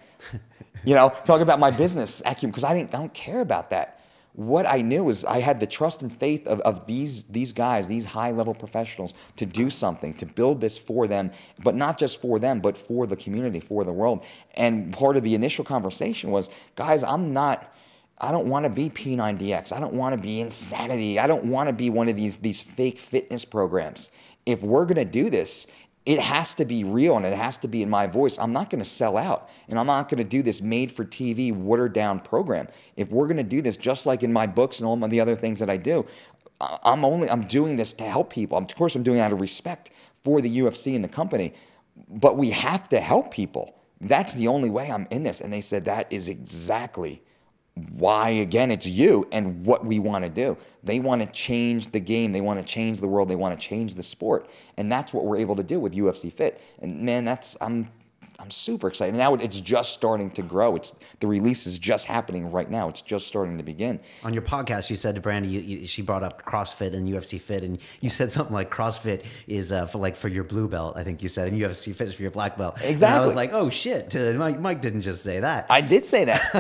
you know, talk about my business acumen, because I don't care about that. what I knew is I had the trust and faith of these guys, these high-level professionals, to do something, to build this for them, but not just for them, but for the community, for the world. And part of the initial conversation was, guys, I don't want to be P90X. I don't want to be Insanity. I don't want to be one of these fake fitness programs. If we're going to do this, it has to be real and it has to be in my voice. I'm not going to sell out, and I'm not going to do this made-for-TV, watered-down program. If we're going to do this, just like in my books and all the other things that I do, I'm doing this to help people. Of course, I'm doing it out of respect for the UFC and the company, but we have to help people. That's the only way I'm in this. And they said that is exactly why, again, it's you and what we want to do. They want to change the game. They want to change the world. They want to change the sport. And that's what we're able to do with UFC Fit. And man, I'm super excited. Now it's just starting to grow. The release is just happening right now. It's just starting to begin. On your podcast, you said to Brandy, she brought up CrossFit and UFC Fit, and you said something like CrossFit is for your blue belt, I think you said, and UFC Fit is for your black belt. Exactly. And I was like, oh shit, Mike didn't just say that. I did say that.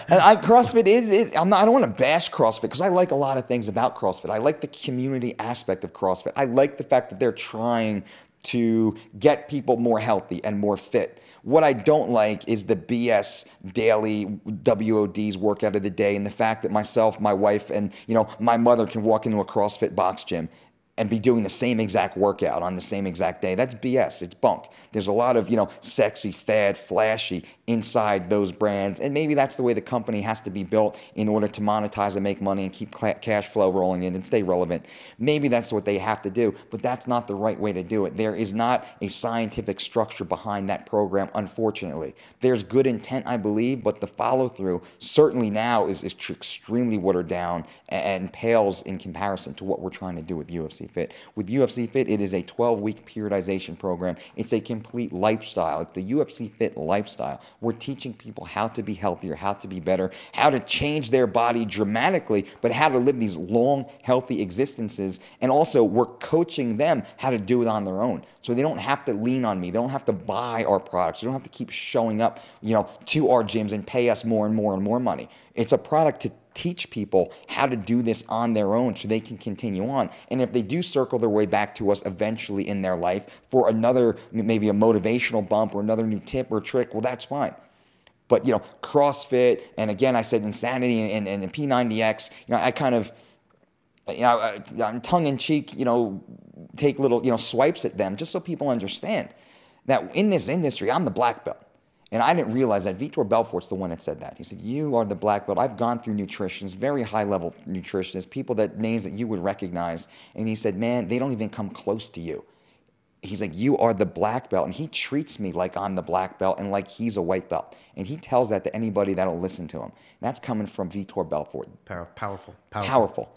And CrossFit is it. I don't want to bash CrossFit because I like a lot of things about CrossFit. I like the community aspect of CrossFit. I like the fact that they're trying to get people more healthy and more fit. What I don't like is the BS daily WODs, workout of the day, and the fact that myself, my wife, and my mother can walk into a CrossFit box gym and be doing the same exact workout on the same exact day. That's BS. It's bunk. There's a lot of, sexy, fad, flashy inside those brands, and maybe that's the way the company has to be built in order to monetize and make money and keep cash flow rolling in and stay relevant. Maybe that's what they have to do, but that's not the right way to do it. There is not a scientific structure behind that program, unfortunately. There's good intent, I believe, but the follow-through certainly now is extremely watered down and pales in comparison to what we're trying to do with UFC Fit. With UFC Fit, it is a 12-week periodization program. It's a complete lifestyle. It's the UFC Fit lifestyle. We're teaching people how to be healthier, how to be better, how to change their body dramatically, but how to live these long, healthy existences. And also, we're coaching them how to do it on their own. So they don't have to lean on me. They don't have to buy our products. They don't have to keep showing up, to our gyms and pay us more and more and more money. It's a product to teach people how to do this on their own so they can continue on. And if they do circle their way back to us eventually in their life for another, maybe a motivational bump or another new tip or trick, well, that's fine. But, CrossFit, and again, I said Insanity and P90X, I kind of, I'm tongue-in-cheek, take little, swipes at them just so people understand that in this industry, I'm the black belt. And I didn't realize that Vitor Belfort's the one that said that. He said, you are the black belt. I've gone through nutritionists, very high-level nutritionists, names that you would recognize. And he said, man, they don't even come close to you. He's like, you are the black belt. And he treats me like I'm the black belt and like he's a white belt. And he tells that to anybody that'll listen to him. That's coming from Vitor Belfort. Powerful.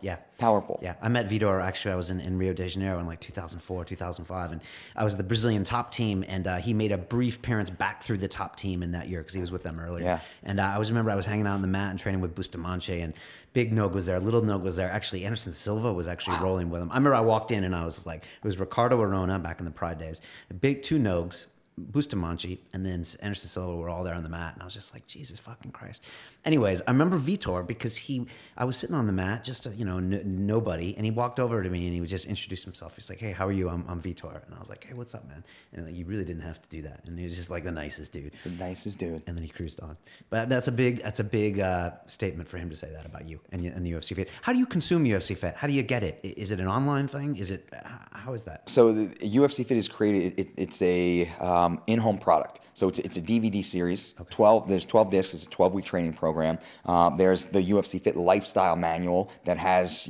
Yeah. Powerful. Yeah. I met Vitor, actually, I was in Rio de Janeiro in 2004, 2005. And I was the Brazilian top team. And he made a brief appearance back through the top team in that year because he was with them earlier. Yeah. And I remember I was hanging out on the mat and training with Bustamante, and Big Nog was there, Little Nog was there. Actually, Anderson Silva was actually rolling with him. I remember I walked in and I was like, it was Ricardo Arona back in the Pride days, the big two Nogs, Bustamante, and then Anderson Silva were all there on the mat. And I was just like, Jesus fucking Christ. Anyways, I remember Vitor because I was sitting on the mat, just nobody, and he walked over to me and he would just introduce himself. He's like, hey, how are you? I'm Vitor. And I was like, hey, what's up, man? And you really didn't have to do that. And he was just like the nicest dude. The nicest dude. And then he cruised on. But that's a big statement for him to say that about you and the UFC Fit. How do you consume UFC Fit? How do you get it? Is it an online thing? How is that? So the UFC Fit is created. It's a in-home product. So it's a DVD series. Okay. There's 12 discs. It's a 12-week training program. There's the UFC Fit lifestyle manual that has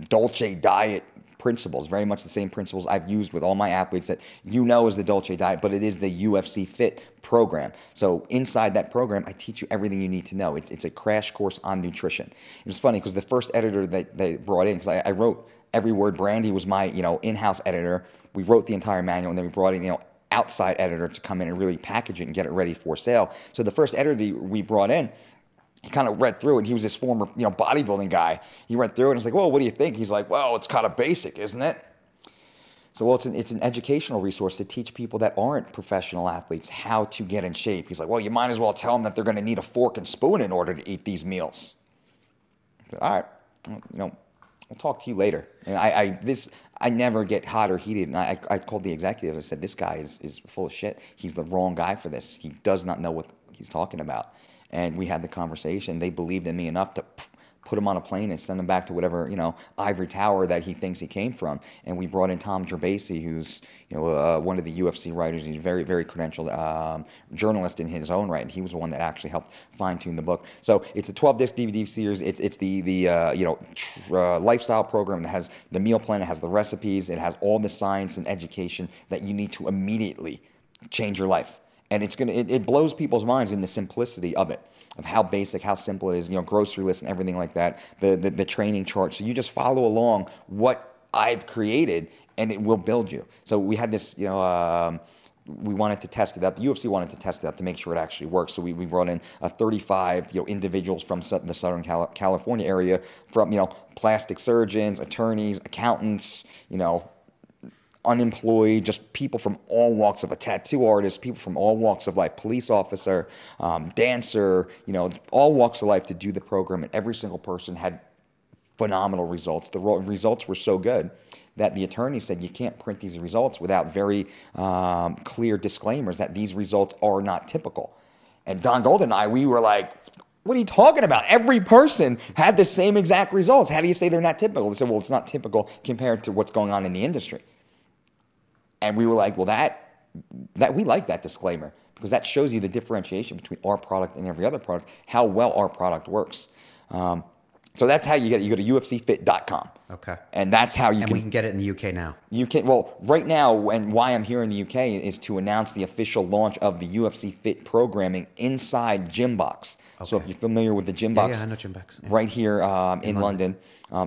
Dolce diet principles, very much the same principles I've used with all my athletes that is the Dolce diet, but it is the UFC Fit program. So inside that program, I teach you everything you need to know. It's a crash course on nutrition. It was funny because the first editor that they brought in, because I wrote every word. Brandy was my in-house editor. We wrote the entire manual, and then we brought in outside editor to come in and really package it and get it ready for sale. So the first editor we brought in, he kind of read through it. He was this former, bodybuilding guy. He read through it and was like, well, what do you think? He's like, well, it's kind of basic, isn't it? So, well, it's an educational resource to teach people that aren't professional athletes how to get in shape. He's like, well, you might as well tell them that they're going to need a fork and spoon in order to eat these meals. I said, all right, well, you know, I'll talk to you later. And I never get hot or heated. And I called the executive. I said, this guy is full of shit. He's the wrong guy for this. He does not know what he's talking about. And we had the conversation. They believed in me enough to put him on a plane and send him back to whatever, you know, ivory tower that he thinks he came from. And we brought in Tom Gerbasi, who's, you know, one of the UFC writers. He's a very, very credentialed journalist in his own right. And he was the one that actually helped fine-tune the book. So it's a 12-disc DVD series. It's the you know, lifestyle program that has the meal plan. It has the recipes. It has all the science and education that you need to immediately change your life. And it blows people's minds in the simplicity of it, of how basic, how simple it is, you know, grocery list and everything like that, the training chart. So you just follow along what I've created and it will build you. So we had this, you know, we wanted to test it out. The UFC wanted to test it out to make sure it actually works. So we brought in 35, you know, individuals from the Southern California area, from, you know, plastic surgeons, attorneys, accountants, you know, unemployed, just people from all walks of a tattoo artist, people from all walks of life, police officer, dancer, you know, all walks of life to do the program. And every single person had phenomenal results. The results were so good that the attorney said you can't print these results without very clear disclaimers that these results are not typical. And Don Golden and I, we were like, what are you talking about? Every person had the same exact results. How do you say they're not typical? They said, well, it's not typical compared to what's going on in the industry. And we were like, well, that we like that disclaimer because that shows you the differentiation between our product and every other product, how well our product works. So that's how you get it. You go to ufcfit.com. Okay. And that's how you can. And we can get it in the UK now. You can. Well, right now, and why I'm here in the UK is to announce the official launch of the UFC Fit programming inside Gymbox. Okay. So if you're familiar with the Gymbox, yeah, I know Gymbox. Yeah. Right here in London.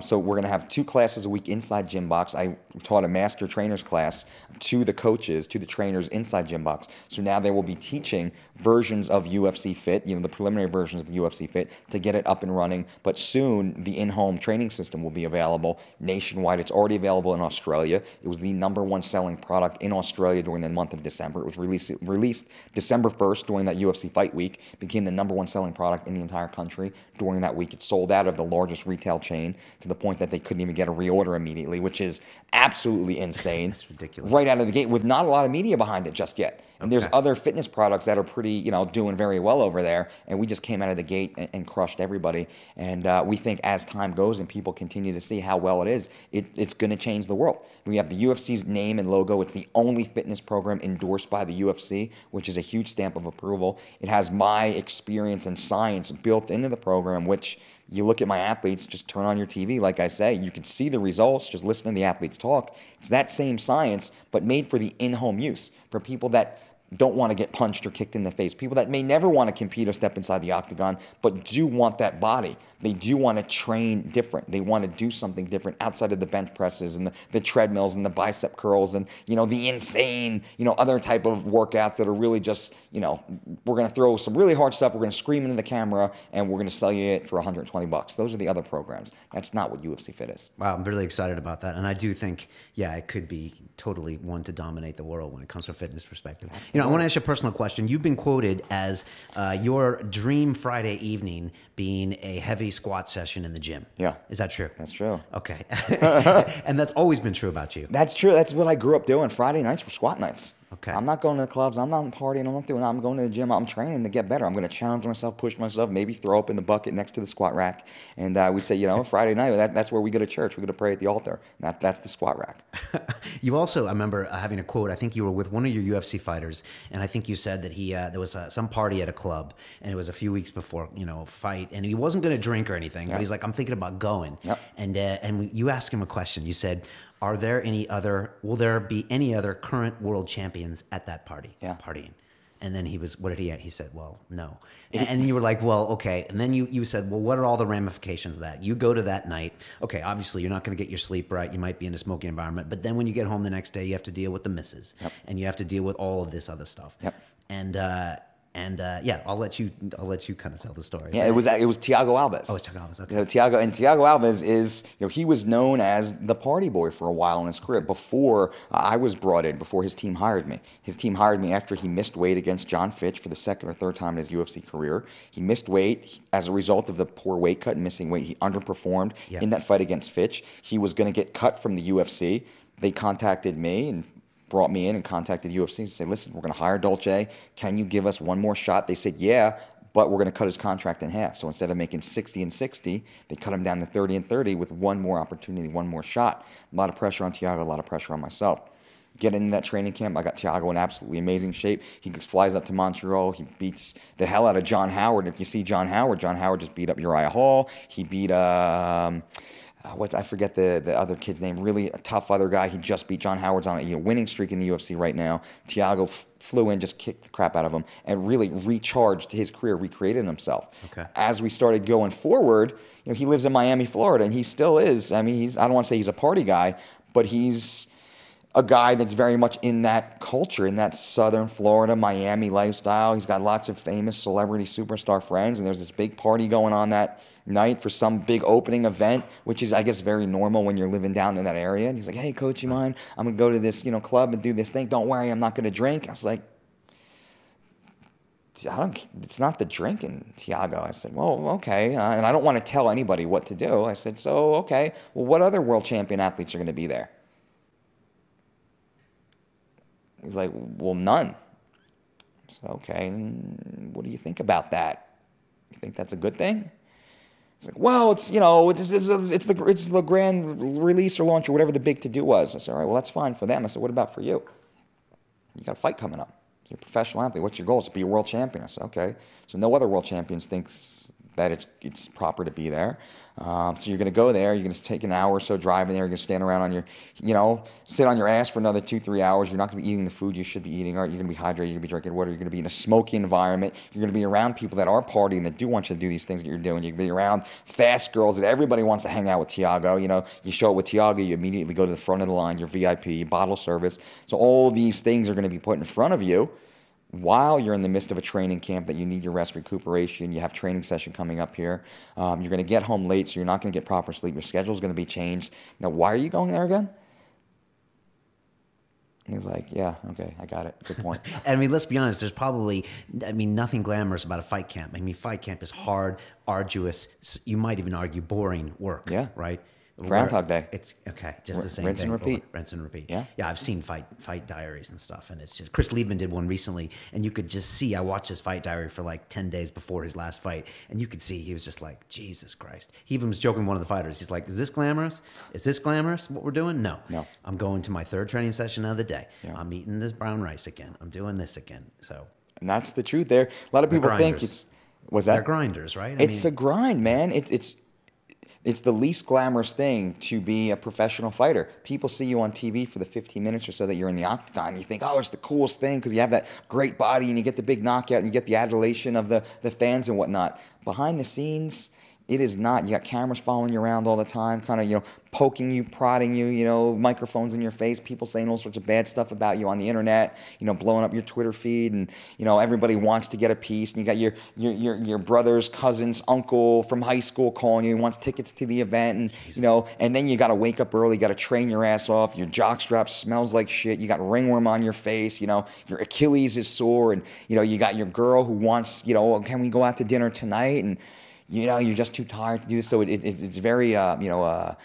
So we're going to have 2 classes a week inside Gymbox. I taught a master trainers class to the coaches, to the trainers inside Gymbox. So now they will be teaching versions of UFC Fit, you know, the preliminary versions of the UFC Fit to get it up and running. But soon the in-home training system will be available nationwide. It's already available in Australia. It was the #1 selling product in Australia during the month of December. It was released December 1st during that UFC Fight Week. Became the #1 selling product in the entire country during that week. It sold out of the largest retail chain to the point that they couldn't even get a reorder immediately, which is absolutely insane. That's ridiculous. Right out of the gate with not a lot of media behind it just yet. And there's other fitness products that are pretty, you know, doing very well over there. And we just came out of the gate and crushed everybody. And we think as time goes and people continue to see how well it is, it's going to change the world. We have the UFC's name and logo. It's the only fitness program endorsed by the UFC, which is a huge stamp of approval. It has my experience and science built into the program, which you look at my athletes, just turn on your TV, like I say, you can see the results, just listen to the athletes talk. It's that same science, but made for the in-home use, for people that don't want to get punched or kicked in the face, people that may never want to compete or step inside the octagon, but do want that body. They do want to train different. They want to do something different outside of the bench presses and the treadmills and the bicep curls and, you know, the insane, you know, other type of workouts that are really just, you know, we're going to throw some really hard stuff, we're going to scream into the camera, and we're going to sell you it for $120. Those are the other programs. That's not what UFC Fit is. Wow, I'm really excited about that. And I do think, yeah, it could be totally one to dominate the world when it comes from a fitness perspective. You know, I want to ask you a personal question. You've been quoted as your dream Friday evening being a heavy squat session in the gym. Yeah. Is that true? That's true. Okay. And that's always been true about you. That's true. That's what I grew up doing. Friday nights were squat nights. Okay. I'm not going to the clubs. I'm not partying. I'm not doing that. I'm going to the gym. I'm training to get better. I'm going to challenge myself, push myself, maybe throw up in the bucket next to the squat rack. And we'd say, you know, Friday night, that's where we go to church. We go to pray at the altar. That's the squat rack. You also, I remember having a quote. I think you were with one of your UFC fighters, and I think you said that there was some party at a club, and it was a few weeks before, you know, a fight, and he wasn't going to drink or anything, but he's like, I'm thinking about going. Yep. And you asked him a question. You said, will there be any other current world champions at that party? Yeah. Partying. And then he said, well, no. And you were like, well, okay. And then you said, well, what are all the ramifications of that? You go to that night. Okay, obviously you're not going to get your sleep right. You might be in a smoky environment. But then when you get home the next day, you have to deal with the missus. Yep. And you have to deal with all of this other stuff. Yep. And And yeah, I'll let you kind of tell the story. Yeah, it was Thiago Alves. Oh, it's Thiago Alves. Okay. Thiago Alves is, he was known as the party boy for a while in his career before I was brought in, before his team hired me. His team hired me after he missed weight against John Fitch for the second or third time in his UFC career. He missed weight as a result of the poor weight cut and missing weight. He underperformed in that fight against Fitch. He was going to get cut from the UFC. They contacted me and brought me in and contacted UFC and said, listen, we're going to hire Dolce. Can you give us one more shot? They said, yeah, but we're going to cut his contract in half. So instead of making 60 and 60, they cut him down to 30 and 30 with one more opportunity, one more shot. A lot of pressure on Thiago, a lot of pressure on myself. Getting into that training camp, I got Thiago in absolutely amazing shape. He just flies up to Montreal. He beats the hell out of John Howard. If you see John Howard just beat up Uriah Hall. He beat I forget the other kid's name. Really a tough other guy. He just beat John Howard's on a winning streak in the UFC right now. Thiago flew in, just kicked the crap out of him, and really recharged his career, recreated himself. Okay. As we started going forward, he lives in Miami, Florida, and he still is. I mean, I don't want to say he's a party guy, but he's a guy that's very much in that culture, in that Southern Florida, Miami lifestyle. He's got lots of famous celebrity superstar friends, and there's this big party going on that night for some big opening event, which is, I guess, very normal when you're living down in that area. And he's like, hey, coach, you mind? I'm going to go to this, club and do this thing. Don't worry, I'm not going to drink. I was like, it's not the drinking, Thiago. I said, well, okay. And I don't want to tell anybody what to do. I said, so, okay. Well, what other world champion athletes are going to be there? He's like, well, none. So, okay, what do you think about that? You think that's a good thing? He's like, well, it's the grand release or launch or whatever the big to-do was. I said, all right, well, that's fine for them. I said, what about for you? You got a fight coming up. You're a professional athlete. What's your goal? Is to be a world champion. I said, okay. So no other world champions thinks that it's proper to be there. So you're going to go there. You're going to take an hour or so driving there. You're going to stand around on your, sit on your ass for another 2-3 hours. You're not going to be eating the food you should be eating. All right, you're going to be hydrated. You're going to be drinking water. You're going to be in a smoky environment. You're going to be around people that are partying, that do want you to do these things that you're doing. You're going to be around fast girls that everybody wants to hang out with Thiago. You show up with Thiago, you immediately go to the front of the line. You're VIP, bottle service. So all these things are going to be put in front of you while you're in the midst of a training camp that you need your rest, recuperation. You have training session coming up here. You're going to get home late, so you're not going to get proper sleep. Your schedule's going to be changed. Now, why are you going there again? And he's like, yeah, okay, I got it. Good point. I mean, let's be honest. There's probably, nothing glamorous about a fight camp. Fight camp is hard, arduous. You might even argue boring work. Yeah. Right? Groundhog Day. It's okay, just the same rinse thing. And repeat. Rinse and repeat. Yeah. Yeah, I've seen fight diaries and stuff, and it's just, Chris Liebman did one recently, and you could just see, I watched his fight diary for like 10 days before his last fight, and you could see he was just like, Jesus Christ. He even was joking with one of the fighters. He's like, is this glamorous? Is this glamorous, what we're doing? No. I'm going to my third training session of the day. Yeah. I'm eating this brown rice again. I'm doing this again. So. And that's the truth there. A lot of people think it's, was that? They're grinders, right? It's a grind, man. It's the least glamorous thing to be a professional fighter. People see you on TV for the 15 minutes or so that you're in the octagon. You think, oh, it's the coolest thing because you have that great body and you get the big knockout and you get the adulation of the fans and whatnot. Behind the scenes, it is not. You got cameras following you around all the time, kind of, poking you, prodding you, microphones in your face, people saying all sorts of bad stuff about you on the internet, blowing up your Twitter feed, and, everybody wants to get a piece, and you got your brother's cousin's uncle from high school calling you, wants tickets to the event, and, and then you got to wake up early, got to train your ass off, your jockstrap smells like shit, you got ringworm on your face, your Achilles is sore, and, you got your girl who wants, can we go out to dinner tonight, and, you're just too tired to do this. So it's very, it's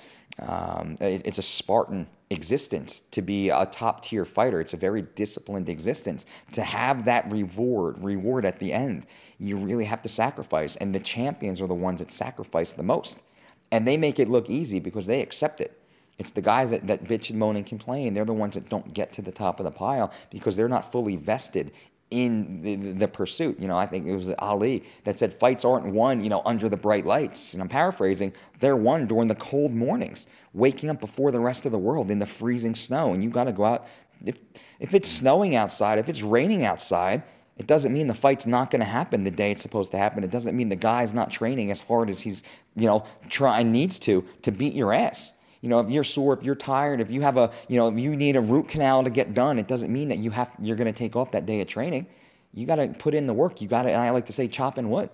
a Spartan existence to be a top-tier fighter. It's a very disciplined existence. To have that reward at the end, you really have to sacrifice. And the champions are the ones that sacrifice the most. And they make it look easy because they accept it. It's the guys that bitch and moan and complain. They're the ones that don't get to the top of the pile because they're not fully vested in the pursuit. I think it was Ali that said fights aren't won, under the bright lights. And I'm paraphrasing, they're won during the cold mornings, waking up before the rest of the world in the freezing snow. And you got to go out. If it's snowing outside, if it's raining outside, it doesn't mean the fight's not going to happen the day it's supposed to happen. It doesn't mean the guy's not training as hard as he's, needs to beat your ass. If you're sore, if you're tired, if you have if you need a root canal to get done, it doesn't mean that you're going to take off that day of training. You got to put in the work. You got to, I like to say, chopping wood.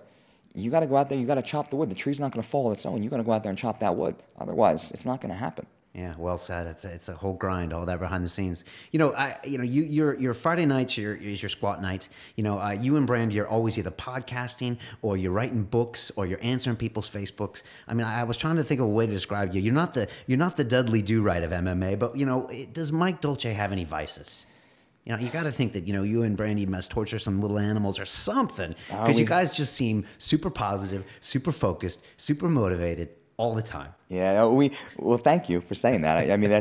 You got to go out there, you got to chop the wood. The tree's not going to fall on its own. You got to go out there and chop that wood. Otherwise, it's not going to happen. Yeah, well said. It's a whole grind, all that behind the scenes. Your Friday nights is your squat nights. You and Brandy are always either podcasting or you're writing books or you're answering people's Facebooks. I mean, I was trying to think of a way to describe you. You're not the Dudley Do-Right of MMA, but does Mike Dolce have any vices? You got to think that, you and Brandy must torture some little animals or something, because you guys just seem super positive, super focused, super motivated all the time. Yeah, well, thank you for saying that.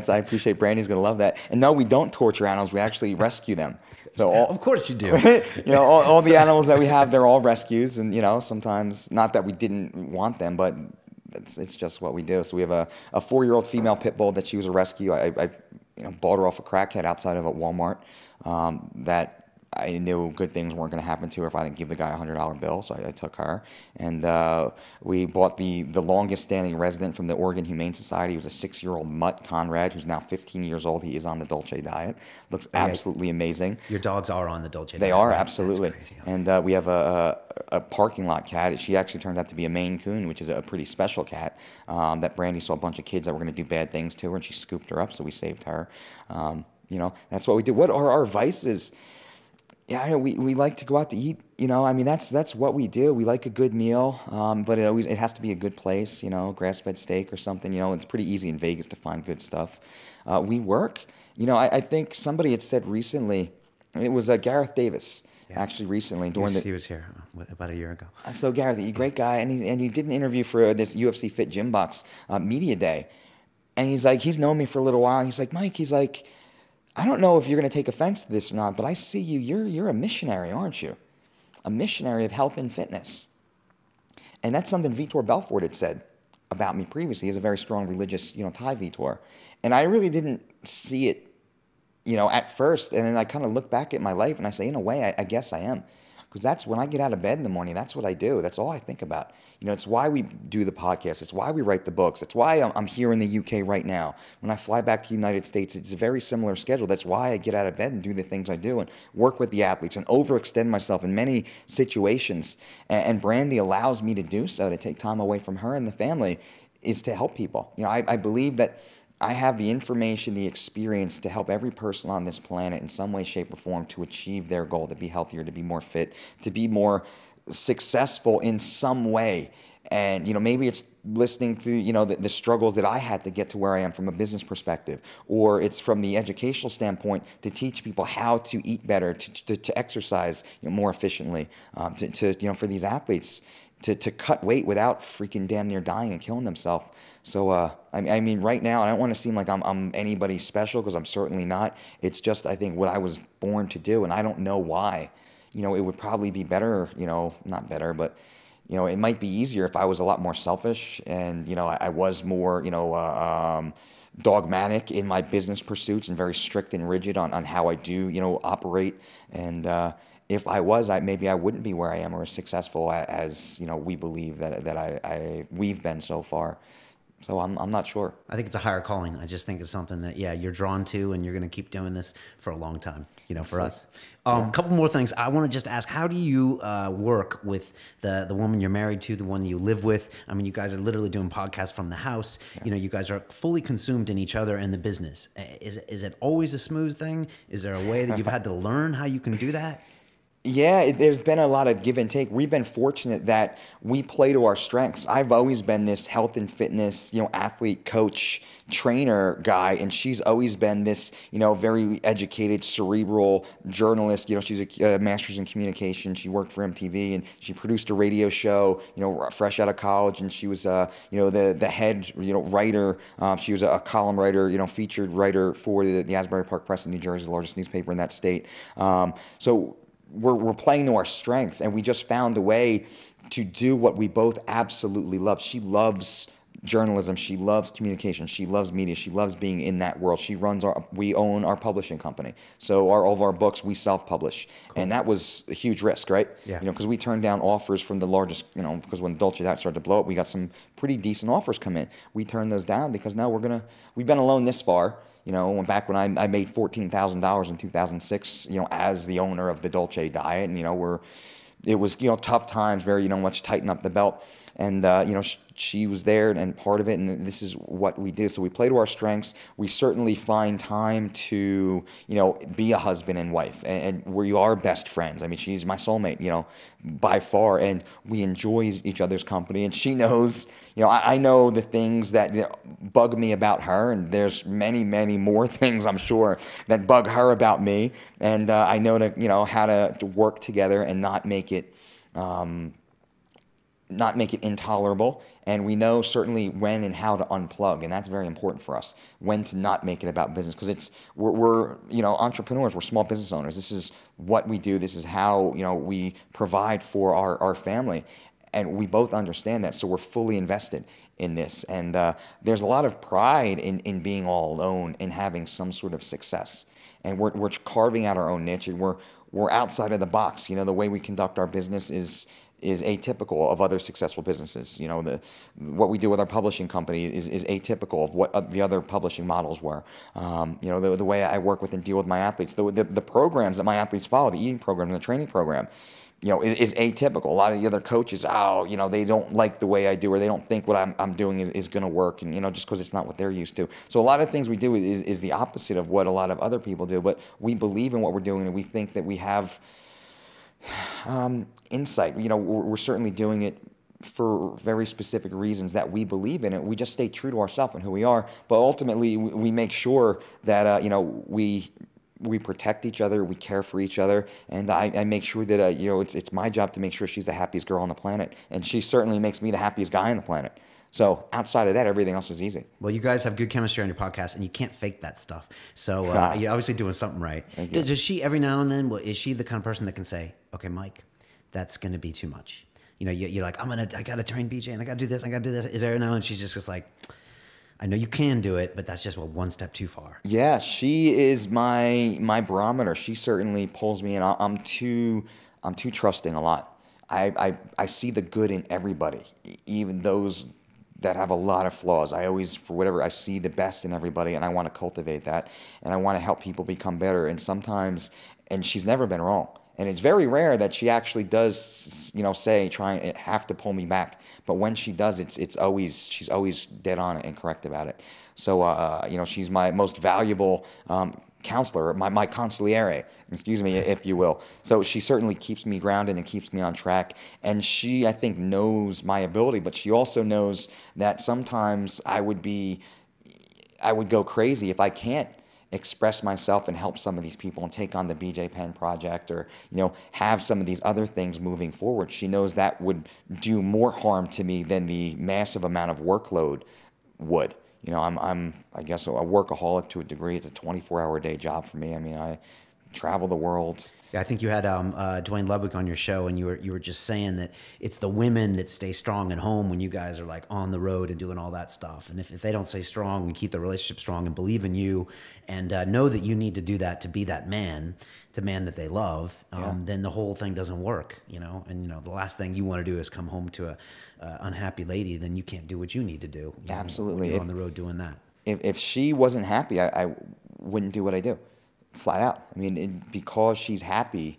I appreciate Brandy's going to love that. And no, we don't torture animals. We actually rescue them. So of course you do. All the animals that we have, they're all rescues. And, sometimes, not that we didn't want them, but it's just what we do. So we have a 4-year-old female pit bull that she was a rescue. I bought her off a crackhead outside of a Walmart that I knew good things weren't going to happen to her if I didn't give the guy a $100 bill, so I took her. And we bought the longest standing resident from the Oregon Humane Society. He was a 6-year-old mutt, Conrad, who's now 15 years old. He is on the Dolce diet. Looks absolutely amazing. Your dogs are on the Dolce diet. They are, right? absolutely. That's crazy. And we have a parking lot cat. She actually turned out to be a Maine Coon, which is a pretty special cat. That Brandy saw a bunch of kids that were going to do bad things to her, and she scooped her up, so we saved her. That's what we do. What are our vices? Yeah, we like to go out to eat. That's what we do. We like a good meal, but it has to be a good place. Grass-fed steak or something. It's pretty easy in Vegas to find good stuff. We work. I think somebody had said recently, it was Gareth Davis. Yeah. Actually, recently he was here about a year ago. So Gareth, a great guy, and he did an interview for this UFC Fit Gym Box media day, and he's known me for a little while. He's like, Mike, I don't know if you're going to take offense to this or not, but I see you're a missionary, aren't you? A missionary of health and fitness. And that's something Vitor Belfort had said about me previously. He has a very strong religious, tie, Vitor. And I really didn't see it, at first. And then I kind of look back at my life and I say, in a way, I guess I am. Because that's when I get out of bed in the morning, that's what I do. That's all I think about. It's why we do the podcast. It's why we write the books. It's why I'm here in the UK right now. When I fly back to the United States, it's a very similar schedule. That's why I get out of bed and do the things I do and work with the athletes and overextend myself in many situations. And Brandy allows me to do so, to take time away from her and the family, is to help people. I believe that I have the information, the experience to help every person on this planet in some way, shape, or form to achieve their goal, to be healthier, to be more fit, to be more successful in some way. And, maybe it's listening through, the struggles that I had to get to where I am from a business perspective, or it's from the educational standpoint to teach people how to eat better, to exercise more efficiently, for these athletes to cut weight without freaking damn near dying and killing themselves. So, right now, I don't want to seem like I'm anybody special, because I'm certainly not. It's just, I think, what I was born to do, and I don't know why. It would probably be better, not better, but, it might be easier if I was a lot more selfish and, I was more, dogmatic in my business pursuits and very strict and rigid on how I do, operate. And if I was, maybe I wouldn't be where I am or as successful as, we believe that we've been so far. So I'm not sure. I think it's a higher calling. I just think it's something that, you're drawn to, and you're going to keep doing this for a long time, for us. A couple more things. I want to just ask, how do you work with the woman you're married to, the one you live with? I mean, you guys are literally doing podcasts from the house. Yeah. You guys are fully consumed in each other and the business. Is it always a smooth thing? Is there a way that you've had to learn how you can do that? Yeah, there's been a lot of give and take. We've been fortunate that we play to our strengths. I've always been this health and fitness, athlete, coach, trainer guy, and she's always been this, very educated, cerebral journalist. She's a master's in communication. She worked for MTV, and she produced a radio show, fresh out of college, and she was, the head, writer. She was a column writer, featured writer for the Asbury Park Press in New Jersey, the largest newspaper in that state. So we're playing to our strengths, and we just found a way to do what we both absolutely love. She loves journalism. She loves communication. She loves media. She loves being in that world. We own our publishing company. So all of our books, we self-publish. Cool. And that was a huge risk, right? Yeah. Because we turned down offers from the largest, because when Dolce Diet started to blow up, we got some pretty decent offers come in. We turned those down because now we've been alone this far. back when I made $14,000 in 2006, as the owner of the Dolce diet, and, it was, tough times, very, much tighten up the belt. And, she was there and part of it, and this is what we do. So we play to our strengths. We certainly find time to, be a husband and wife, and we are best friends. I mean, she's my soulmate, by far, and we enjoy each other's company. And she knows, I know the things that bug me about her, and there's many, many more things, I'm sure, that bug her about me. And I know how to work together and not make it intolerable, and we know certainly when and how to unplug, and that's very important for us. When to not make it about business, because we're entrepreneurs, we're small business owners. This is what we do. This is how we provide for our family, and we both understand that. So we're fully invested in this, and there's a lot of pride in being all alone and having some sort of success, and we're carving out our own niche, and we're outside of the box. The way we conduct our business is atypical of other successful businesses. What we do with our publishing company is atypical of what the other publishing models were. The way I work with and deal with my athletes, the programs that my athletes follow, the eating program and the training program, is atypical. A lot of the other coaches, they don't like the way I do, or they don't think what I'm doing is going to work, and just because it's not what they're used to. So a lot of things we do is the opposite of what a lot of other people do, but we believe in what we're doing, and we think that we have insight. We're certainly doing it for very specific reasons that we believe in it. We just stay true to ourselves and who we are, but ultimately we make sure that we protect each other, we care for each other, and I make sure that it's my job to make sure she's the happiest girl on the planet, and she certainly makes me the happiest guy on the planet. So outside of that, everything else is easy. Well, you guys have good chemistry on your podcast, and you can't fake that stuff. So you're obviously doing something right. Does she every now and then? Is she the kind of person that can say, "Okay, Mike, that's going to be too much"? You're like, I got to train BJ, and I got to do this, I got to do this. Is there now? And she's just like, I know you can do it, but that's just one step too far. Yeah, she is my barometer. She certainly pulls me in. I'm too trusting a lot. I see the good in everybody, even those that have a lot of flaws. I see the best in everybody, and I want to cultivate that, and I want to help people become better. And sometimes, and she's never been wrong. And it's very rare that she actually does, have to pull me back. But when she does, she's always dead on it and correct about it. So, she's my most valuable counselor, my consigliere, excuse me, if you will. So she certainly keeps me grounded and keeps me on track. And she, I think, knows my ability, but she also knows that sometimes I would go crazy if I can't express myself and help some of these people and take on the BJ Penn project, or have some of these other things moving forward. She knows that would do more harm to me than the massive amount of workload would. I'm I guess a workaholic to a degree. It's a 24-hour a day job for me. I mean, I travel the world. Yeah, I think you had Dwayne Ludwig on your show, and you were just saying that it's the women that stay strong at home when you guys are like on the road and doing all that stuff. And if they don't stay strong and keep the relationship strong and believe in you, and know that you need to do that to be that man, the man that they love, then the whole thing doesn't work. And the last thing you want to do is come home to a unhappy lady. Then you can't do what you need to do. Absolutely, when you're on the road doing that. If she wasn't happy, I wouldn't do what I do. Flat out. I mean, because she's happy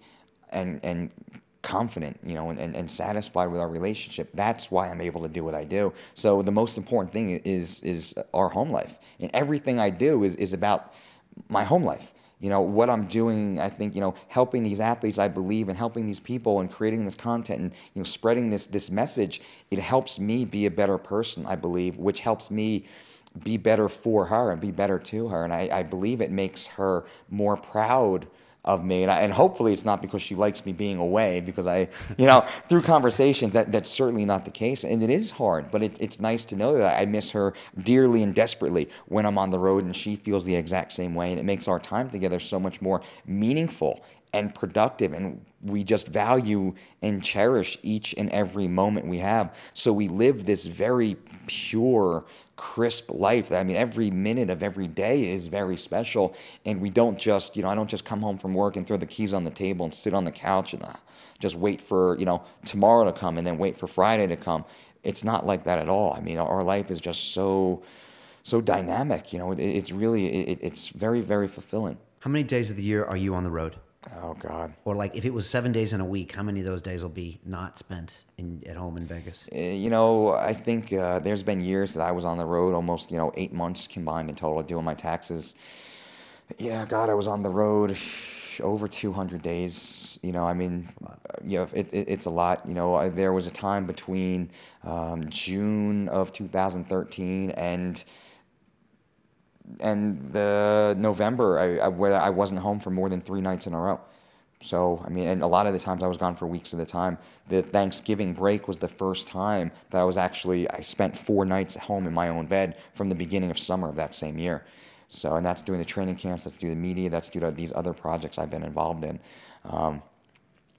and confident, and satisfied with our relationship, that's why I'm able to do what I do. So the most important thing is our home life. And everything I do is about my home life. What I'm doing, I think, helping these athletes, I believe, and helping these people and creating this content and, spreading this message, it helps me be a better person, I believe, which helps me be better for her and be better to her. And I believe it makes her more proud of me. And hopefully it's not because she likes me being away, because through conversations, that's certainly not the case. And it is hard, but it's nice to know that I miss her dearly and desperately when I'm on the road, and she feels the exact same way. And it makes our time together so much more meaningful and productive, and we just value and cherish each and every moment we have. So we live this very pure, crisp life. I mean, every minute of every day is very special, and we don't just, I don't just come home from work and throw the keys on the table and sit on the couch and just wait for, tomorrow to come and then wait for Friday to come. It's not like that at all. I mean, our life is just so so dynamic. You know, it's really, it's very, very fulfilling. How many days of the year are you on the road? Oh, God. Or like if it was 7 days in a week, how many of those days will be not spent at home in Vegas? You know, I think there's been years that I was on the road almost, 8 months combined in total doing my taxes. Yeah, God, I was on the road over 200 days. I mean, it's a lot. There was a time between June of 2013 and the November where I wasn't home for more than 3 nights in a row. So, I mean, and a lot of the times I was gone for weeks at a time. The Thanksgiving break was the first time that I spent 4 nights at home in my own bed from the beginning of summer of that same year. So, and that's doing the training camps, that's doing the media, that's doing these other projects I've been involved in.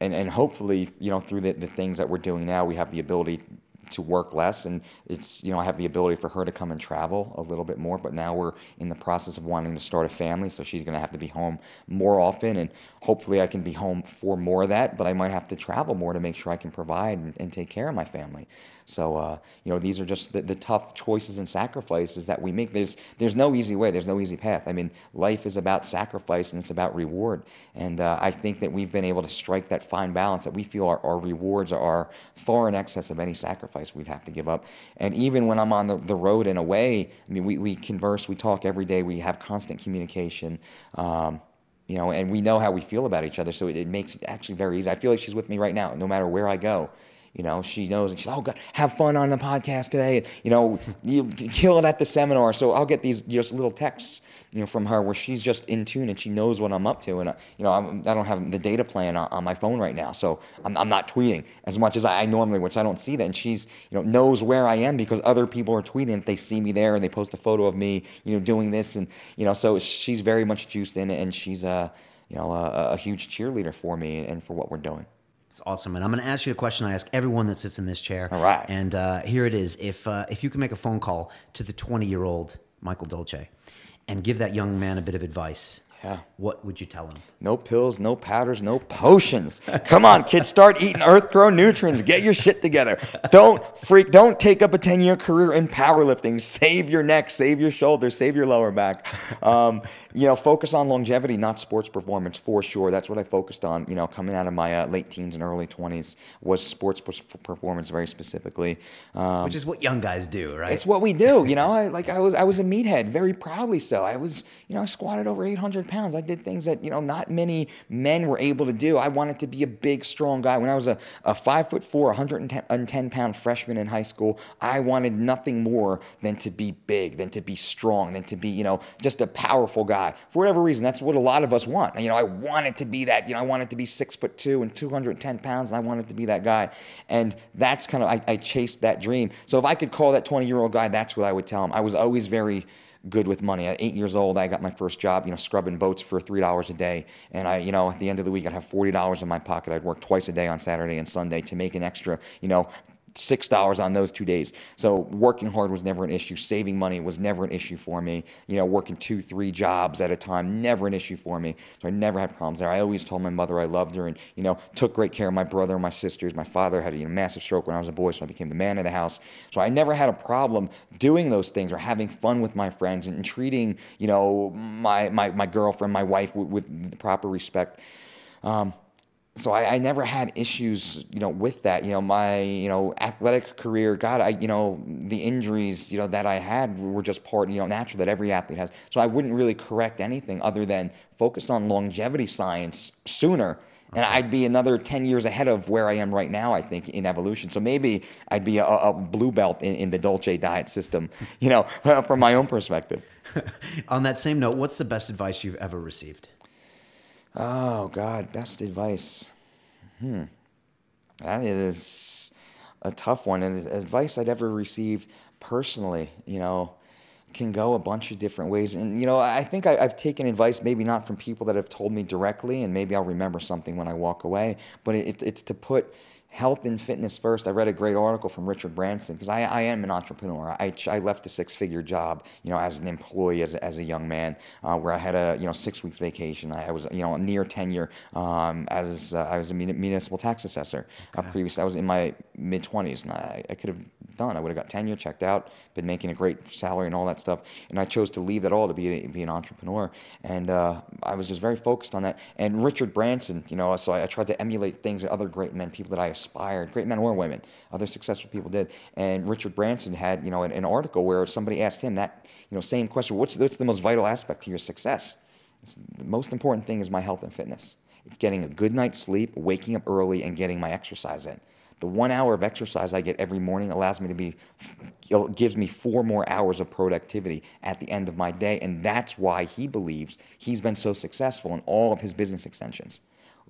And hopefully, through the things that we're doing now, we have the ability to work less, and it's, I have the ability for her to come and travel a little bit more, but now we're in the process of wanting to start a family, so she's going to have to be home more often, and hopefully I can be home for more of that, but I might have to travel more to make sure I can provide and take care of my family. So, these are just the tough choices and sacrifices that we make. There's no easy way. There's no easy path. I mean, life is about sacrifice and it's about reward. And I think that we've been able to strike that fine balance that we feel our rewards are far in excess of any sacrifice we'd have to give up. And even when I'm on the road and away, I mean, we converse, we talk every day, we have constant communication. And we know how we feel about each other, so it makes it actually very easy. I feel like she's with me right now, no matter where I go. She knows, and she's, oh, God, have fun on the podcast today. You kill it at the seminar. So I'll get these just little texts, from her where she's just in tune and she knows what I'm up to. And, I don't have the data plan on my phone right now. So I'm not tweeting as much as I normally, which I don't see that. And she's, knows where I am because other people are tweeting. They see me there and they post a photo of me, doing this. And, so she's very much juiced in it. And she's, a huge cheerleader for me and for what we're doing. It's awesome. And I'm going to ask you a question I ask everyone that sits in this chair. All right. And here it is. If you can make a phone call to the 20-year-old Michael Dolce and give that young man a bit of advice, what would you tell him? No pills, no powders, no potions. Come on, kids, start eating earth-grown nutrients. Get your shit together. Don't take up a 10-year career in powerlifting. Save your neck, save your shoulders, save your lower back. Focus on longevity, not sports performance, for sure. That's what I focused on, coming out of my late teens and early 20s was sports performance very specifically. Which is what young guys do, right? It's what we do, I was a meathead, very proudly so. I was, I squatted over 800 pounds. I did things that, not many men were able to do. I wanted to be a big, strong guy. When I was a 5'4", 110-pound freshman in high school, I wanted nothing more than to be big, than to be strong, than to be, just a powerful guy. For whatever reason, that's what a lot of us want. I wanted to be that. I wanted to be 6'2" and 210 pounds, and I wanted to be that guy. And that's kind of, I chased that dream. So if I could call that 20-year-old guy, that's what I would tell him. I was always very good with money. At 8 years old, I got my first job, scrubbing boats for $3 a day. And at the end of the week, I'd have $40 in my pocket. I'd work twice a day on Saturday and Sunday to make an extra, $6 on those 2 days. So working hard was never an issue. Saving money was never an issue for me. Working 2-3 jobs at a time, never an issue for me. So I never had problems there. I always told my mother I loved her and, took great care of my brother and my sisters. My father had a massive stroke when I was a boy, so I became the man of the house. So I never had a problem doing those things or having fun with my friends and treating, my girlfriend, my wife with the proper respect. So I never had issues, with that. My, athletic career, God, the injuries, that I had were just part, natural that every athlete has. So I wouldn't really correct anything other than focus on longevity science sooner. And I'd be another 10 years ahead of where I am right now, I think, in evolution. So maybe I'd be a blue belt in the Dolce diet system, from my own perspective. On that same note, what's the best advice you've ever received? Oh, God, best advice. That is a tough one. And advice I'd ever received personally, can go a bunch of different ways. And, I think I've taken advice maybe not from people that have told me directly, and maybe I'll remember something when I walk away. But it's to put, health and fitness first. I read a great article from Richard Branson, because I am an entrepreneur. I left a 6-figure job, as an employee, as a young man, where I had a 6 weeks vacation. I was near tenure as I was a municipal tax assessor. Previously, I was in my mid-20s, and I could have done. I would have got tenure, checked out, been making a great salary and all that stuff, and I chose to leave that all to be an entrepreneur. And I was just very focused on that. And Richard Branson, so I tried to emulate things that other great men, people that I aspired, great men or women, other successful people did. And Richard Branson had, an article where somebody asked him that, same question: what's the most vital aspect to your success? The most important thing is my health and fitness. It's getting a good night's sleep, waking up early, and getting my exercise in. The 1 hour of exercise I get every morning allows me gives me 4 more hours of productivity at the end of my day. And that's why he believes he's been so successful in all of his business extensions,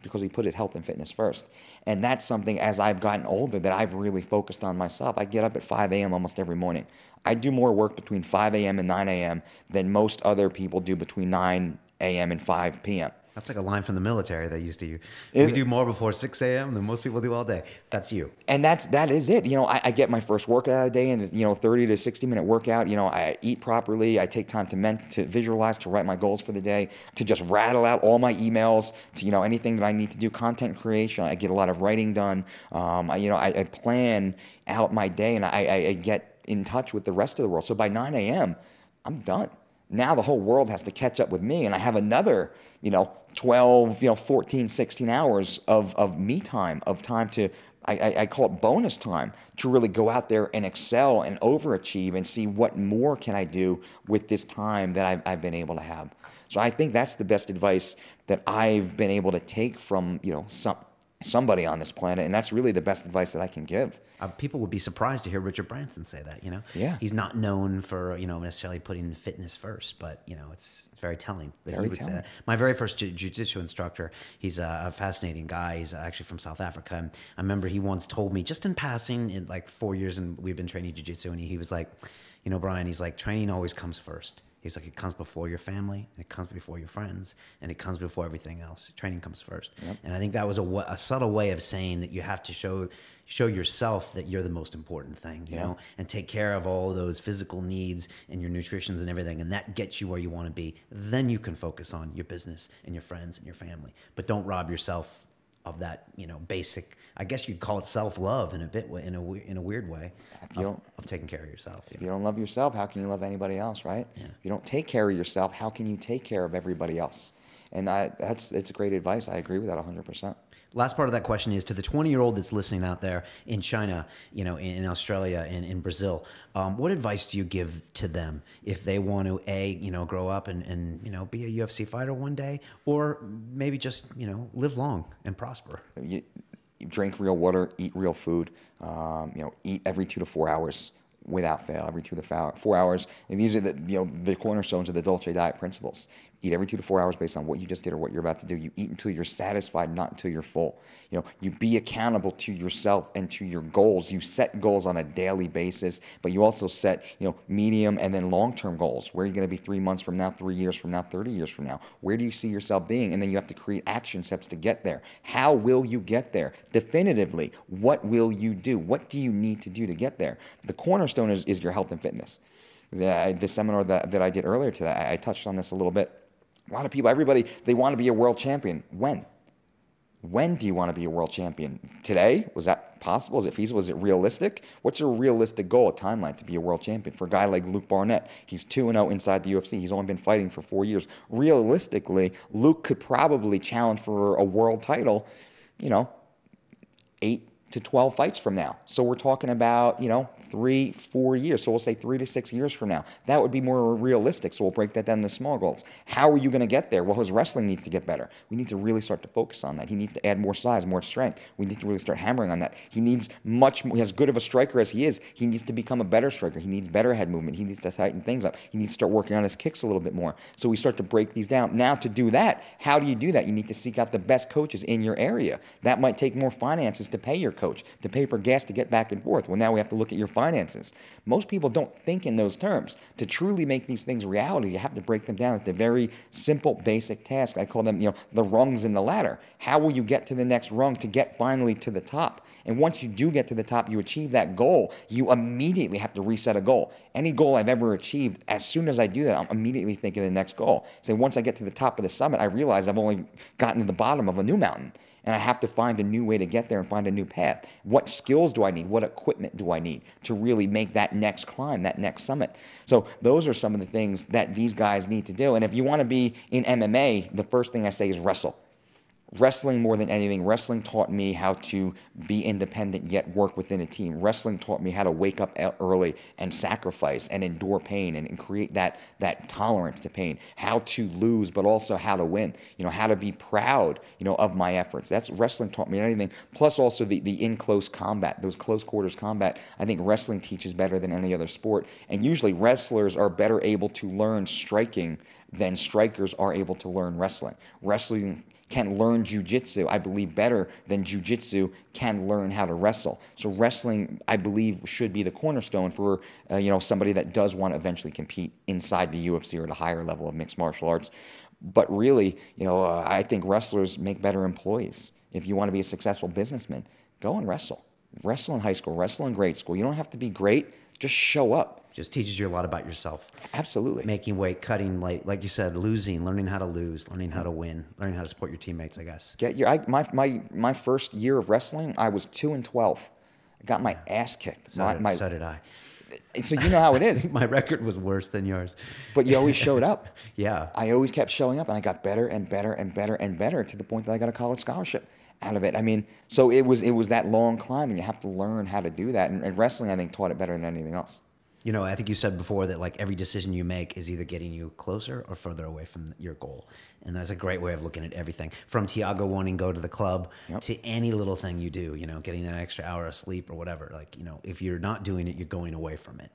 because he put his health and fitness first. And that's something, as I've gotten older, that I've really focused on myself. I get up at 5 a.m. almost every morning. I do more work between 5 a.m. and 9 a.m. than most other people do between 9 a.m. and 5 p.m. That's like a line from the military that used to use. We do more before 6 a.m. than most people do all day. That's you. And that is it. I get my first workout of the day, and 30 to 60 minute workout. I eat properly. I take time to visualize, to write my goals for the day, to just rattle out all my emails, to anything that I need to do, content creation. I get a lot of writing done. I plan out my day, and I get in touch with the rest of the world. So by 9 a.m., I'm done. Now the whole world has to catch up with me, and I have another, 12, 14, 16 hours of me time, of time to, I call it bonus time, to really go out there and excel and overachieve and see what more can I do with this time that I've been able to have. So I think that's the best advice that I've been able to take from, somebody on this planet, and that's really the best advice that I can give. People would be surprised to hear Richard Branson say that, Yeah. He's not known for, necessarily putting fitness first, but, it's very telling that he would say that. My very first jiu-jitsu instructor, he's a fascinating guy. He's actually from South Africa. And I remember he once told me, just in passing, in like 4 years, and we've been training jiu-jitsu, and he was like, Brian, he's like, training always comes first. He's like, it comes before your family, and it comes before your friends, and it comes before everything else. Training comes first. Yep. And I think that was a subtle way of saying that you have to show yourself that you're the most important thing, you know, and take care of all of those physical needs and your nutritions and everything, and that gets you where you want to be. Then you can focus on your business and your friends and your family. But don't rob yourself of that, basic, I guess you'd call it self-love in a weird way, of taking care of yourself. If you don't love yourself, how can you love anybody else, right? Yeah. If you don't take care of yourself, how can you take care of everybody else? And it's great advice. I agree with that 100%. Last part of that question is to the 20-year-old that's listening out there in China, in Australia, in Brazil. What advice do you give to them if they want to grow up and be a UFC fighter one day, or maybe just live long and prosper? You drink real water, eat real food. Eat every 2 to 4 hours without fail. Every 2 to 4 hours, and these are the cornerstones of the Dolce diet principles. Eat every 2 to 4 hours based on what you just did or what you're about to do. You eat until you're satisfied, not until you're full. You be accountable to yourself and to your goals. You set goals on a daily basis, but you also set, medium and then long-term goals. Where are you going to be 3 months from now, 3 years from now, 30 years from now? Where do you see yourself being? And then you have to create action steps to get there. How will you get there? Definitively, what will you do? What do you need to do to get there? The cornerstone is your health and fitness. The seminar that I did earlier today, I touched on this a little bit. A lot of people, everybody, they want to be a world champion. When? When do you want to be a world champion? Today? Was that possible? Is it feasible? Is it realistic? What's a realistic goal, a timeline to be a world champion? For a guy like Luke Barnett, he's 2-0 inside the UFC. He's only been fighting for 4 years. Realistically, Luke could probably challenge for a world title, 8 to 12 fights from now. So we're talking about, 3-4 years. So we'll say 3 to 6 years from now. That would be more realistic. So we'll break that down into small goals. How are you going to get there? Well, his wrestling needs to get better. We need to really start to focus on that. He needs to add more size, more strength. We need to really start hammering on that. He needs much more, as good of a striker as he is, he needs to become a better striker. He needs better head movement. He needs to tighten things up. He needs to start working on his kicks a little bit more. So we start to break these down. Now to do that, how do you do that? You need to seek out the best coaches in your area. That might take more finances to pay your coach. coach, to pay for gas to get back and forth. Well, now we have to look at your finances. Most people don't think in those terms. To truly make these things reality, you have to break them down into very simple, basic tasks. I call them, the rungs in the ladder. How will you get to the next rung to get finally to the top? And once you do get to the top, you achieve that goal, you immediately have to reset a goal. Any goal I've ever achieved, as soon as I do that, I'm immediately thinking of the next goal. So once I get to the top of the summit, I realize I've only gotten to the bottom of a new mountain. And I have to find a new way to get there and find a new path. What skills do I need? What equipment do I need to really make that next climb, that next summit? So those are some of the things that these guys need to do. And if you want to be in MMA, the first thing I say is wrestle. Wrestling, more than anything, wrestling taught me how to be independent yet work within a team. Wrestling taught me how to wake up early and sacrifice and endure pain and create that tolerance to pain. How to lose, but also how to win. How to be proud, of my efforts. That's wrestling taught me anything. Plus also the in-close combat, those close quarters combat. I think wrestling teaches better than any other sport. And usually wrestlers are better able to learn striking than strikers are able to learn wrestling. Wrestling can learn jiu-jitsu, I believe, better than jiu-jitsu can learn how to wrestle. So wrestling, I believe, should be the cornerstone for somebody that does want to eventually compete inside the UFC or at a higher level of mixed martial arts. But really, I think wrestlers make better employees. If you want to be a successful businessman, go and wrestle. Wrestle in high school, wrestle in grade school. You don't have to be great, just show up. Just teaches you a lot about yourself. Absolutely. Making weight, cutting, like you said, losing, learning how to lose, learning how to win, learning how to support your teammates, I guess. My first year of wrestling, I was 2-12. I got my ass kicked. So did I. So you know how it is. My record was worse than yours. But you always showed up. Yeah. I always kept showing up, and I got better and better and better and better to the point that I got a college scholarship out of it. I mean, so it was that long climb, and you have to learn how to do that. And wrestling, I think, taught it better than anything else. I think you said before that like every decision you make is either getting you closer or further away from your goal. And that's a great way of looking at everything. From Tiago wanting to go to the club to any little thing you do, getting that extra hour of sleep or whatever. Like, if you're not doing it, you're going away from it.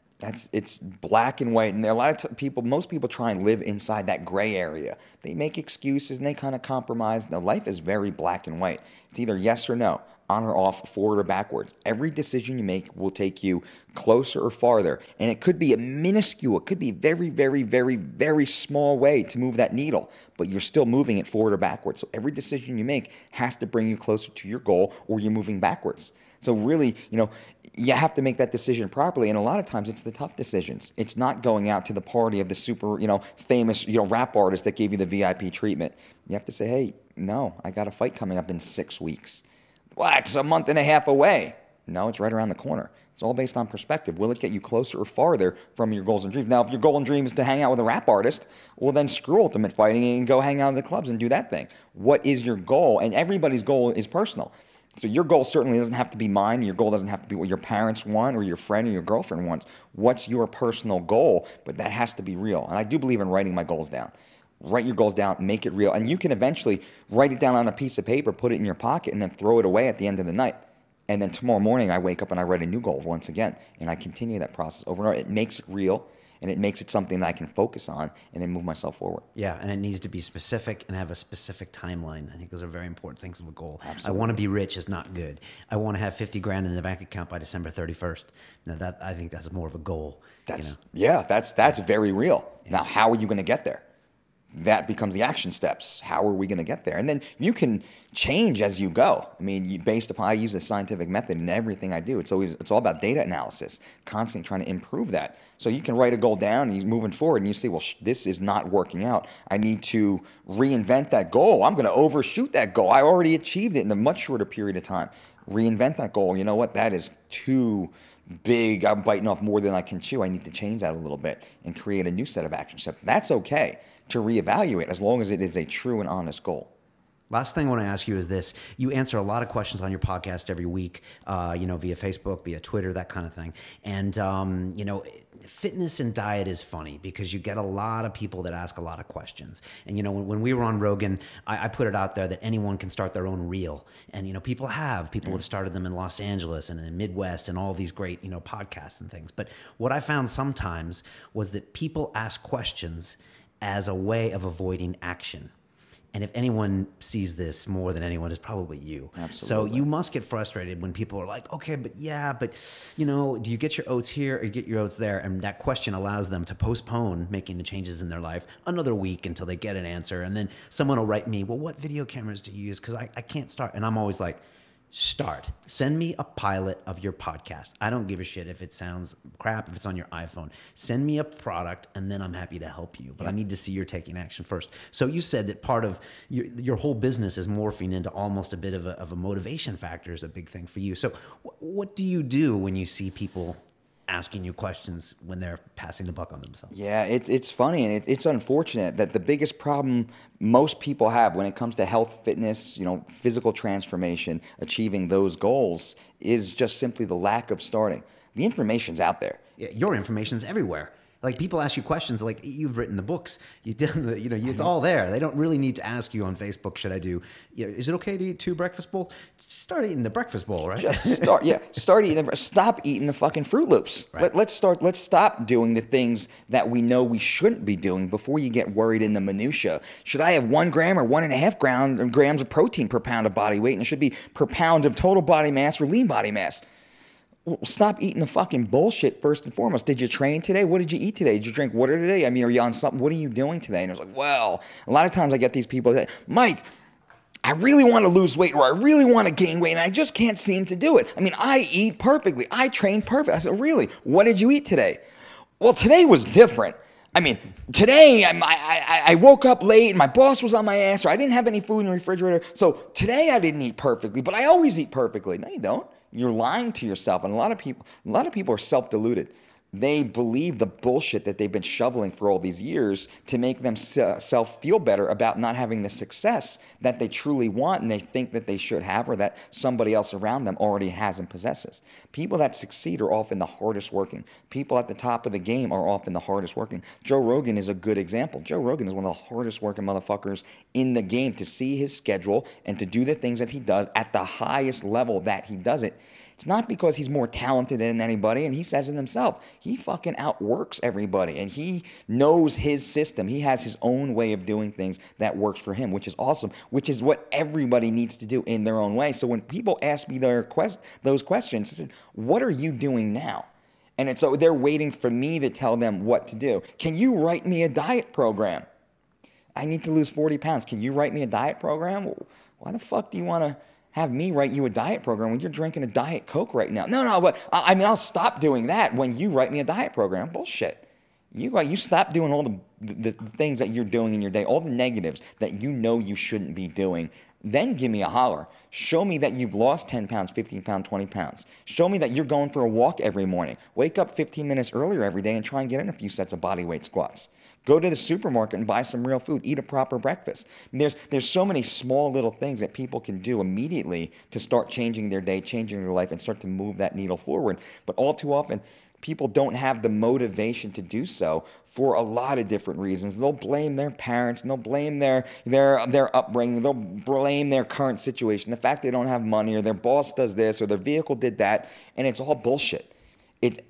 It's black and white. And a lot of people, most people try and live inside that gray area. They make excuses and they kind of compromise. Now, life is very black and white. It's either yes or no, on or off, forward or backwards. Every decision you make will take you closer or farther. And it could be a minuscule, it could be very, very, very, very small way to move that needle, but you're still moving it forward or backwards. So every decision you make has to bring you closer to your goal or you're moving backwards. So really, you have to make that decision properly. And a lot of times it's the tough decisions. It's not going out to the party of the super, famous, rap artist that gave you the VIP treatment. You have to say, hey, no, I got a fight coming up in 6 weeks. Well, it's a month and a half away. No, it's right around the corner. It's all based on perspective. Will it get you closer or farther from your goals and dreams? Now, if your goal and dream is to hang out with a rap artist, well, then screw Ultimate Fighting and go hang out in the clubs and do that thing. What is your goal? And everybody's goal is personal. So your goal certainly doesn't have to be mine. Your goal doesn't have to be what your parents want or your friend or your girlfriend wants. What's your personal goal? But that has to be real. And I do believe in writing my goals down. Write your goals down, make it real. And you can eventually write it down on a piece of paper, put it in your pocket, and then throw it away at the end of the night. And then tomorrow morning, I wake up and I write a new goal once again. And I continue that process over and over. It makes it real, and it makes it something that I can focus on and then move myself forward. Yeah, and it needs to be specific and have a specific timeline. I think those are very important things of a goal. Absolutely. I want to be rich is not good. I want to have 50 grand in the bank account by December 31st. Now I think that's more of a goal. That's very real. Yeah. Now, how are you going to get there? That becomes the action steps. How are we going to get there? And then you can change as you go. I mean, based upon, I use the scientific method in everything I do. It's all about data analysis, constantly trying to improve that. So you can write a goal down and you're moving forward and you say, well, this is not working out. I need to reinvent that goal. I'm going to overshoot that goal. I already achieved it in a much shorter period of time. Reinvent that goal. You know what? That is too big. I'm biting off more than I can chew. I need to change that a little bit and create a new set of action steps. That's okay to reevaluate as long as it is a true and honest goal. Last thing I want to ask you is this. You answer a lot of questions on your podcast every week, via Facebook, via Twitter, that kind of thing. And, fitness and diet is funny because you get a lot of people that ask a lot of questions. And, when we were on Rogan, I put it out there that anyone can start their own reel. And, people have started them in Los Angeles and in the Midwest and all these great, podcasts and things. But what I found sometimes was that people ask questions as a way of avoiding action. And if anyone sees this more than anyone, it's probably you. Absolutely. So you must get frustrated when people are like, okay, but you know, do you get your oats here or you get your oats there? And that question allows them to postpone making the changes in their life another week until they get an answer. And then someone will write me, well, what video cameras do you use? Because I can't start. And I'm always like, start. Send me a pilot of your podcast. I don't give a shit if it sounds crap, if it's on your iPhone. Send me a product, and then I'm happy to help you. But I need to see you're taking action first. So you said that part of your whole business is morphing into almost a bit of a motivation factor is a big thing for you. So what do you do when you see people asking you questions when they're passing the buck on themselves? Yeah, it's funny, and it's unfortunate that the biggest problem most people have when it comes to health, fitness, you know, physical transformation, achieving those goals is just simply the lack of starting. The information's out there. Yeah, your information's everywhere. Like people ask you questions like you've written the books, you did the, you know, it's all there. They don't really need to ask you on Facebook, should I do, you know, is it okay to eat 2 breakfast bowls? Start eating the breakfast bowl, right? Just start, start eating, stop eating the fucking Fruit Loops. Right. Let's stop doing the things that we know we shouldn't be doing before you get worried in the minutia. Should I have 1 gram or 1.5 grams of protein per pound of body weight? And it should be per pound of total body mass or lean body mass. Well, stop eating the fucking bullshit first and foremost. Did you train today? What did you eat today? Did you drink water today? I mean, are you on something? What are you doing today? And I was like, well, a lot of times I get these people that, Mike, I really want to lose weight or I really want to gain weight and I just can't seem to do it. I mean, I eat perfectly. I train perfect. I said, really? What did you eat today? Well, today was different. I mean, today I woke up late and my boss was on my ass or I didn't have any food in the refrigerator. So today I didn't eat perfectly, but I always eat perfectly. No, you don't. You're lying to yourself. And a lot of people are self-deluded. They believe the bullshit that they've been shoveling for all these years to make themselves feel better about not having the success that they truly want and they think that they should have or that somebody else around them already has and possesses. People that succeed are often the hardest working. People at the top of the game are often the hardest working. Joe Rogan is a good example. Joe Rogan is one of the hardest working motherfuckers in the game to see his schedule and to do the things that he does at the highest level that he does it. It's not because he's more talented than anybody, and he says it himself. He fucking outworks everybody, and he knows his system. He has his own way of doing things that works for him, which is awesome, which is what everybody needs to do in their own way. So when people ask me those questions, I said, what are you doing now? And so they're waiting for me to tell them what to do. Can you write me a diet program? I need to lose 40 pounds. Can you write me a diet program? Why the fuck do you want to have me write you a diet program when you're drinking a Diet Coke right now? No, but I mean, I'll stop doing that when you write me a diet program. Bullshit. You stop doing all the things that you're doing in your day, all the negatives that you know you shouldn't be doing. Then give me a holler. Show me that you've lost 10 pounds, 15 pounds, 20 pounds. Show me that you're going for a walk every morning. Wake up 15 minutes earlier every day and try and get in a few sets of body weight squats. Go to the supermarket and buy some real food. Eat a proper breakfast. There's so many small little things that people can do immediately to start changing their day, changing their life, and start to move that needle forward. But all too often, people don't have the motivation to do so for a lot of different reasons. They'll blame their parents, and they'll blame their upbringing, they'll blame their current situation, the fact they don't have money, or their boss does this, or their vehicle did that, and it's all bullshit.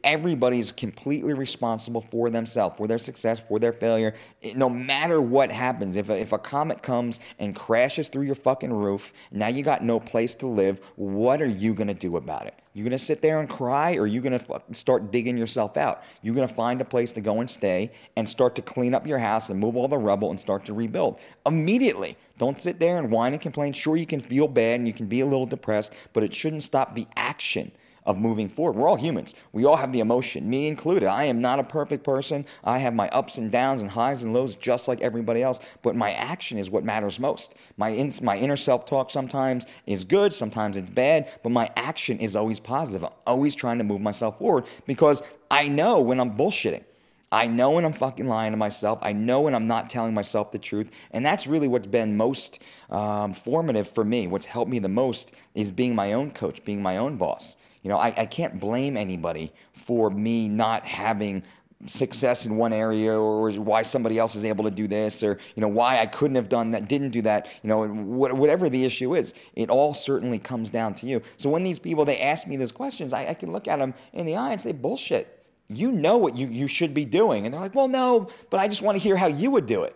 Everybody's completely responsible for themselves, for their success, for their failure. No matter what happens, if a comet comes and crashes through your fucking roof, now you got no place to live, what are you going to do about it? You going to sit there and cry, or are you going to start digging yourself out? You're going to find a place to go and stay and start to clean up your house and move all the rubble and start to rebuild immediately. Don't sit there and whine and complain. Sure, you can feel bad and you can be a little depressed, but it shouldn't stop the action of moving forward. We're all humans. We all have the emotion, me included. I am not a perfect person. I have my ups and downs and highs and lows just like everybody else, but my action is what matters most. My inner self-talk sometimes is good, sometimes it's bad, but my action is always positive. I'm always trying to move myself forward because I know when I'm bullshitting. I know when I'm fucking lying to myself. I know when I'm not telling myself the truth. And that's really what's been most formative for me. What's helped me the most is being my own coach, being my own boss. You know, I can't blame anybody for me not having success in one area, or why somebody else is able to do this, or, you know, why I couldn't have done that, didn't do that, you know, whatever the issue is. It all certainly comes down to you. So when these people, they ask me those questions, I can look at them in the eye and say, bullshit. You know what you should be doing. And they're like, well, no, but I just want to hear how you would do it.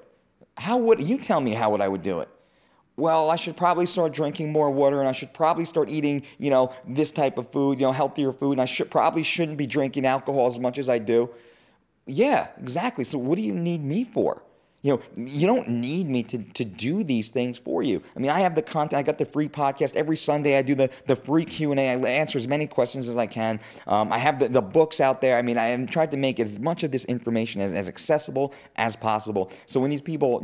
How would you tell me how I would do it? Well, I should probably start drinking more water, and I should probably start eating, this type of food, healthier food, and I shouldn't be drinking alcohol as much as I do. Yeah, exactly. So what do you need me for? You don't need me to do these things for you. I mean, I have the content. I got the free podcast. Every Sunday I do the free Q&A. I answer as many questions as I can. I have the books out there. I mean, I have tried to make as much of this information as accessible as possible. So when these people,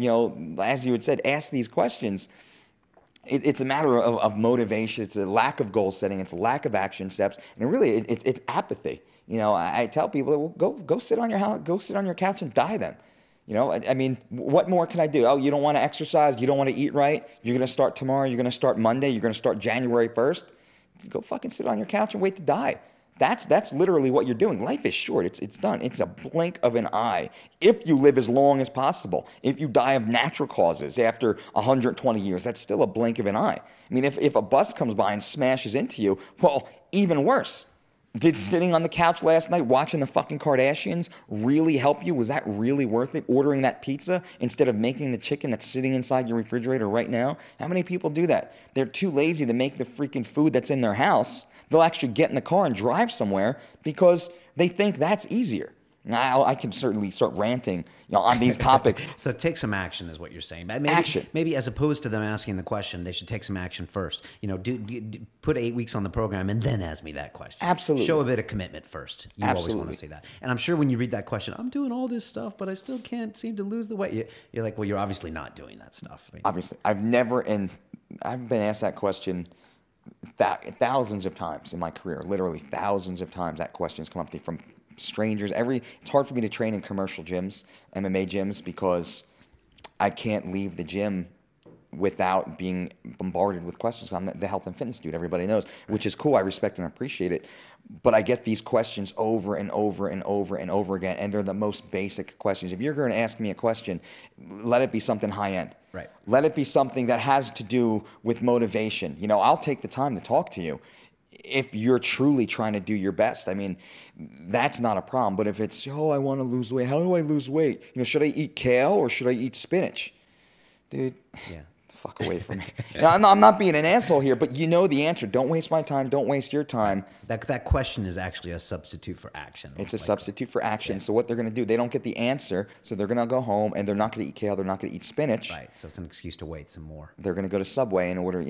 as you had said, ask these questions, it's a matter of motivation. It's a lack of goal setting. It's a lack of action steps. And really, it's apathy. I tell people, well, go sit on your house, go sit on your couch and die then. I mean, what more can I do? Oh, you don't want to exercise? You don't want to eat right? You're going to start tomorrow? You're going to start Monday? You're going to start January 1st? Go fucking sit on your couch and wait to die. That's literally what you're doing. Life is short. It's done. It's a blink of an eye. If you live as long as possible, if you die of natural causes after 120 years, that's still a blink of an eye. I mean, if a bus comes by and smashes into you, well, even worse. Did sitting on the couch last night watching the fucking Kardashians really help you? Was that really worth it? Ordering that pizza instead of making the chicken that's sitting inside your refrigerator right now? How many people do that? They're too lazy to make the freaking food that's in their house. They'll actually get in the car and drive somewhere because they think that's easier. Now, I can certainly start ranting on these topics. So take some action is what you're saying. Action. Maybe as opposed to them asking the question, they should take some action first. Put 8 weeks on the program and then ask me that question. Absolutely. Show a bit of commitment first. You Absolutely. always want to say that. And I'm sure when you read that question, I'm doing all this stuff, but I still can't seem to lose the weight. You're like, well, you're obviously not doing that stuff. I mean, obviously. I've been asked that question thousands of times in my career, literally thousands of times that question has come up to me from strangers. It's hard for me to train in commercial gyms, MMA gyms, because I can't leave the gym without being bombarded with questions. I'm the health and fitness dude, everybody knows, which is cool. I respect and appreciate it. But I get these questions over and over and over and over again, and they're the most basic questions. If you're going to ask me a question, let it be something high end. Right. Let it be something that has to do with motivation. I'll take the time to talk to you if you're truly trying to do your best. I mean, that's not a problem. But if it's, I want to lose weight. How do I lose weight? Should I eat kale or should I eat spinach? Dude, yeah. Fuck away from me. I'm not being an asshole here, but you know the answer. Don't waste my time. Don't waste your time. That question is actually a substitute for action. It's a substitute for action. Yeah. So what they're going to do, they don't get the answer, so they're going to go home and they're not going to eat kale. They're not going to eat spinach. Right. So it's an excuse to wait some more. They're going to go to Subway and order,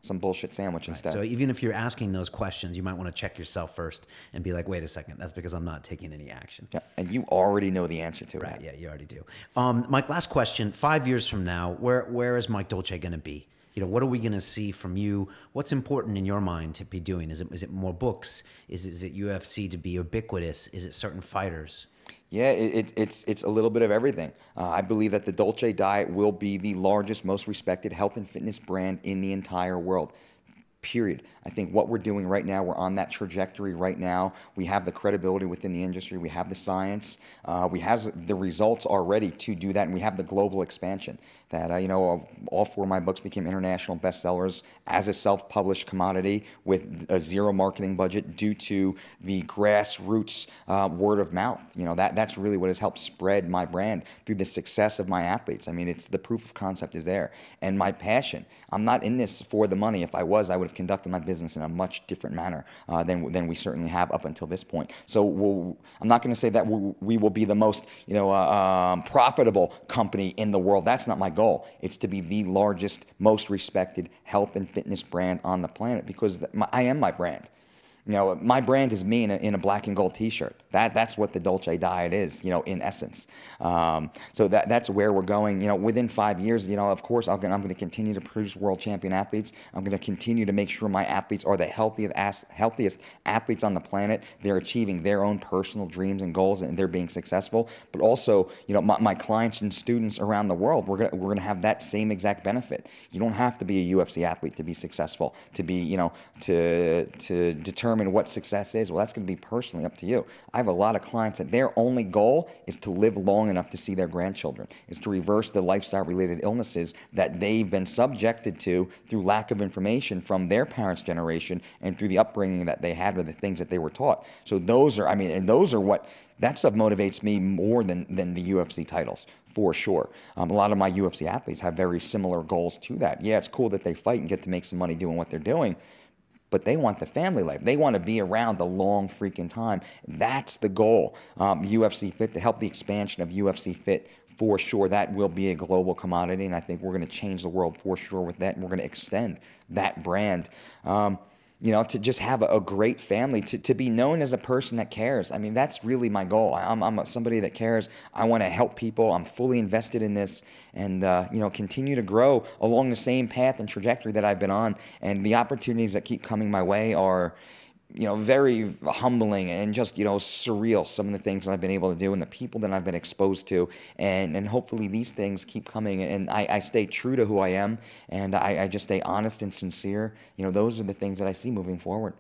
some bullshit sandwich instead. So even if you're asking those questions, you might want to check yourself first and be like, wait a second, that's because I'm not taking any action. Yeah, and you already know the answer to it. Right, yeah, you already do. Mike, last question. 5 years from now, where is Mike Dolce going to be? What are we going to see from you? What's important in your mind to be doing? Is it more books? Is it UFC to be ubiquitous? Is it certain fighters? Yeah, it's a little bit of everything. I believe that the Dolce diet will be the largest, most respected health and fitness brand in the entire world. Period. I think what we're doing right now, we're on that trajectory right now. We have the credibility within the industry. We have the science. We have the results already to do that, and we have the global expansion. That all 4 of my books became international bestsellers as a self-published commodity with a zero marketing budget due to the grassroots word of mouth. That's really what has helped spread my brand through the success of my athletes. I mean, it's the proof of concept is there, and my passion. I'm not in this for the money. If I was, I would have conducted my business in a much different manner than we certainly have up until this point. So I'm not going to say that we will be the most profitable company in the world. That's not my goal. It's to be the largest, most respected health and fitness brand on the planet, because I am my brand. My brand is me in a black and gold T-shirt. That's what the Dolce diet is, in essence. So that's where we're going. Within 5 years, of course, I'm going to continue to produce world champion athletes. I'm going to continue to make sure my athletes are the healthiest athletes on the planet. They're achieving their own personal dreams and goals, and they're being successful. But also, my clients and students around the world, we're going to have that same exact benefit. You don't have to be a UFC athlete to be successful, to be, to determine determine what success is? Well, that's going to be personally up to you. I have a lot of clients that their only goal is to live long enough to see their grandchildren, is to reverse the lifestyle-related illnesses that they've been subjected to through lack of information from their parents' generation and through the upbringing that they had or the things that they were taught. So those are, I mean, and those are what, that stuff motivates me more than the UFC titles, for sure. A lot of my UFC athletes have very similar goals to that. Yeah, it's cool that they fight and get to make some money doing what they're doing, but they want the family life. They want to be around a long freaking time. That's the goal. UFC Fit, to help the expansion of UFC Fit, for sure, that will be a global commodity, and I think we're going to change the world for sure with that, and we're going to extend that brand. You know, to just have a great family, to be known as a person that cares. I mean, that's really my goal. I'm somebody that cares. I want to help people. I'm fully invested in this, and you know, continue to grow along the same path and trajectory that I've been on. And the opportunities that keep coming my way are, you know, very humbling and just, you know, surreal, some of the things that I've been able to do and the people that I've been exposed to. And hopefully these things keep coming, and I stay true to who I am, and I just stay honest and sincere. You know, those are the things that I see moving forward.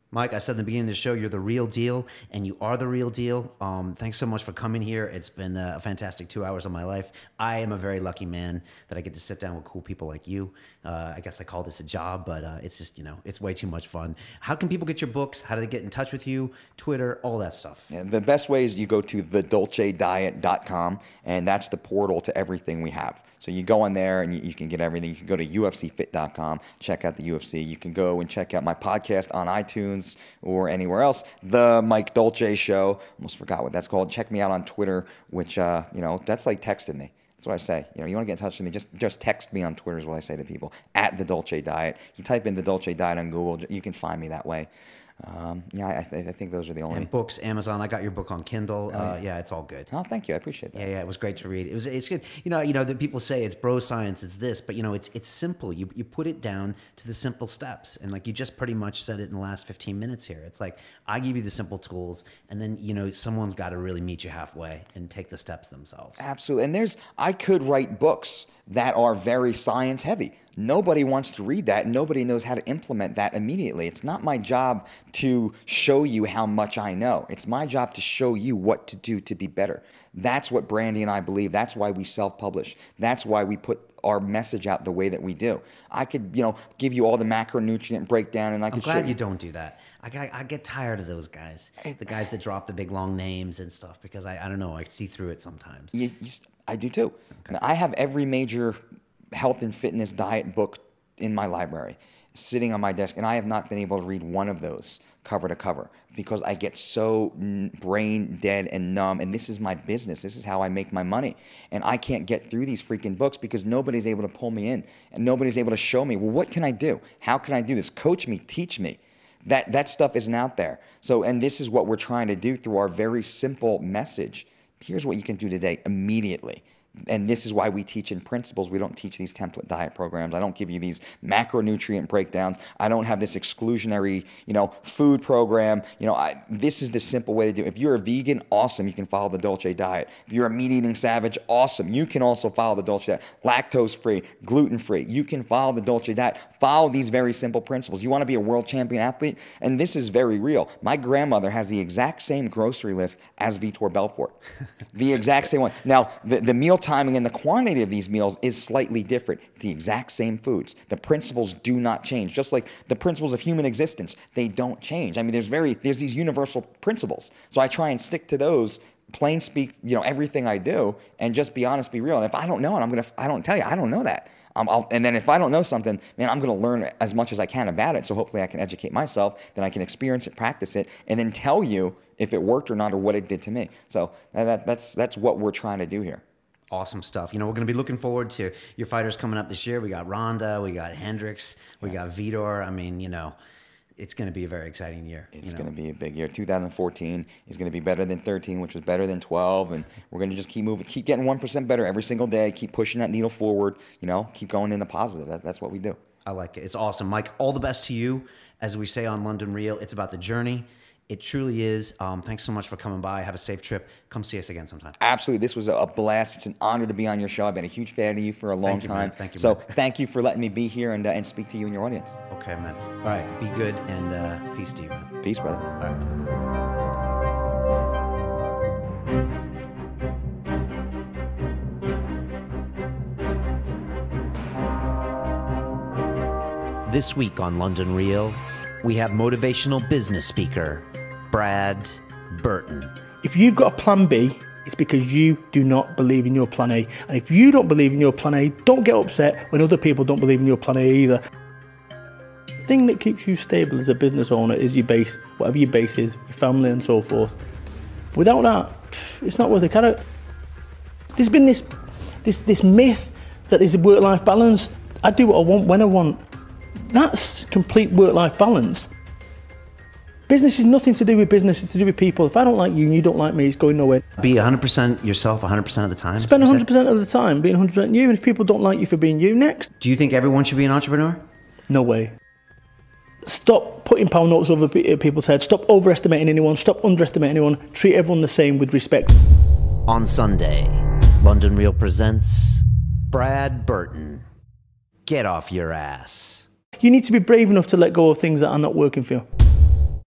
Mike, I said in the beginning of the show, you're the real deal, and you are the real deal. Thanks so much for coming here. It's been a fantastic 2 hours of my life. I am a very lucky man that I get to sit down with cool people like you. I guess I call this a job, but it's just, you know, it's way too much fun. How can people get your books? How do they get in touch with you? Twitter, all that stuff. Yeah, the best way is you go to thedolcediet.com, and that's the portal to everything we have. So you go on there and you can get everything. You can go to ufcfit.com, check out the UFC. You can go and check out my podcast on iTunes or anywhere else. The Mike Dolce Show, almost forgot what that's called. Check me out on Twitter, which, you know, that's like texting me. That's what I say. You know, you want to get in touch with me, just text me on Twitter is what I say to people, at The Dolce Diet. You type in The Dolce Diet on Google, you can find me that way. Yeah, I think those are the only. And books, Amazon. I got your book on Kindle. yeah. Yeah, it's all good. Oh, thank you. I appreciate that. Yeah, it was great to read. It's good. You know, the people say it's bro science, it's this, but you know, it's simple. You put it down to the simple steps, and like you just pretty much said it in the last 15 minutes here. It's like I give you the simple tools, and then you know someone's got to really meet you halfway and take the steps themselves. Absolutely. And I could write books that are very science heavy. Nobody wants to read that. Nobody knows how to implement that immediately. It's not my job to show you how much I know. It's my job to show you what to do to be better. That's what Brandy and I believe. That's why we self-publish. That's why we put our message out the way that we do. I could, you know, give you all the macronutrient breakdown, and I could show you. I'm glad you don't do that. I get tired of those guys, the guys that drop the big long names and stuff, because I don't know, I see through it sometimes. I do too. Okay. I have every major health and fitness diet book in my library sitting on my desk, and I have not been able to read one of those cover to cover because I get so brain dead and numb, and this is my business. This is how I make my money, and I can't get through these freaking books because nobody's able to pull me in, and nobody's able to show me, well, what can I do? How can I do this? Coach me, teach me. That stuff isn't out there. So, and this is what we're trying to do through our very simple message. Here's what you can do today immediately. And this is why we teach in principles. We don't teach these template diet programs. I don't give you these macronutrient breakdowns. I don't have this exclusionary, you know, food program. You know, this is the simple way to do it. If you're a vegan, awesome, you can follow the Dolce diet. If you're a meat-eating savage, awesome, you can also follow the Dolce diet. Lactose-free, gluten-free, you can follow the Dolce diet. Follow these very simple principles. You want to be a world champion athlete? And this is very real. My grandmother has the exact same grocery list as Vitor Belfort. The exact same one. Now, the meal timing and the quantity of these meals is slightly different. The exact same foods. The principles do not change. Just like the principles of human existence, they don't change. I mean, there's these universal principles. So I try and stick to those, plain speak, you know, everything I do, and just be honest, be real. And if I don't know it, I don't tell you, I don't know that. And then if I don't know something, man, I'm going to learn as much as I can about it. So hopefully I can educate myself, then I can experience it, practice it, and then tell you if it worked or not or what it did to me. So that's what we're trying to do here. Awesome stuff. You know, we're going to be looking forward to your fighters coming up this year. We got Ronda, we got Hendricks, we got Vitor. I mean, you know, it's going to be a very exciting year. It's going to be a big year. 2014 is going to be better than 13, which was better than 12. And we're going to just keep moving, keep getting 1% better every single day, keep pushing that needle forward, you know, keep going in the positive. That's what we do. I like it. It's awesome. Mike, all the best to you. As we say on London Real, it's about the journey. It truly is. Thanks so much for coming by. Have a safe trip. Come see us again sometime. Absolutely. This was a blast. It's an honor to be on your show. I've been a huge fan of you for a long time. Thank you, so man. thank you for letting me be here and speak to you and your audience. Okay, man. All right. Be good, and peace to you, man. Peace, brother. All right. This week on London Real, we have motivational business speaker, Brad Burton. If you've got a plan B, it's because you do not believe in your plan A. And if you don't believe in your plan A, don't get upset when other people don't believe in your plan A either. The thing that keeps you stable as a business owner is your base, whatever your base is, your family and so forth. Without that, it's not worth a carrot. There's been this myth that there's a work-life balance. I do what I want when I want. That's complete work-life balance. Business is nothing to do with business, it's to do with people. If I don't like you and you don't like me, it's going nowhere. Be 100% yourself 100% of the time. Spend 100% of the time being 100% you, and if people don't like you for being you, next. Do you think everyone should be an entrepreneur? No way. Stop putting pound notes over people's heads. Stop overestimating anyone. Stop underestimating anyone. Treat everyone the same with respect. On Sunday, London Real presents Brad Burton. Get off your ass. You need to be brave enough to let go of things that are not working for you.